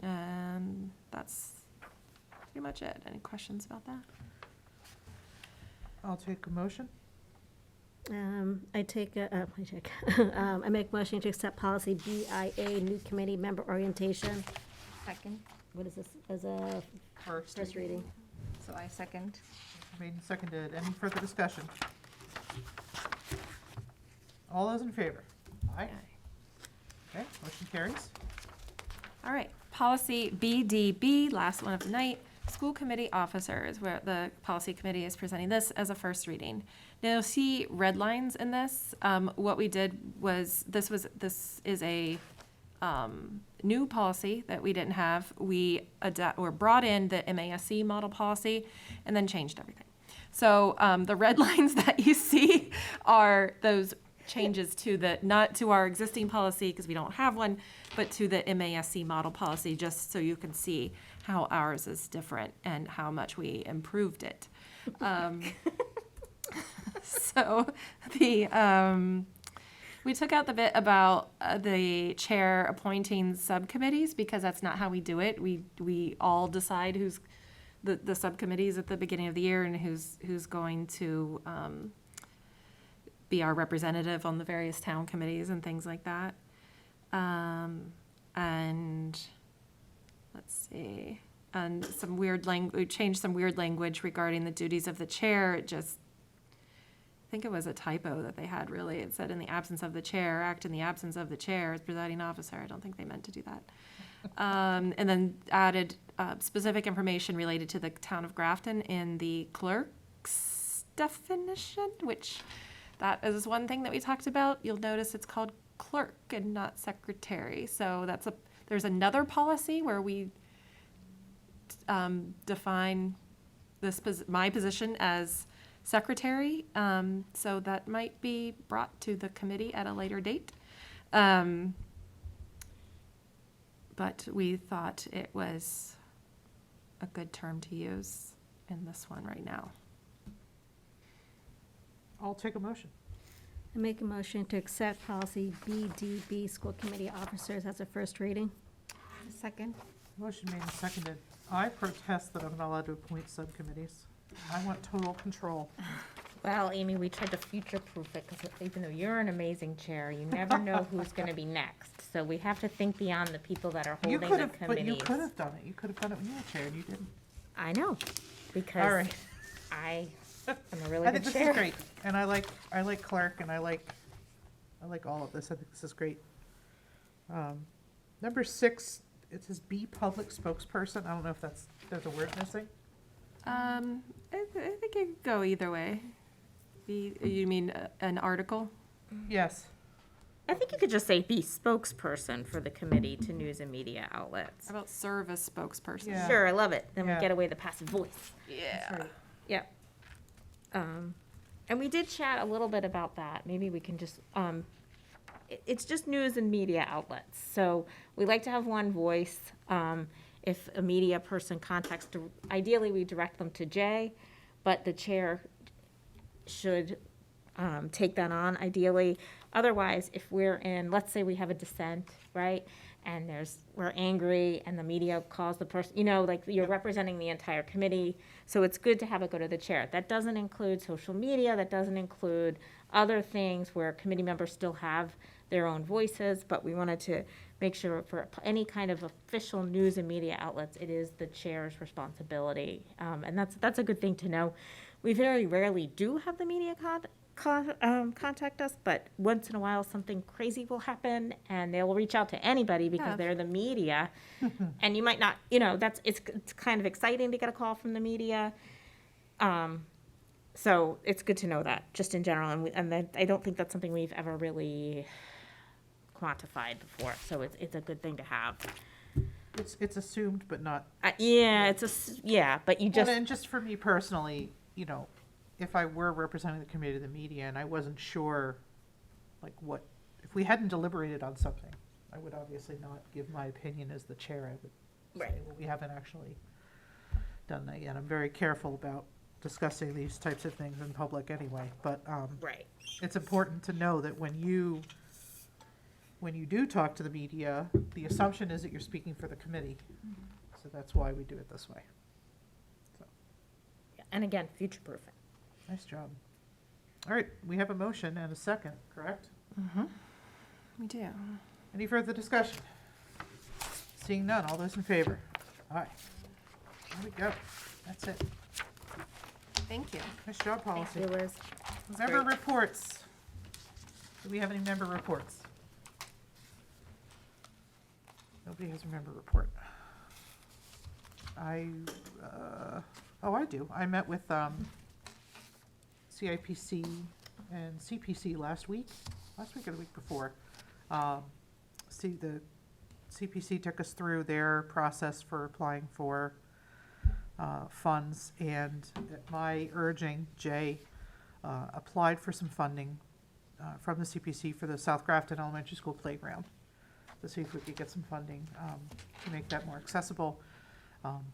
G: And that's pretty much it. Any questions about that?
A: I'll take a motion.
H: I make a motion to accept policy BIA, new committee member orientation.
I: Second.
H: What is this, as a
A: First.
H: first reading?
I: So I second.
A: Made and seconded. Any further discussion? All those in favor? Aye. Okay, motion carries.
G: All right, policy BDB, last one of the night, school committee officers, where the policy committee is presenting this as a first reading. Now, you'll see red lines in this. What we did was, this is a new policy that we didn't have. We brought in the MASC model policy and then changed everything. So the red lines that you see are those changes to not to our existing policy, because we don't have one, but to the MASC model policy, just so you can see how ours is different and how much we improved it. So we took out the bit about the chair appointing subcommittees, because that's not how we do it. We all decide who's the subcommittees at the beginning of the year and who's going to be our representative on the various town committees and things like that. And let's see, and we changed some weird language regarding the duties of the chair. I think it was a typo that they had, really. It said, in the absence of the chair, act in the absence of the chair as presiding officer. I don't think they meant to do that. And then added specific information related to the town of Grafton in the clerk's definition, which that is one thing that we talked about. You'll notice it's called clerk and not secretary. So there's another policy where we define my position as secretary. So that might be brought to the committee at a later date. But we thought it was a good term to use in this one right now.
A: I'll take a motion.
H: I make a motion to accept policy BDB, school committee officers, as a first reading.
I: Second.
A: Motion made and seconded. I protest that I'm not allowed to appoint subcommittees. I want total control.
I: Well, Amy, we tried to future-proof it, because even though you're an amazing chair, you never know who's going to be next. So we have to think beyond the people that are
A: You
I: holding
A: could
I: the
A: have, but you
I: committees.
A: could have done it. You could have done it when you were chair, and you didn't.
I: I know,
A: All
I: because
A: right.
I: I am a really
A: I
I: good
A: think this
I: chair.
A: is great, and I like clerk, and I like all of this. I think this is great. Number 6, it says be public spokesperson. I don't know if there's a word missing.
G: I think it could go either way. You mean an article?
A: Yes.
I: I think you could just say be spokesperson for the committee to news and media outlets.
G: How about serve as spokesperson?
A: Yeah.
I: Sure, I love it. Then we
A: Yeah.
I: get away the passive voice.
G: Yeah.
I: Yep. And we did chat a little bit about that. Maybe we can just, it's just news and media outlets. So we like to have one voice. If a media person contacts, ideally we direct them to Jay, but the chair should take that on ideally. Otherwise, if we're in, let's say we have a dissent, right? And we're angry and the media calls the person, like you're representing the entire committee. So it's good to have it go to the chair. That doesn't include social media. That doesn't include other things where committee members still have their own voices. But we wanted to make sure for any kind of official news and media outlets, it is the chair's responsibility. And that's a good thing to know. We very rarely do have the media contact us, but once in a while something crazy will happen and they'll reach out to anybody because
G: Yeah.
I: they're the media. And you might not, it's kind of exciting to get a call from the media. So it's good to know that, just in general, and then I don't think that's something we've ever really quantified before, so it's a good thing to have.
A: It's assumed, but not.
I: Yeah, yeah, but you just,
A: And just for me personally, you know, if I were representing the committee to the media and I wasn't sure, like what, if we hadn't deliberated on something, I would obviously not give my opinion as the chair. I would say,
I: Right.
A: well, we haven't actually done that yet. I'm very careful about discussing these types of things in public anyway, but,
I: right.
A: it's important to know that when you do talk to the media, the assumption is that you're speaking for the committee. So that's why we do it this way.
I: And again, future-proofing.
A: Nice job. All right, we have a motion and a second, correct?
G: We do.
A: Any further discussion? Seeing none, all those in favor? Aye. There we go. That's it.
G: Thank you.
A: Nice job, policy.
I: It was,
A: Member reports. Do we have any member reports? Nobody has a member report. I do. I met with CIPC and CPC last week or the week before. The CPC took us through their process for applying for funds, and at my urging, Jay applied for some funding from the CPC for the South Grafton Elementary School playground, to see if we could get some funding to make that more accessible.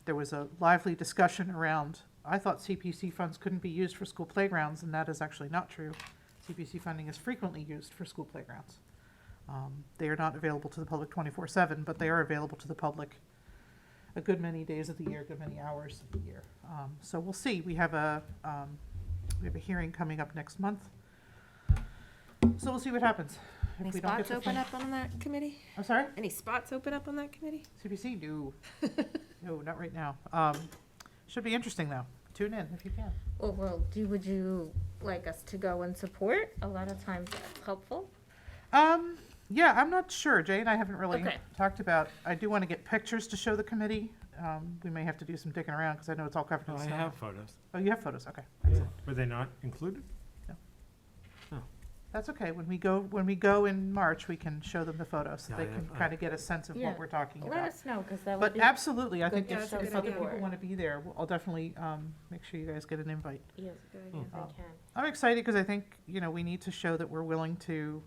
A: There was a lively discussion around, I thought CPC funds couldn't be used for school playgrounds, and that is actually not true. CPC funding is frequently used for school playgrounds. They are not available to the public 24/7, but they are available to the public a good many days of the year, a good many hours of the year. So we'll see. We have a hearing coming up next month. So we'll see what happens. If
G: Any
A: we don't get
G: spots
A: the
G: open
A: fund-
G: up on that committee?
A: I'm sorry?
G: Any spots open up on that committee?
A: CPC? No. No, not right now. Should be interesting, though. Tune in if you can.
I: well, would you like us to go and support? A lot of times that's helpful.
A: Yeah, I'm not sure. Jay and I haven't really
I: Okay.
A: talked about, I do want to get pictures to show the committee. We may have to do some digging around, because I know it's all covered in
J: I
A: snow.
J: have photos.
A: Oh, you have photos? Okay. Excellent.
J: Were they not included?
A: That's okay. When we go in March, we can show them the photos, so
J: Yeah,
A: they
J: I
A: can
J: have-
A: kind of get a sense of
I: Yeah.
A: what we're talking
I: Let
A: about.
I: us know, because that would
A: But
I: be.
A: absolutely, I think
I: good to
A: if
I: show
A: if
I: the
A: other people
I: board.
A: want to be there, I'll definitely make sure you guys get an invite.
I: Yes, good idea if
A: Oh.
I: they can.
A: I'm excited because I think, we need to show that we're willing to,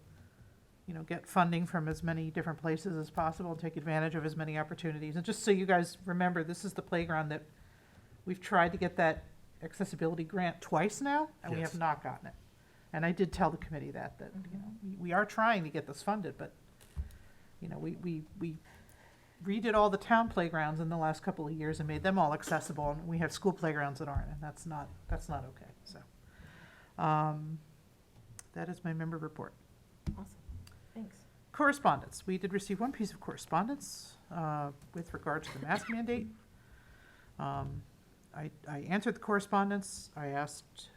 A: get funding from as many different places as possible and take advantage of as many opportunities. And just so you guys remember, this is the playground that we've tried to get that accessibility grant twice now, and we
J: Yes.
A: have not gotten it. And I did tell the committee that, we are trying to get this funded, but, we redid all the town playgrounds in the last couple of years and made them all accessible, and we have school playgrounds that aren't, and that's not okay, so. That is my member report.
I: Awesome, thanks.
A: Correspondence. We did receive one piece of correspondence with regard to the mask mandate. I answered the correspondence. I asked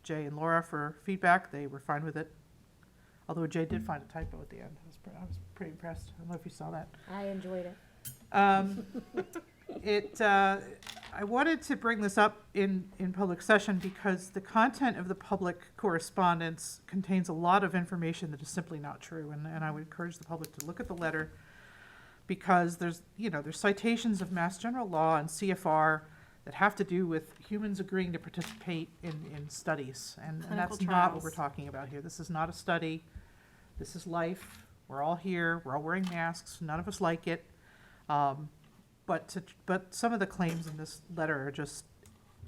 A: Jay and Laura for feedback. They were fine with it. Although Jay did find a typo at the end. I was pretty impressed. I don't know if you saw that.
I: I enjoyed it.
A: I wanted to bring this up in public session because the content of the public correspondence contains a lot of information that is simply not true, and I would encourage the public to look at the letter, because there's citations of Mass General Law and CFR that have to do with humans agreeing to participate in studies, and that's
G: Clinical
A: not what we're
G: trials.
A: talking about here. This is not a study. This is life. We're all here. We're all wearing masks. None of us like it. But some of the claims in this letter are just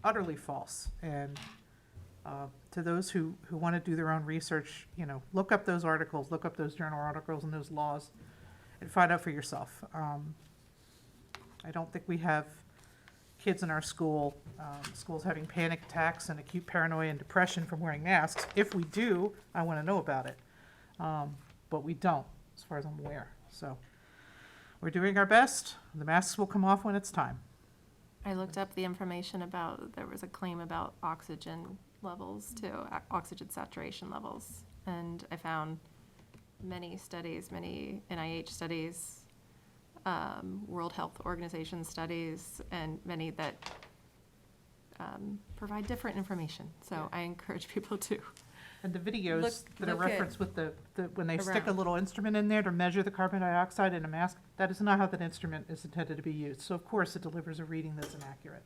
A: utterly false. And to those who want to do their own research, look up those articles, look up those journal articles and those laws, and find out for yourself. I don't think we have kids in our schools having panic attacks and acute paranoia and depression from wearing masks. If we do, I want to know about it. But we don't, as far as I'm aware. So we're doing our best. The masks will come off when it's time.
G: I looked up the information about, there was a claim about oxygen levels too, oxygen saturation levels. And I found many studies, many NIH studies, World Health Organization studies, and many that provide different information. So I encourage people to.
A: And the videos
E: Look-
A: that are
E: look at-
A: referenced with when they stick a
G: Around.
A: little instrument in there to measure the carbon dioxide in a mask, that is not how that instrument is intended to be used. So of course, it delivers a reading that's inaccurate.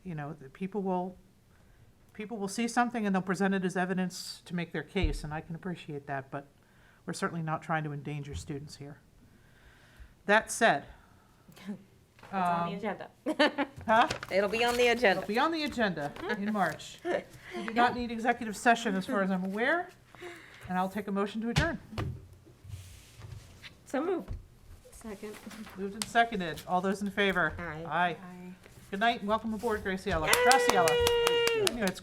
A: You know, people will see something and they'll present it as evidence to make their case, and I can appreciate that, but we're certainly not trying to endanger students here. That said,
I: It's on the agenda.
A: huh?
I: It'll be on the agenda.
A: It'll be on the agenda in March. We do not need executive session as far as I'm aware, and I'll take a motion to adjourn.
I: So moved.
H: Second.
A: Moved and seconded. All those in favor?
I: Aye.
A: Aye. Good night and welcome aboard, Graciela. Graciela. I knew it's